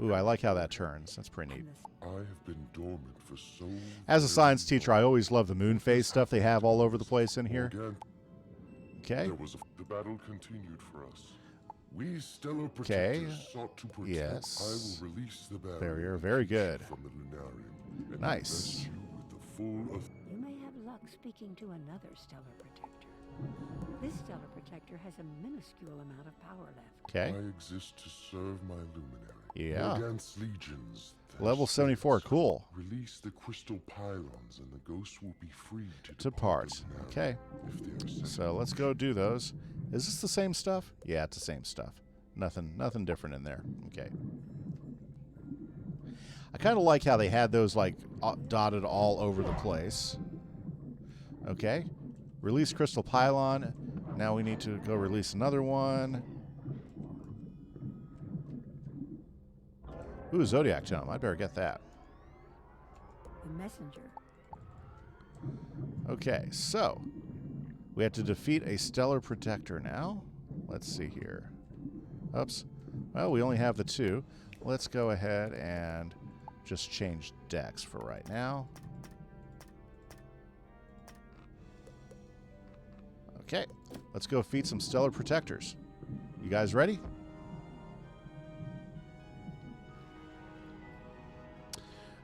Ooh, I like how that turns. That's pretty neat. I have been dormant for so long. As a science teacher, I always love the moon phase stuff they have all over the place in here. Okay. The battle continued for us. We Stellar Protectors sought to protect. Yes. I will release the barrier. Very good. From the Lunarium and nice. You with the full you may have luck speaking to another Stellar Protector. This Stellar Protector has a minuscule amount of power left. Okay. I exist to serve my luminary. Yeah. Against legions. Level 74. Cool. Release the crystal pylons and the ghosts will be free to depart. Okay. So let's go do those. Is this the same stuff? Yeah, it's the same stuff. Nothing different in there. Okay. I kind of like how they had those like dotted all over the place. Okay. Release Crystal Pylon. Now we need to go release another one. Ooh, Zodiac Tome. I better get that. The messenger. Okay, so we have to defeat a Stellar Protector now. Let's see here. Oops. Well, we only have the 2. Let's go ahead and just change decks for right now. Okay, let's go defeat some Stellar Protectors. You guys ready?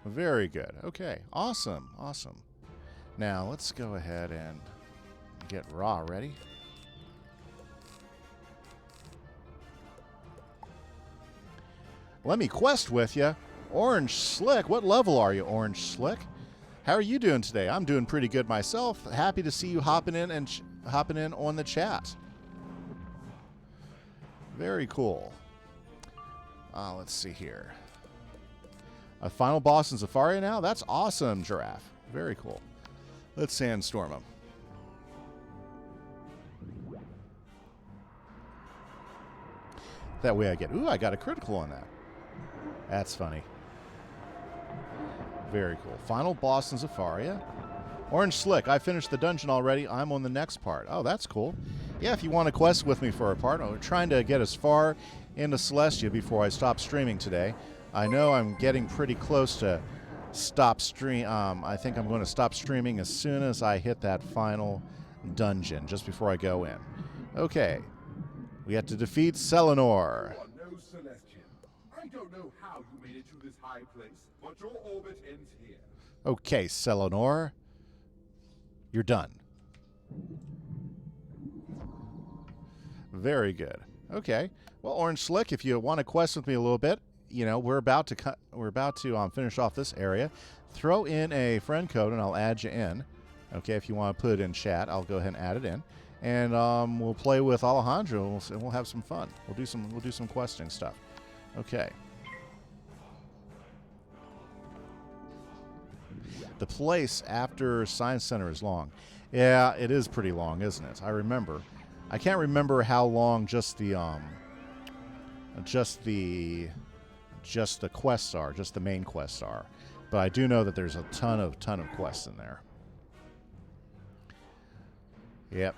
Very good. Okay, awesome, awesome. Now, let's go ahead and get Ra ready. Let me quest with you. Orange Slick. What level are you, Orange Slick? How are you doing today? I'm doing pretty good myself. Happy to see you hopping in and hopping in on the chat. Very cool. Let's see here. A final boss in Zafaria now? That's awesome, Giraffe. Very cool. Let's sandstorm him. That way I get... Ooh, I got a critical on that. That's funny. Very cool. Final boss in Zafaria. Orange Slick, I finished the dungeon already. I'm on the next part. Oh, that's cool. Yeah, if you want to quest with me for a part, I'm trying to get as far into Celestia before I stop streaming today. I know I'm getting pretty close to stop stream. I think I'm going to stop streaming as soon as I hit that final dungeon, just before I go in. Okay. We have to defeat Selenor. You are no Celestian. I don't know how you made it to this high place, but your orbit ends here. Okay, Selenor. You're done. Very good. Okay. Well, Orange Slick, if you want to quest with me a little bit, you know, we're about to finish off this area. Throw in a friend code and I'll add you in. Okay, if you want to put it in chat, I'll go ahead and add it in. And we'll play with Alejandro and we'll have some fun. We'll do some questing stuff. Okay. The place after Science Center is long. Yeah, it is pretty long, isn't it? I remember. I can't remember how long just the quests are, just the main quests are. But I do know that there's a ton of quests in there. Yep.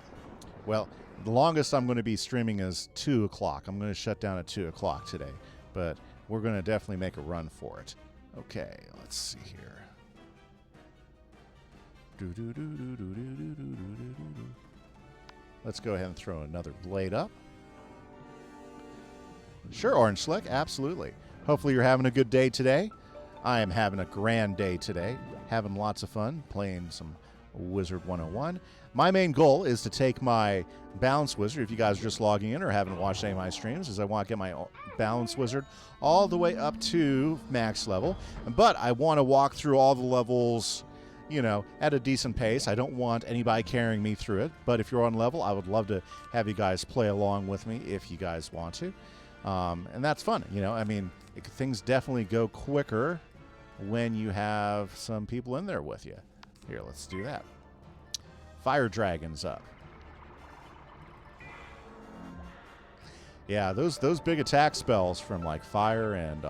Well, the longest I'm going to be streaming is 2 o'clock. I'm going to shut down at 2 o'clock today. But we're going to definitely make a run for it. Okay, let's see here. Let's go ahead and throw another blade up. Sure, Orange Slick, absolutely. Hopefully you're having a good day today. I am having a grand day today. Having lots of fun playing some Wizard101. My main goal is to take my Balance Wizard, if you guys are just logging in or haven't watched any of my streams, is I want to get my Balance Wizard all the way up to max level. But I want to walk through all the levels, you know, at a decent pace. I don't want anybody carrying me through it. But if you're on level, I would love to have you guys play along with me if you guys want to. And that's fun, you know. I mean, things definitely go quicker when you have some people in there with you. Here, let's do that. Fire Dragon's up. Yeah, those big attack spells from like Fire and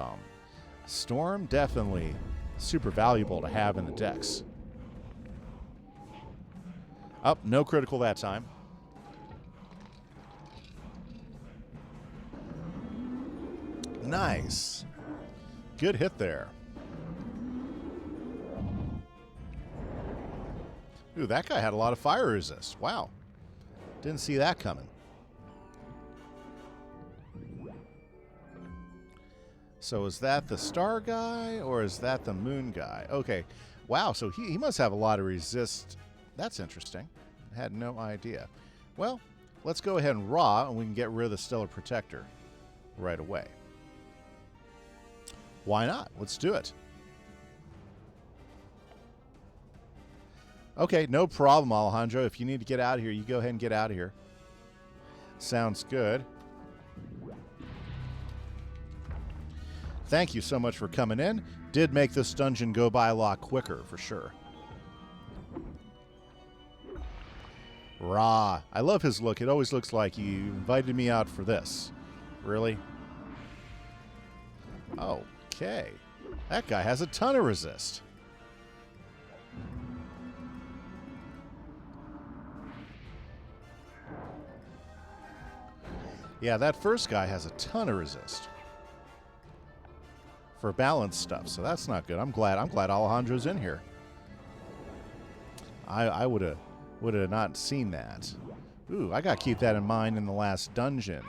Storm, definitely super valuable to have in the decks. Oh, no critical that time. Nice. Good hit there. Ooh, that guy had a lot of fire resist. Wow. Didn't see that coming. So is that the star guy or is that the moon guy? Okay. Wow, so he must have a lot of resist. That's interesting. Had no idea. Well, let's go ahead and raw and we can get rid of the Stellar Protector right away. Why not? Let's do it. Okay, no problem, Alejandro. If you need to get out of here, you go ahead and get out of here. Sounds good. thank you so much for coming in. Did make this dungeon go by a lot quicker, for sure. Rah. I love his look. It always looks like you invited me out for this. Really? Okay. That guy has a ton of resist. Yeah, that first guy has a ton of resist for balance stuff, so that's not good. I'm glad Alejandro's in here. I would have not seen that. Ooh, I got to keep that in mind in the last dungeon.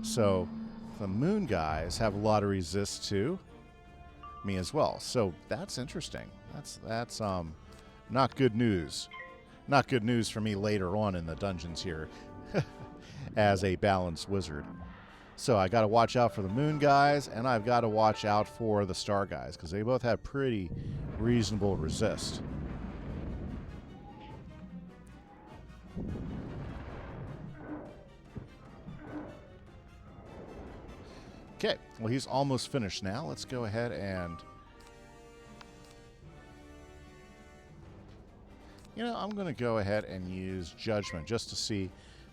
So the moon guys have a lot of resist to me as well. So that's interesting. That's not good news. Not good news for me later on in the dungeons here as a balanced wizard. So I got to watch out for the moon guys, and I've got to watch out for the star guys because they both have pretty reasonable resist. Okay, well, he's almost finished now. Let's go ahead and... You know, I'm going to go ahead and use Judgment just to see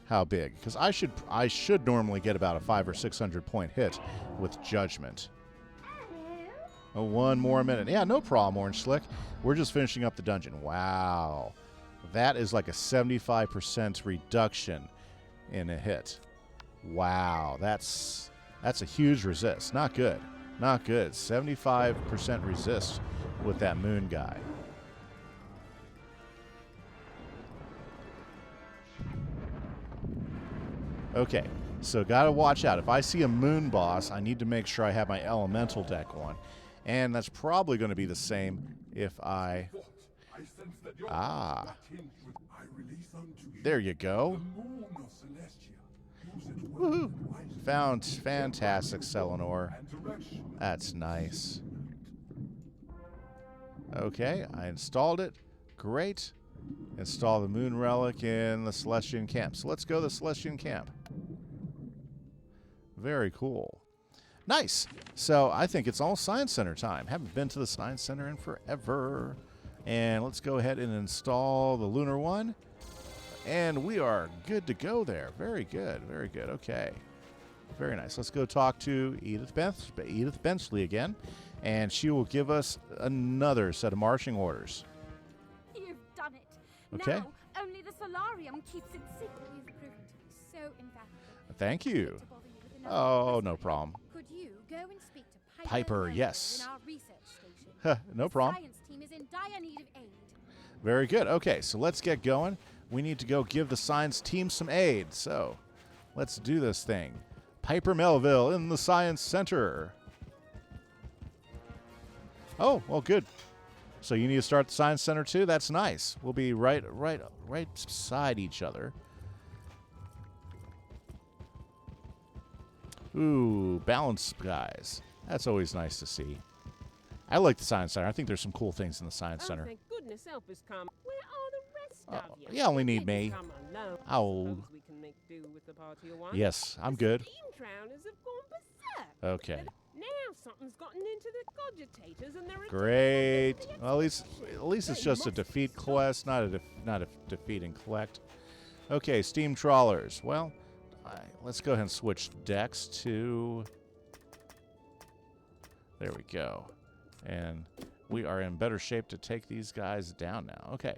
how big. Because I should normally get about a 500 or 600 point hit with Judgment. Oh, one more minute. Yeah, no problem, Orange Slick. We're just finishing up the dungeon. Wow. That is like a 75% reduction in a hit. Wow, that's a huge resist. Not good. Not good. 75% resist with that moon guy. Okay, so gotta watch out. If I see a moon boss, I need to make sure I have my elemental deck on. And that's probably going to be the same if I... Ah. There you go. Woohoo. Fantastic, Selenor. That's nice. Okay, I installed it. Great. Install the moon relic in the Celestian camp. So let's go to the Celestian camp. Very cool. Nice. So I think it's all Science Center time. Haven't been to the Science Center in forever. And let's go ahead and install the Lunar one. And we are good to go there. Very good. Very good. Okay. Very nice. Let's go talk to Edith Benchley again. And she will give us another set of marching orders. You've done it. Okay. Now, only the solarium keeps it secret. You've proven to be so invaluable. Thank you. Oh, no problem. Could you go and speak to Piper, yes. in our research station? No problem. The science team is in dire need of aid. Very good. Okay, so let's get going. We need to go give the science team some aid. So let's do this thing. Piper Melville in the Science Center. Oh, well, good. So you need to start the Science Center too? That's nice. We'll be right beside each other. Ooh, balance guys. That's always nice to see. I like the Science Center. I think there's some cool things in the Science Center. Thank goodness help has come. Where are the rest of you? You only need me. Come alone. Oh. We can make do with the party of one. Yes, I'm good. Steam drowners have gone berserk. Okay. Now something's gotten into the cogitators and they're Great. Well, at least it's just a defeat quest, not a defeat and collect. Okay, steam trawlers. Well, let's go ahead and switch decks to... There we go. And we are in better shape to take these guys down now. Okay.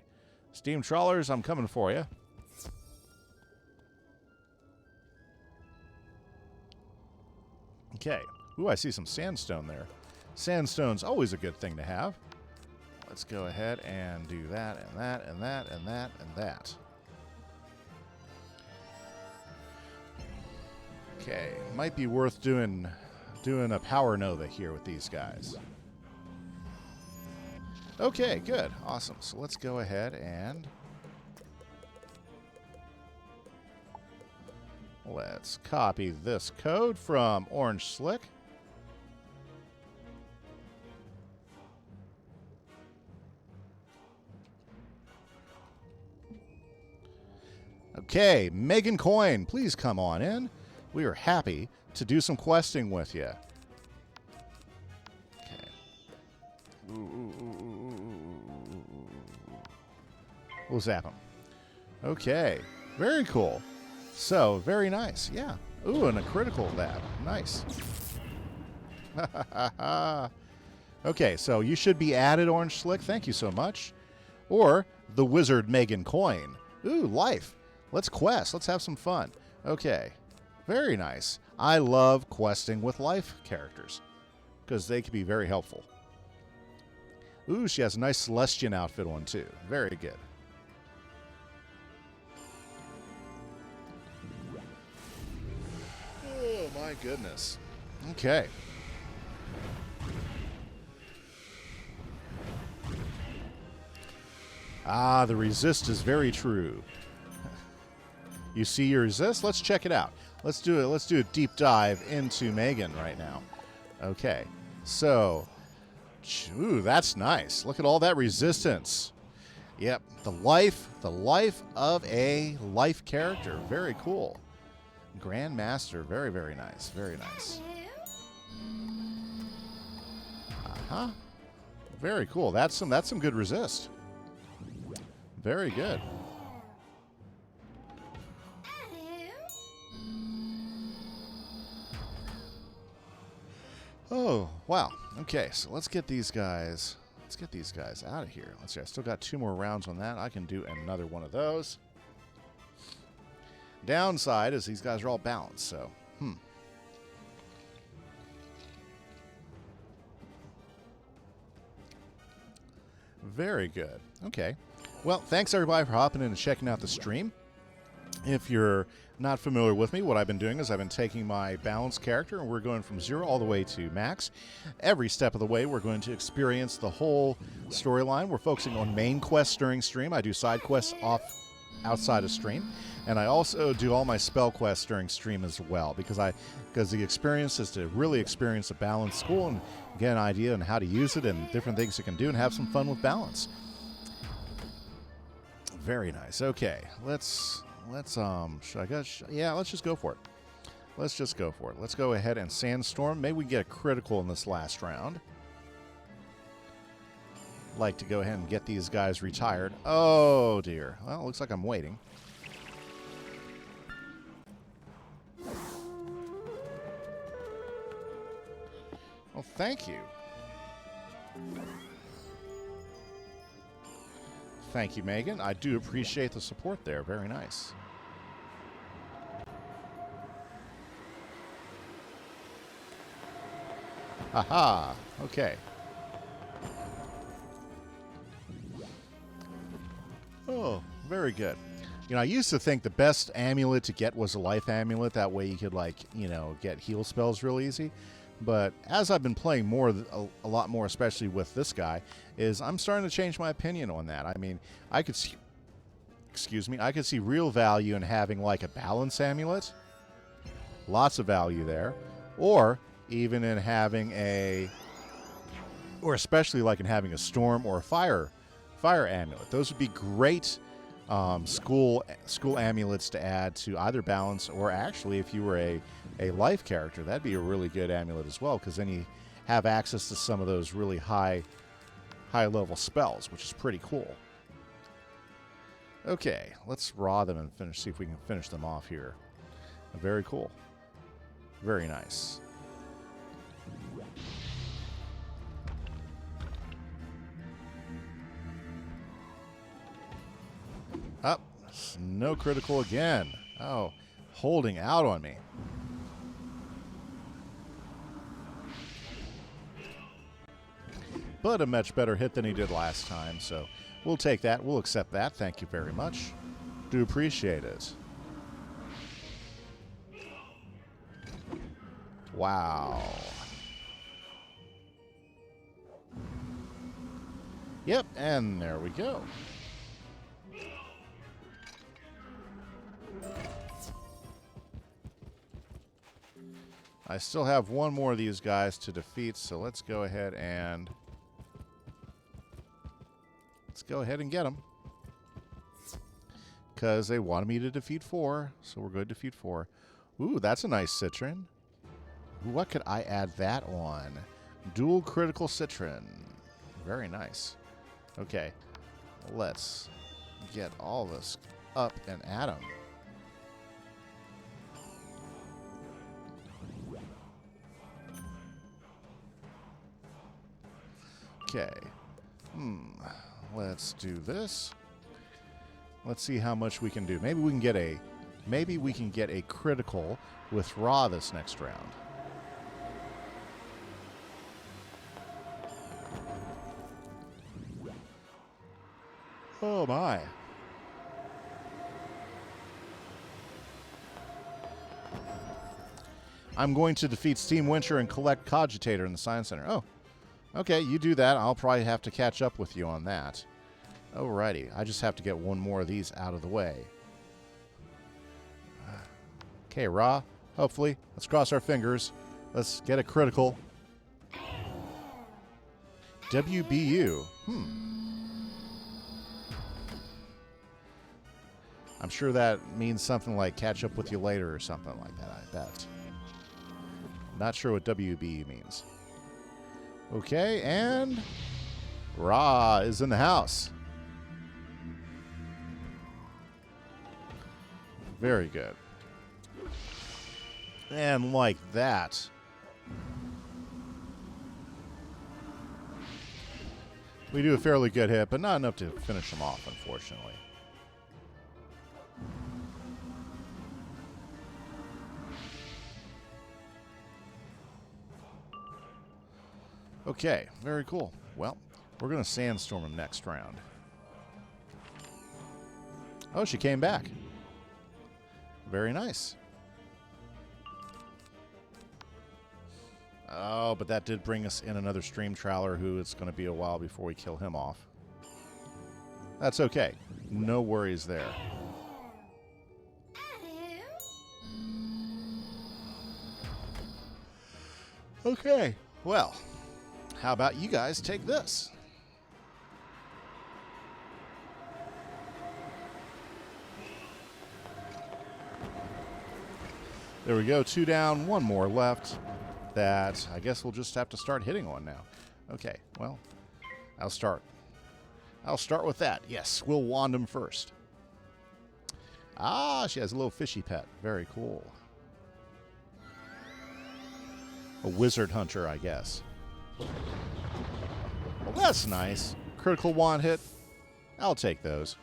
Steam trawlers, I'm coming for you. Okay. Ooh, I see some sandstone there. Sandstone's always a good thing to have. Let's go ahead and do that and that and that and that and that. Okay, might be worth doing a power nova here with these guys. Okay, good. Awesome. So let's go ahead and let's copy this code from Orange Slick. Okay, Megan Coyne, please come on in. We are happy to do some questing with you. We'll zap him. Okay. Very cool. So, very nice. Yeah. Ooh, and a critical dab. Nice. Okay, so you should be added, Orange Slick. Thank you so much. Or the Wizard Megan coin. Ooh, life. Let's quest. Let's have some fun. Okay. Very nice. I love questing with life characters because they can be very helpful. Ooh, she has a nice Celestian outfit on, too. Very good. Oh, my goodness. Okay. Ah, the resist is very true. You see your resist? Let's check it out. Let's do it. Let's do a deep dive into Megan right now. Okay. So, ooh, that's nice. Look at all that resistance. Yep, the life of a life character. Very cool. Grandmaster, very, very nice. Very nice. Uh-huh. Very cool. That's some good resist. Very good. Oh, wow. Okay, so let's get these guys. Let's get these guys out of here. Let's see. I still got 2 more rounds on that. I can do another one of those. Downside is these guys are all balanced, so Very good. Okay. Well, thanks everybody for hopping in and checking out the stream. If you're not familiar with me, what I've been doing is I've been taking my balanced character and we're going from 0 all the way to max. Every step of the way, we're going to experience the whole storyline. We're focusing on main quests during stream. I do side quests outside of stream. And I also do all my spell quests during stream as well because the experience is to really experience a balanced school and get an idea on how to use it and different things you can do and have some fun with balance. Very nice. Okay, let's just go for it. Let's just go for it. Let's go ahead and Sandstorm. Maybe we get a critical in this last round. Like to go ahead and get these guys retired. Oh dear. Well, it looks like I'm waiting. Well, thank you. Thank you, Megan. I do appreciate the support there. Very nice. Aha. Okay. Oh, very good. You know, I used to think the best amulet to get was a life amulet. That way you could, like, you know, get heal spells real easy. But as I've been playing more, a lot more, especially with this guy, is I'm starting to change my opinion on that. I mean, I could see, I could see real value in having like a balance amulet. Lots of value there. Or even in having or especially like in having a storm or a fire amulet. Those would be great school amulets to add to either balance or actually if you were a life character, that'd be a really good amulet as well because then you have access to some of those really high level spells, which is pretty cool. Okay, let's raw them and see if we can finish them off here. Very cool. Very nice. Up. No critical again. Oh, holding out on me. But a much better hit than he did last time, so we'll take that. We'll accept that. Thank you very much. Do appreciate it. Wow. Yep, and there we go. I still have one more of these guys to defeat, so let's go ahead and get them. Because they wanted me to defeat 4, so we're going to defeat 4. Ooh, that's a nice Citron. What could I add that on? Dual critical Citron. Very nice. Okay, let's get all this up and at him. Okay. Let's do this. Let's see how much we can do. Maybe we can get a critical with Ra this next round. Oh my. I'm going to defeat Steam Winter and collect Cogitator in the Science Center. Oh, okay, you do that. I'll probably have to catch up with you on that. Alrighty, I just have to get one more of these out of the way. Okay, Ra, hopefully. Let's cross our fingers. Let's get a critical. WBU. I'm sure that means something like catch up with you later or something like that, I bet. Not sure what WBU means. Okay, and Ra is in the house. Very good. And like that. We do a fairly good hit, but not enough to finish him off, unfortunately. Okay, very cool. Well, we're going to sandstorm him next round. Oh, she came back. Very nice. Oh, but that did bring us in another stream trawler who it's going to be a while before we kill him off. That's okay. No worries there. Okay, well, how about you guys take this? There we go. 2 down, 1 more left. That I guess we'll just have to start hitting on now. Okay, well, I'll start with that. Yes, we'll wand him first. Ah, she has a little fishy pet. Very cool. A wizard hunter, I guess. Well, that's nice. Critical wand hit. I'll take those.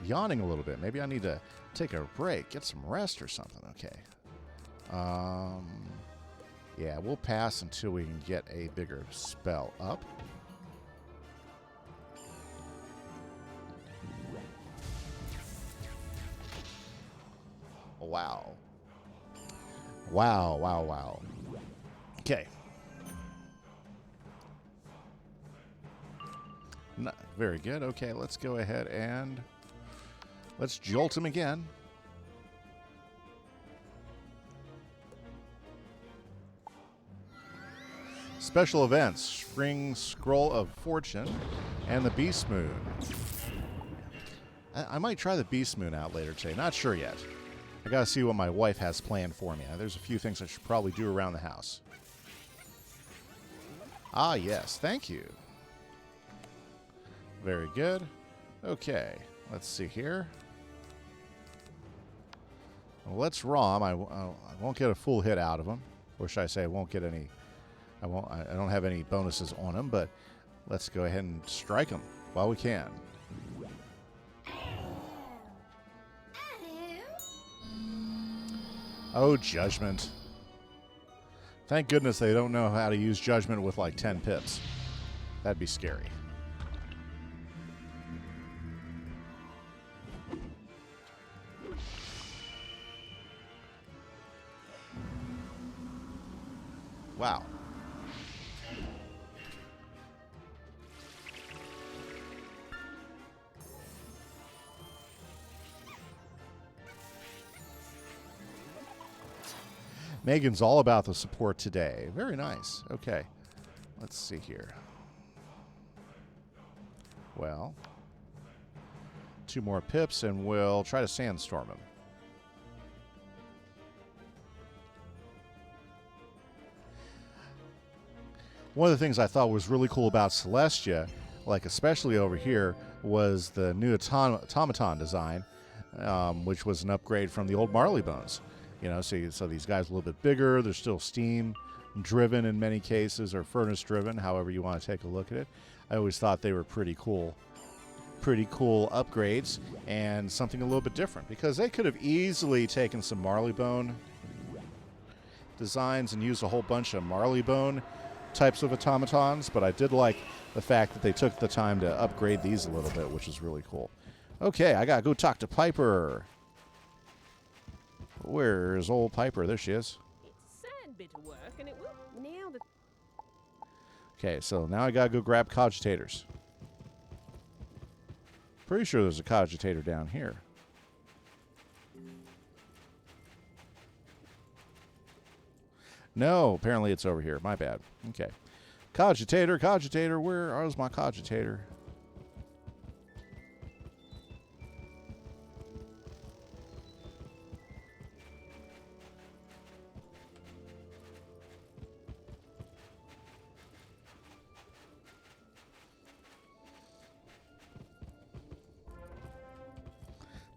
Yawning a little bit. Maybe I need to take a break, get some rest or something. Okay. Yeah, we'll pass until we can get a bigger spell up. Wow. Wow, wow, wow. Okay. Not very good. Okay, let's go ahead and let's jolt him again. Special events, Spring Scroll of Fortune, and the Beast Moon. I might try the Beast Moon out later today. Not sure yet. I gotta see what my wife has planned for me. There's a few things I should probably do around the house. Ah, yes. Thank you. Very good. Okay. Let's see here. Well, let's ROM. I won't get a full hit out of him. Or should I say I won't get any... I don't have any bonuses on him, but let's go ahead and strike him while we can. Oh, Judgment. Thank goodness they don't know how to use Judgment with like 10 pips. That'd be scary. Wow. Megan's all about the support today. Very nice. Okay. Let's see here. Well, 2 more pips and we'll try to sandstorm him. one of the things I thought was really cool about Celestia, like especially over here, was the new automaton design, which was an upgrade from the old Marley Bones. You know, so these guys are a little bit bigger. They're still steam driven in many cases, or furnace driven, however you want to take a look at it. I always thought they were pretty cool upgrades, and something a little bit different, because they could have easily taken some Marley Bone designs and used a whole bunch of Marley Bone types of automatons, but I did like the fact that they took the time to upgrade these a little bit, which is really cool. Okay, I gotta go talk to Piper. Where's old Piper? There she is. It's a sad bit of work, and it will now that. Okay, so now I gotta go grab cogitators. Pretty sure there's a cogitator down here. No, apparently it's over here. My bad. Okay. Cogitator, where is my cogitator?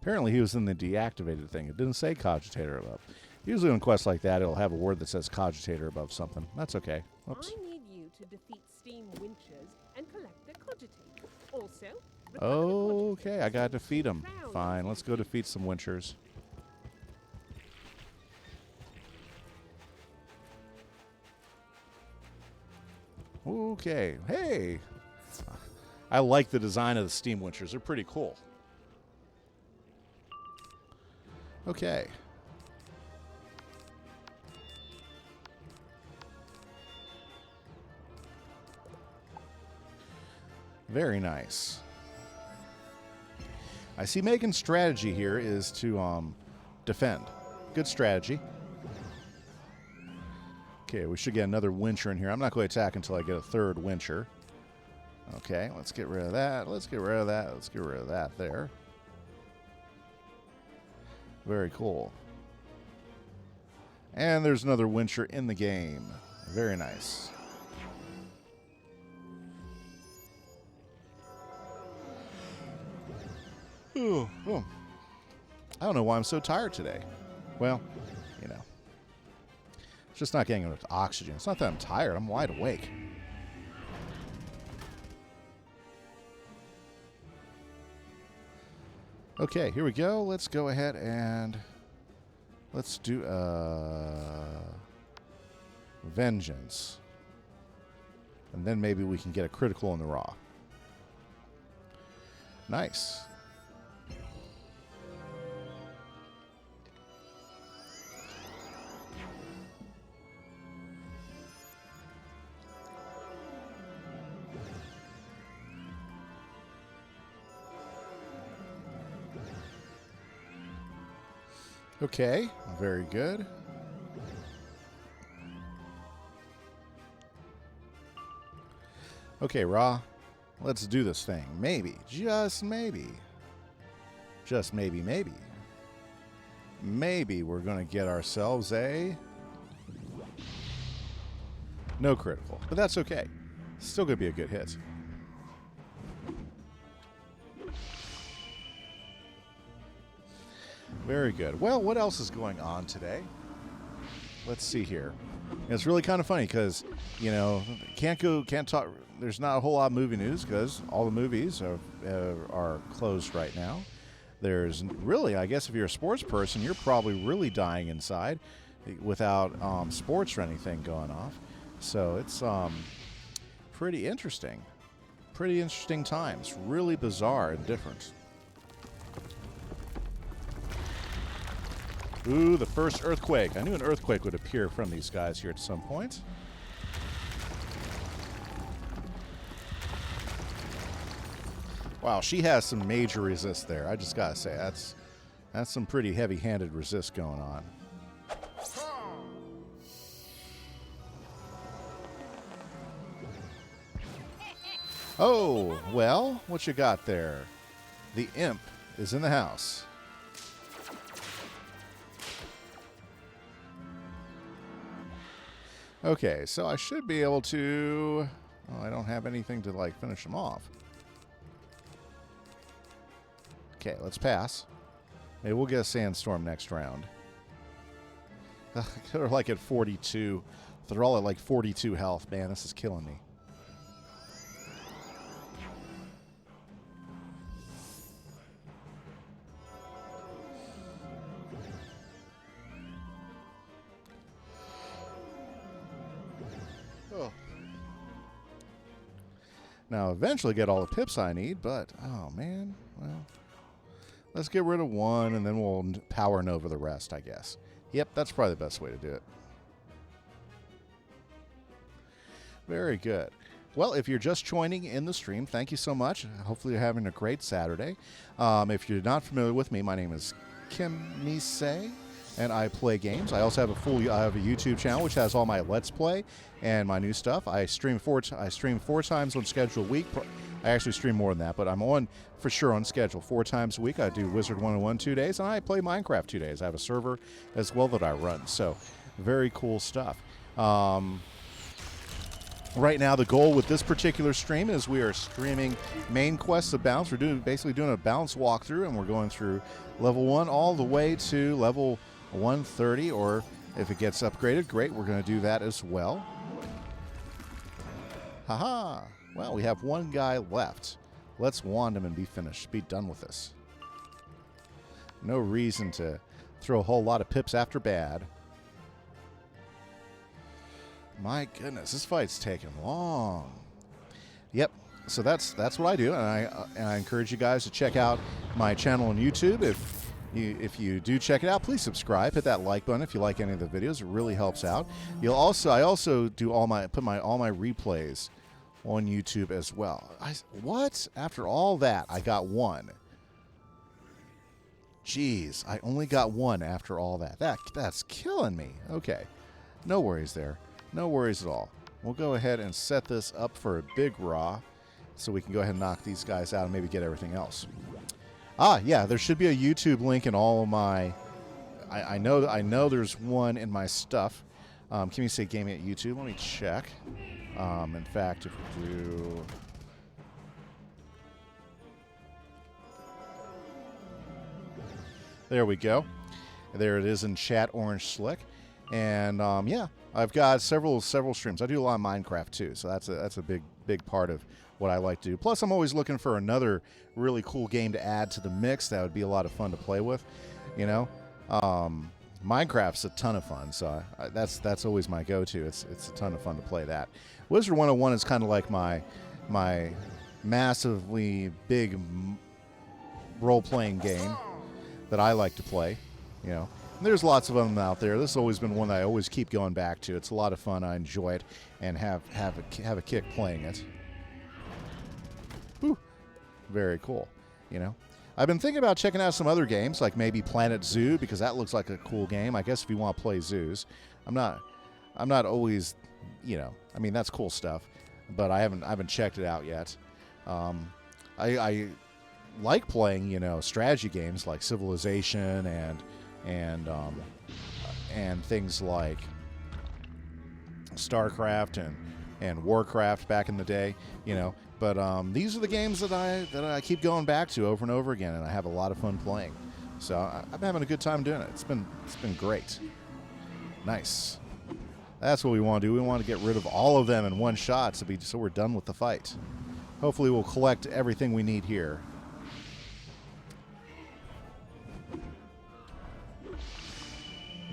Apparently he was in the deactivated thing. It didn't say cogitator above. Usually on quests like that, it'll have a word that says cogitator above something. That's okay. Oops. I need you to defeat steam winchers and collect their cogitators. Also, Okay, I gotta defeat them. Fine, let's go defeat some winchers. Okay, hey! I like the design of the steam winchers. They're pretty cool. Okay. Very nice. I see Megan's strategy here is to defend. Good strategy. Okay, we should get another wincher in here. I'm not going to attack until I get a third wincher. Okay, let's get rid of that. Let's get rid of that. Let's get rid of that there. Very cool. And there's another wincher in the game. Very nice. Oh. I don't know why I'm so tired today. Well, you know. It's just not getting enough oxygen. It's not that I'm tired. I'm wide awake. Okay, here we go. Let's go ahead and let's do Vengeance. And then maybe we can get a critical in the raw. Nice. Okay, very good. Okay, Ra, let's do this thing. Maybe, just maybe, maybe we're going to get ourselves a no critical. But that's okay. Still going to be a good hit. Very good. Well, what else is going on today? Let's see here. It's really kind of funny because, you know, can't talk. There's not a whole lot of movie news because all the movies are closed right now. There's really, I guess, if you're a sports person, you're probably really dying inside without sports or anything going off. So it's pretty interesting. Pretty interesting times. Really bizarre and different. Ooh, the first earthquake. I knew an earthquake would appear from these guys here at some point. Wow, she has some major resist there. I just gotta say, that's some pretty heavy-handed resist going on. Oh, well, what you got there? The imp is in the house. Okay, so I should be able to... Oh, I don't have anything to, like, finish them off. Okay, let's pass. Maybe we'll get a sandstorm next round. They're like at 42. They're all at like 42 health. Man, this is killing me. Oh. Now, eventually get all the pips I need, but, oh, man. Well, let's get rid of one, and then we'll power Nova the rest, I guess. Yep, that's probably the best way to do it. Very good. Well, if you're just joining in the stream, thank you so much. Hopefully you're having a great Saturday. If you're not familiar with me, my name is Kim Nisei, and I play games. I also have I have a YouTube channel which has all my Let's Play and my new stuff. I stream four times on schedule a week. I actually stream more than that, but I'm on for sure on schedule 4 times a week. I do Wizard101 2 days, and I play Minecraft 2 days. I have a server as well that I run, so very cool stuff. Right now, the goal with this particular stream is we are streaming main quests of balance. We're basically doing a balance walkthrough, and we're going through level 1 all the way to level 130, or if it gets upgraded, great, we're going to do that as well. Haha! Well, we have one guy left. Let's wand him and be finished. Be done with this. No reason to throw a whole lot of pips after bad. My goodness, this fight's taking long. Yep, so that's what I do, and I encourage you guys to check out my channel on YouTube. If you do check it out, please subscribe. Hit that like button if you like any of the videos. It really helps out. I also do all my replays on YouTube as well. What? After all that, I got one. Jeez, I only got one after all that. That's killing me. Okay, no worries there. No worries at all. We'll go ahead and set this up for a big raw so we can go ahead and knock these guys out and maybe get everything else. Ah, yeah, there should be a YouTube link in all of my... I know there's one in my stuff. Can you say gaming at YouTube? Let me check. In fact, if we do... There we go. There it is in chat, Orange Slick. And, yeah, I've got several streams. I do a lot of Minecraft, too, so that's a big part of what I like to do. Plus, I'm always looking for another really cool game to add to the mix that would be a lot of fun to play with, you know? Minecraft's a ton of fun, so that's always my go-to. It's a ton of fun to play that. Wizard101 is kind of like my massively big role-playing game that I like to play, you know. And there's lots of them out there. This has always been one that I always keep going back to. It's a lot of fun. I enjoy it and have a kick playing it. Whew. Very cool, you know. I've been thinking about checking out some other games, like maybe Planet Zoo, because that looks like a cool game. I guess if you want to play zoos, I'm not always, you know. I mean, that's cool stuff, but I haven't checked it out yet. I like playing, you know, strategy games like Civilization and things like StarCraft and Warcraft back in the day, you know. But these are the games that I keep going back to over and over again, and I have a lot of fun playing. So I'm having a good time doing it. It's been great. Nice. That's what we want to do. We want to get rid of all of them in one shot, so we're done with the fight. Hopefully, we'll collect everything we need here.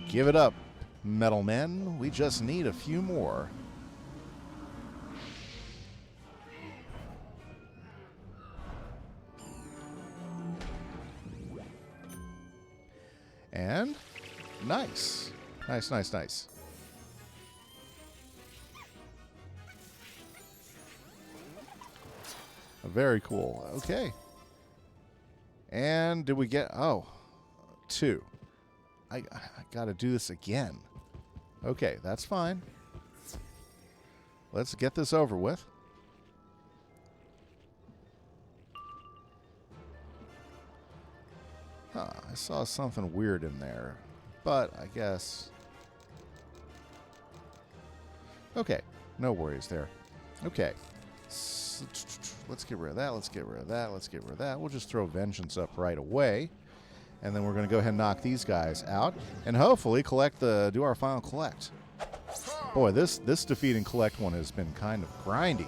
Give it up, metal men. We just need a few more. And nice. Nice. Very cool. Okay. And did we get... Oh, 2. I got to do this again. Okay, that's fine. Let's get this over with. Huh, I saw something weird in there. But I guess... Okay, no worries there. Okay. Let's get rid of that. Let's get rid of that. Let's get rid of that. We'll just throw Vengeance up right away. And then we're going to go ahead and knock these guys out. And hopefully do our final collect. Boy, this defeat and collect one has been kind of grindy.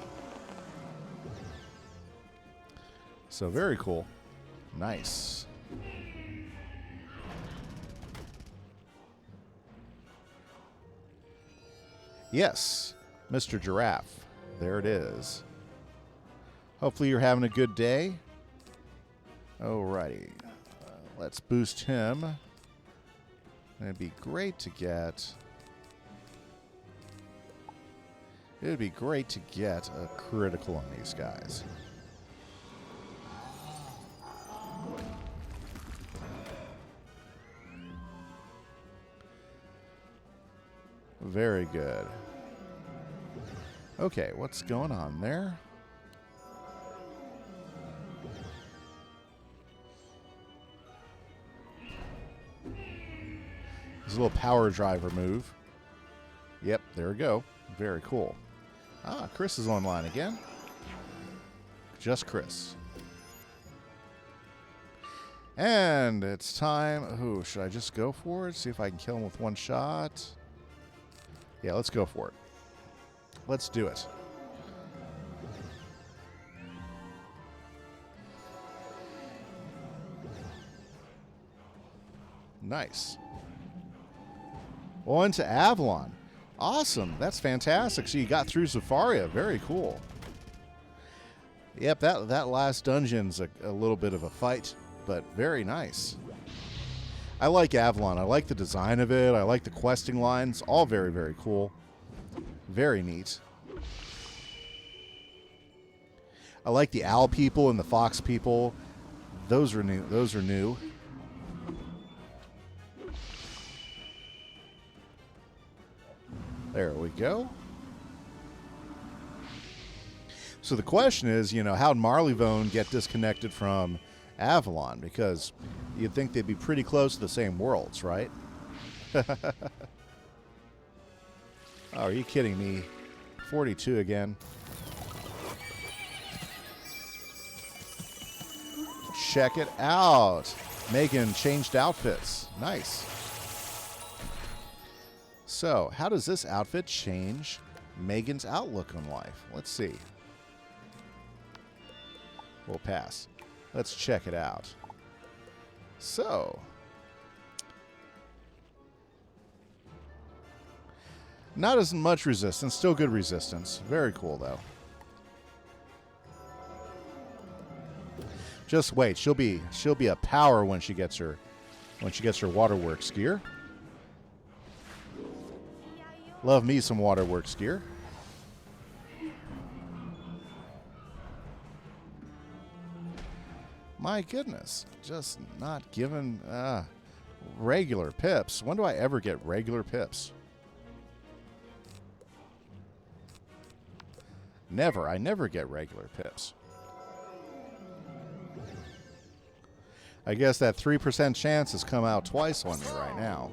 So very cool. Nice. Yes, Mr. Giraffe. There it is. Hopefully you're having a good day. Alrighty. Let's boost him. It'd be great to get... It'd be great to get a critical on these guys. Very good. Okay, what's going on there? There's a little power driver move. Yep, there we go. Very cool. Ah, Chris is online again. Just Chris. And it's time. Who should I just go for it? See if I can kill him with one shot. Yeah, let's go for it. Let's do it. Nice. On to Avalon. Awesome. That's fantastic. So you got through Zafaria. Very cool. Yep, that last dungeon's a little bit of a fight, but very nice. I like Avalon. I like the design of it. I like the questing lines. All very, very cool. Very neat. I like the owl people and the fox people. Those are new. Those are new. There we go. So the question is, how'd Marleyvone get disconnected from Avalon? Because you'd think they'd be pretty close to the same worlds, right? Oh, are you kidding me? 42 again. Check it out. Megan changed outfits. Nice. So, how does this outfit change Megan's outlook on life? Let's see. We'll pass. Let's check it out. So, not as much resistance, still good resistance. Very cool though. Just wait, she'll be a power when she gets her waterworks gear. Love me some waterworks gear. My goodness, just not given regular pips. When do I ever get regular pips? Never. I never get regular pips. I guess that 3% chance has come out twice on me right now.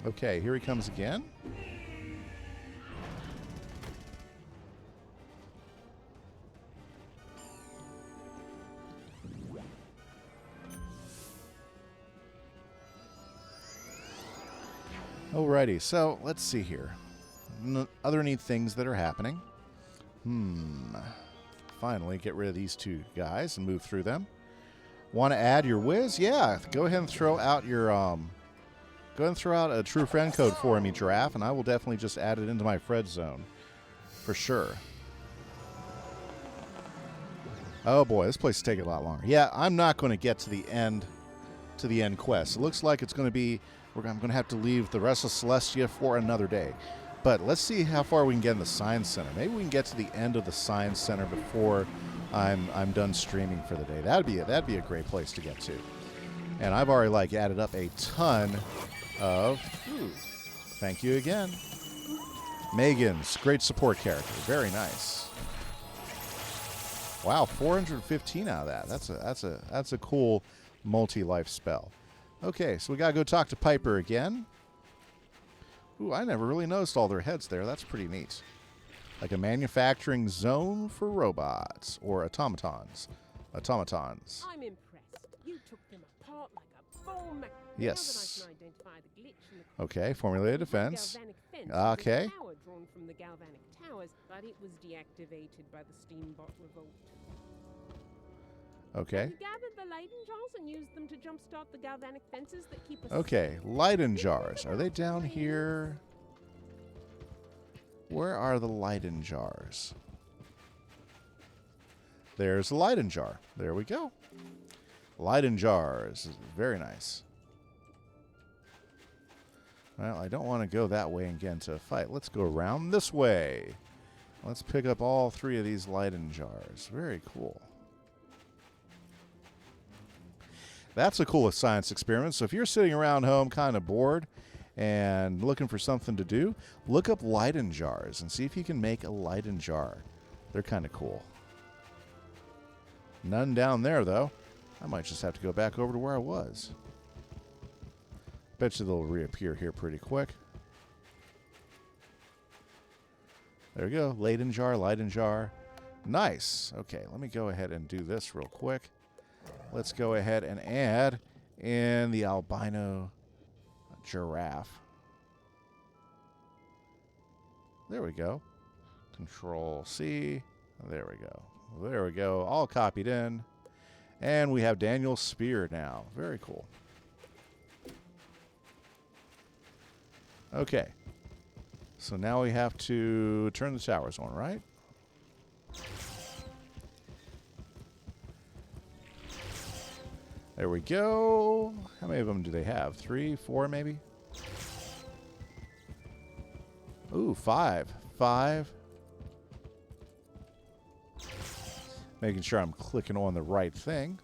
Okay, here he comes again. Alrighty, so let's see here. Other neat things that are happening. Finally, get rid of these two guys and move through them. Want to add your Wiz? Yeah, go ahead and throw out your Go ahead and throw out a true friend code for me, Giraffe, and I will definitely just add it into my friend zone. For sure. Oh boy, this place is taking a lot longer. Yeah, I'm not going to get to the end quest. It looks like it's going to be, I'm going to have to leave the rest of Celestia for another day. But let's see how far we can get in the Science Center. Maybe we can get to the end of the Science Center before I'm done streaming for the day. That'd be a great place to get to. And I've already added up a ton of, thank you again, Megan's great support character. Very nice. Wow, 415 out of that. That's a cool multi-life spell. Okay, so we gotta go talk to Piper again. Ooh, I never really noticed all their heads there. That's pretty neat. Like a manufacturing zone for robots or automatons. Automatons. I'm impressed. You took them apart like a bone mech. Yes. Now that I can identify the glitch in the Okay, formulated defense. galvanic fence Okay. was a power drawn from the galvanic towers, but it was deactivated by the Steambot revolt. Okay. Have you gathered the Leyden jars and used them to jumpstart the galvanic fences that keep us Okay, Leyden jars. Are they down here? Where are the Leyden jars? There's a Leyden jar. There we go. Leyden jars. Very nice. Well, I don't want to go that way and get into a fight. Let's go around this way. Let's pick up all 3 of these Leyden jars. Very cool. That's a cool science experiment. So if you're sitting around home kind of bored and looking for something to do, look up Leyden jars and see if you can make a Leyden jar. They're kind of cool. None down there, though. I might just have to go back over to where I was. Bet you they'll reappear here pretty quick. There we go. Leyden jar, Leyden jar. Nice. Okay, let me go ahead and do this real quick. Let's go ahead and add in the albino giraffe. There we go. Control C. There we go. There we go. All copied in. And we have Daniel's spear now. Very cool. Okay. So now we have to turn the towers on, right? There we go. How many of them do they have? 3, 4 maybe? Ooh, 5. 5. Making sure I'm clicking on the right thing.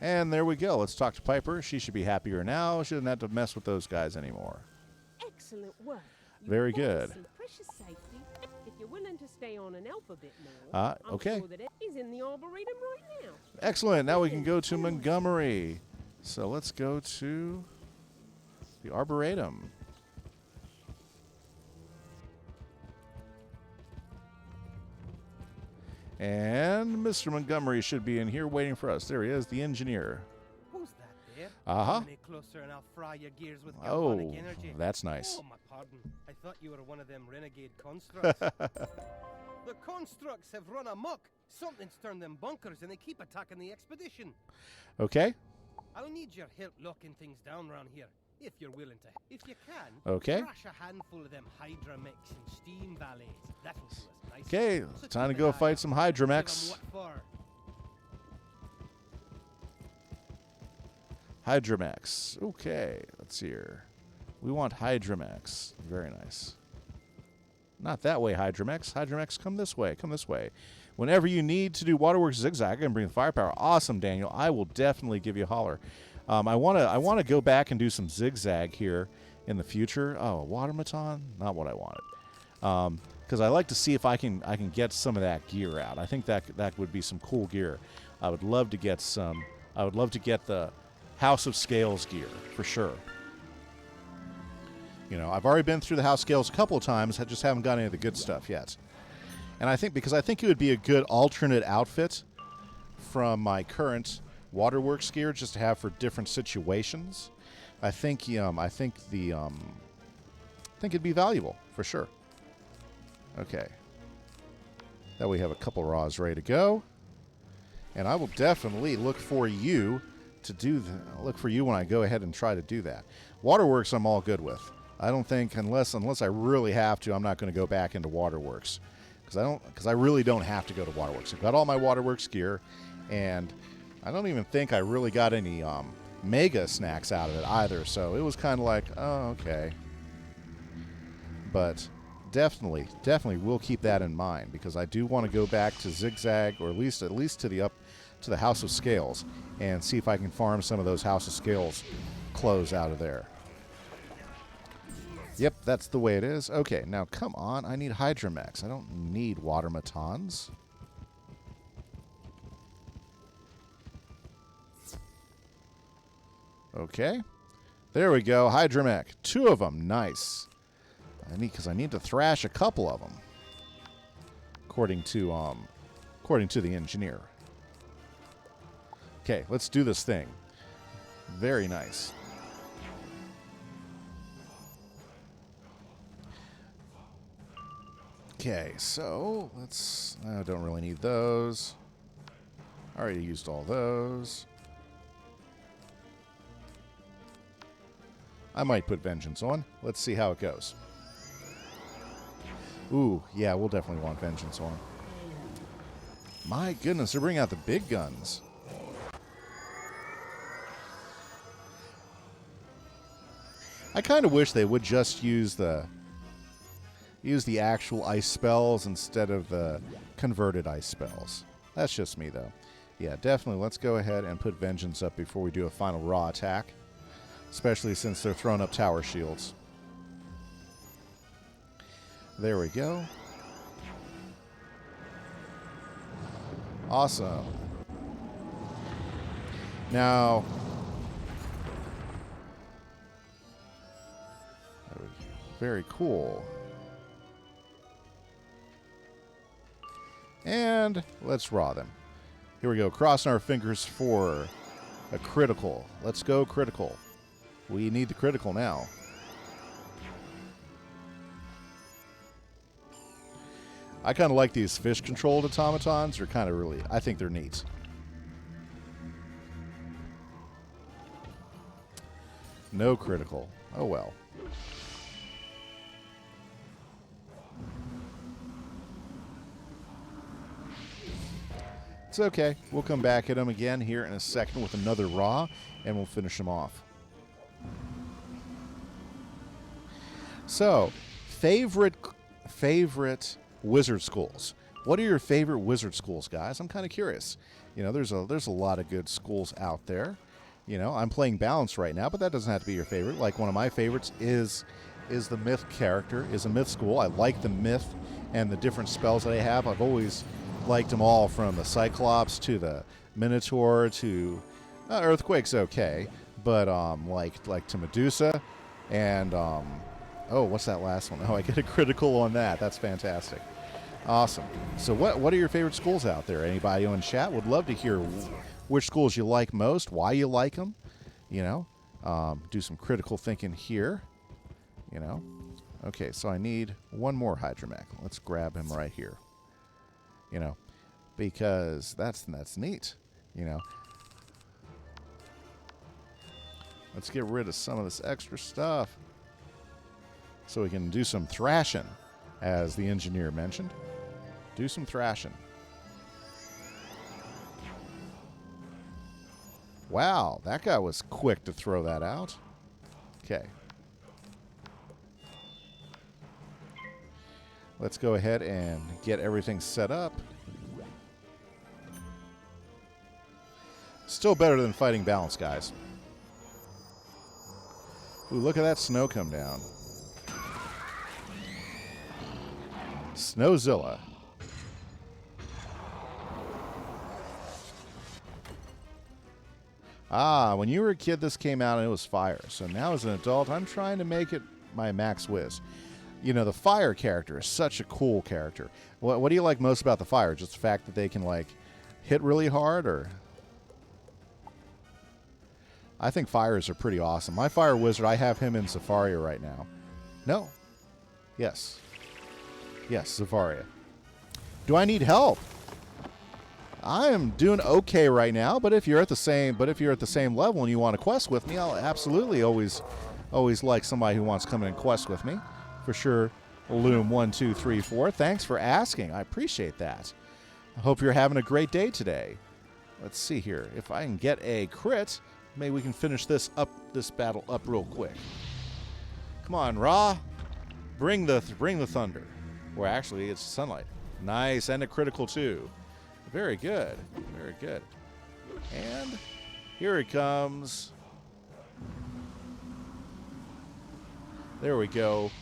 And there we go. Let's talk to Piper. She should be happier now. She doesn't have to mess with those guys anymore. Excellent work. Very good. Some precious safety. If you're willing to stay on and help a bit more, okay. I'm sure that he's in the Arboretum right now. Excellent. Now we can go to Montgomery. So let's go to the Arboretum. And Mr. Montgomery should be in here waiting for us. There he is, the engineer. Who's that there? Uh-huh. Come any closer and I'll fry your gears with galvanic energy. That's nice. Oh, my pardon. I thought you were one of them renegade constructs. The constructs have run amok. Something's turned them bunkers and they keep attacking the expedition. Okay. I'll need your help locking things down around here, if you're willing to. If you can, Okay. crash a handful of them Hydra-mechs and steam valets. That'll do us nice. Okay, So time to keep go an eye fight out. some Give 'em Hydra-mechs. what for. Hydra-mechs. Okay, let's see here. We want Hydra-mechs. Very nice. Not that way, Hydra-mechs. Hydra-mechs, come this way. Come this way. Whenever you need to do Waterworks Zigzag and bring the firepower, awesome, Daniel. I will definitely give you a holler. I want to go back and do some Zigzag here in the future. Oh, Watermaton? Not what I wanted. Because I like to see if I can get some of that gear out. I think that would be some cool gear. I would love to get some. I would love to get the House of Scales gear for sure. You know, I've already been through the House of Scales a couple of times. I just haven't got any of the good stuff yet. And I think because I think it would be a good alternate outfit from my current Waterworks gear, just to have for different situations. I think it'd be valuable for sure. Okay. Now we have a couple raws ready to go, and I will definitely look for you to do look for you when I go ahead and try to do that. Waterworks, I'm all good with. I don't think unless I really have to, I'm not going to go back into Waterworks because I really don't have to go to Waterworks. I've got all my Waterworks gear, and I don't even think I really got any mega snacks out of it either. So it was kind of like, oh, okay. But definitely we'll keep that in mind because I do want to go back to Zigzag, or at least to the House of Scales, and see if I can farm some of those House of Scales clothes out of there. Yep, that's the way it is. Okay, now come on. I need Hydra-mechs. I don't need Watermatons. Okay. There we go. Hydramech. 2 of them. Nice. Because I need to thrash a couple of them. According to the engineer. Okay, let's do this thing. Very nice. Okay, so let's... I don't really need those. I already used all those. I might put Vengeance on. Let's see how it goes. Ooh, yeah, we'll definitely want Vengeance on. My goodness, they're bringing out the big guns. I kind of wish they would just use the actual ice spells instead of the converted ice spells. That's just me, though. Yeah, definitely. Let's go ahead and put Vengeance up before we do a final raw attack. Especially since they're throwing up tower shields. There we go. Awesome. Now... very cool. And let's raw them. Here we go. Crossing our fingers for a critical. Let's go critical. We need the critical now. I kind of like these fish-controlled automatons. They're kind of really... I think they're neat. No critical. Oh, well. It's okay. We'll come back at them again here in a second with another raw, and we'll finish them off. So, favorite wizard schools. What are your favorite wizard schools, guys? I'm kind of curious. You know, there's a lot of good schools out there. You know, I'm playing Balance right now, but that doesn't have to be your favorite. Like, one of my favorites is the Myth character, is a Myth school. I like the Myth and the different spells that they have. I've always liked them all, from the Cyclops to the Minotaur to Earthquake's okay, but like to Medusa and oh, what's that last one? Oh, I get a critical on that. That's fantastic. Awesome. So what are your favorite schools out there? Anybody in chat would love to hear which schools you like most, why you like them. You know, do some critical thinking here. You know. Okay, so I need one more Hydramech. Let's grab him right here. You know, because that's neat. You know. Let's get rid of some of this extra stuff so we can do some thrashing, as the engineer mentioned. Do some thrashing. Wow, that guy was quick to throw that out. Okay. Let's go ahead and get everything set up. Still better than fighting Balance, guys. Ooh, look at that snow come down. Snowzilla. Ah, when you were a kid, this came out and it was fire. So now as an adult, I'm trying to make it my max whiz. You know, the fire character is such a cool character. What do you like most about the fire? Just the fact that they can, like, hit really hard, or... I think fires are pretty awesome. My fire wizard, I have him in Zafaria right now. No. Yes. Yes, Zafaria. Do I need help? I am doing okay right now, but if you're at the same level and you want to quest with me, I'll absolutely always like somebody who wants to come in and quest with me. For sure. Loom1234. Thanks for asking. I appreciate that. I hope you're having a great day today. Let's see here. If I can get a crit, maybe we can finish this battle up real quick. Come on, Ra. Bring the thunder. Or actually, it's sunlight. Nice, and a critical too. Very good. Very good. And here it comes. There we go.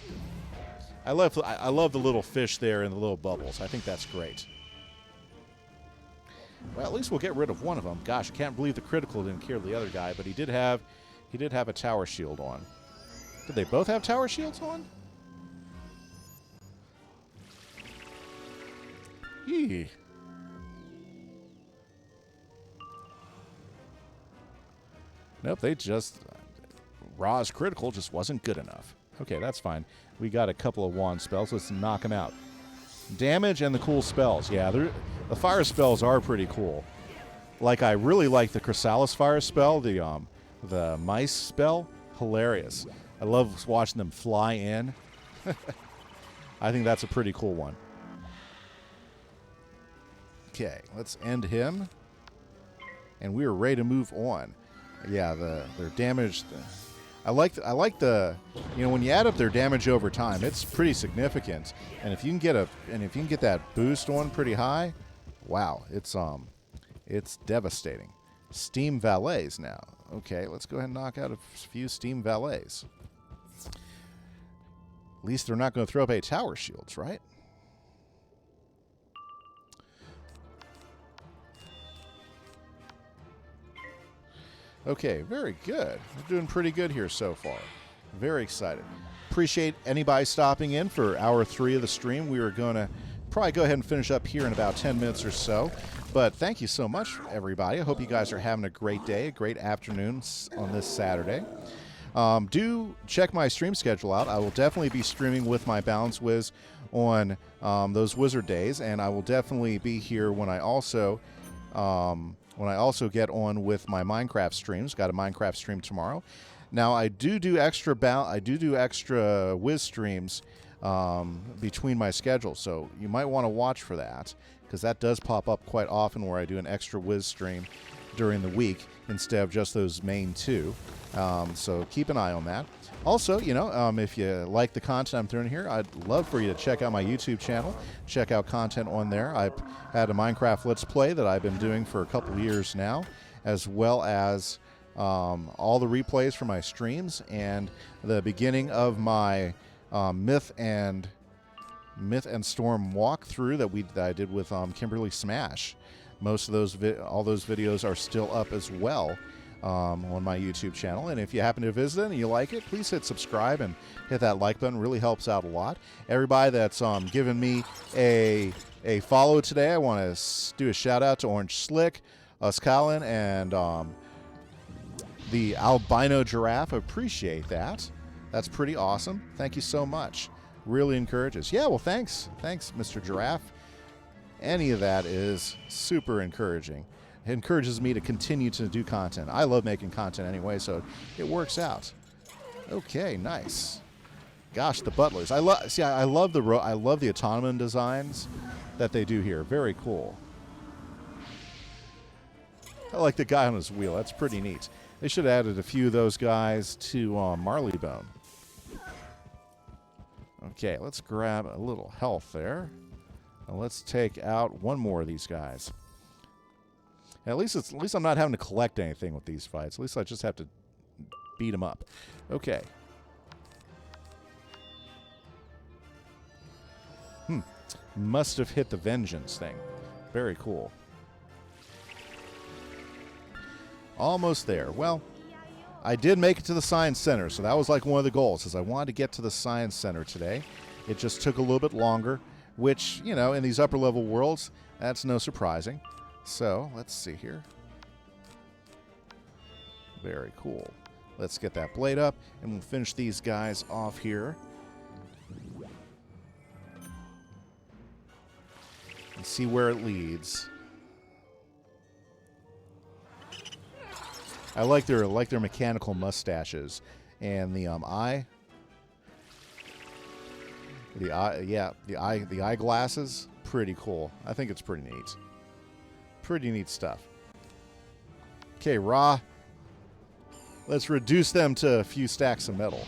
I love the little fish there and the little bubbles. I think that's great. Well, at least we'll get rid of one of them. Gosh, I can't believe the critical didn't kill the other guy, but he did have He did have a tower shield on. Did they both have tower shields on? Yee. Nope, they just... Ra's critical just wasn't good enough. Okay, that's fine. We got a couple of wand spells. Let's knock them out. Damage and the cool spells. Yeah, the fire spells are pretty cool. Like, I really like the Chrysalis fire spell, the mice spell. Hilarious. I love watching them fly in. I think that's a pretty cool one. Okay, let's end him. And we are ready to move on. Yeah, their damage. I like the when you add up their damage over time, it's pretty significant. And if you can get that boost on pretty high, wow, it's devastating. Steam valets now. Okay, let's go ahead and knock out a few steam valets. At least they're not going to throw up any tower shields, right? Okay, very good. We're doing pretty good here so far. Very excited. Appreciate anybody stopping in for hour 3 of the stream. We are going to probably go ahead and finish up here in about 10 minutes or so. But thank you so much, everybody. I hope you guys are having a great day, a great afternoon on this Saturday. Do check my stream schedule out. I will definitely be streaming with my Balance Wiz on those Wizard days, and I will definitely be here when I also get on with my Minecraft streams. Got a Minecraft stream tomorrow. Now I do extra Wiz streams between my schedules, so you might want to watch for that, because that does pop up quite often where I do an extra Wiz stream during the week instead of just those main 2. So keep an eye on that. Also, if you like the content I'm throwing here, I'd love for you to check out my YouTube channel. Check out content on there. I've had a Minecraft Let's Play that I've been doing for a couple years now, as well as all the replays for my streams and the beginning of my Myth and Storm walkthrough that I did with Kimberly Smash. Most of those all those videos are still up as well on my YouTube channel. And if you happen to visit and you like it, please hit subscribe and hit that like button. It really helps out a lot. Everybody that's given me a follow today, I want to do a shout out to Orange Slick, Uskalin, and the albino giraffe. I appreciate that. That's pretty awesome. Thank you so much. Really encourages. Yeah, well, thanks, Mr. Giraffe. Any of that is super encouraging. It encourages me to continue to do content. I love making content anyway, so it works out. Okay, nice. Gosh, the butlers. I love the automaton designs that they do here. Very cool. I like the guy on his wheel. That's pretty neat. They should have added a few of those guys to Marleybone. Okay, let's grab a little health there. And let's take out one more of these guys. And at least I'm not having to collect anything with these fights. At least I just have to beat them up. Okay. Must have hit the vengeance thing. Very cool. Almost there. Well, I did make it to the Science Center, so that was like one of the goals, is I wanted to get to the Science Center today. It just took a little bit longer, which, in these upper-level worlds, that's no surprising. So, let's see here. Very cool. Let's get that blade up, and we'll finish these guys off here. And see where it leads. I like their mechanical mustaches and the eye. The eyeglasses, pretty cool. I think it's pretty neat. Pretty neat stuff. Okay, Ra. Let's reduce them to a few stacks of metal.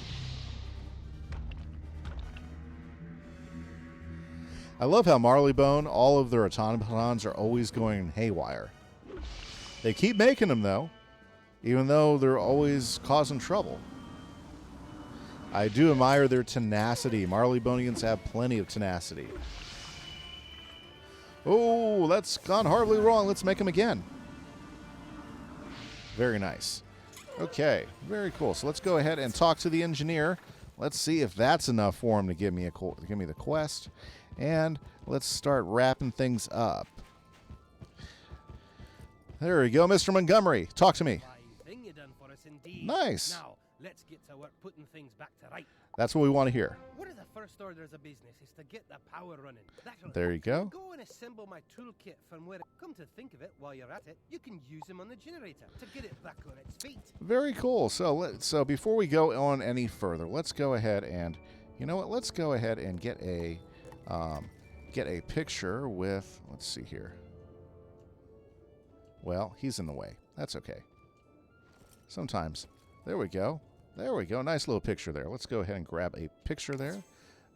I love how Marleybone, all of their automatons are always going haywire. They keep making them, though, even though they're always causing trouble. I do admire their tenacity. Marleybonians have plenty of tenacity. Oh, that's gone horribly wrong. Let's make them again. Very nice. Okay, very cool. So let's go ahead and talk to the engineer. Let's see if that's enough for him to give me the quest. And let's start wrapping things up. There we go, Mr. Montgomery. Talk to me. Thing you done for us indeed. Nice. Now, let's get to work putting things back to right. That's what we want to hear. One of the first orders of business is to get the power running. There you go. Go and assemble my toolkit from where. Come to think of it, while you're at it, you can use them on the generator to get it back on its feet. Very cool. So before we go on any further, let's go ahead and, you know what? Let's go ahead and get a picture with. Let's see here. Well, he's in the way. That's okay. Sometimes. There we go. There we go. Nice little picture there. Let's go ahead and grab a picture there.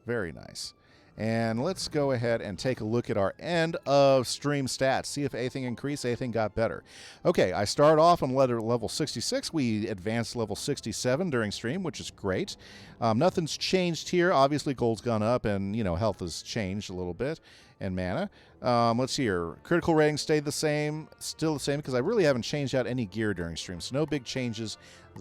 Very nice. And let's go ahead and take a look at our end of stream stats. See if anything increased, anything got better. Okay, I started off on level 66. We advanced to level 67 during stream, which is great. Nothing's changed here. Obviously, gold's gone up, and health has changed a little bit, and mana. Let's see here. Critical rating stayed the same, still the same, because I really haven't changed out any gear during stream, so no big changes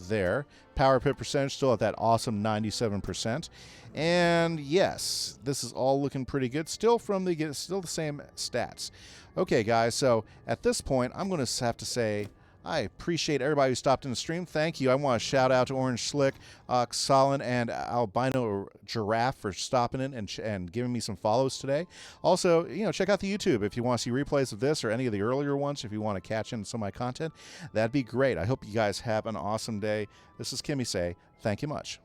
there. Power pit percentage still at that awesome 97%. And yes, this is all looking pretty good. Still the same stats. Okay, guys. So at this point, I'm going to have to say I appreciate everybody who stopped in the stream. Thank you. I want to shout out to Orange Slick, Solon, and Albino Giraffe for stopping in and giving me some follows today. Also, check out the YouTube if you want to see replays of this or any of the earlier ones. If you want to catch in some of my content, that'd be great. I hope you guys have an awesome day. This is Kimmy Say. Thank you much.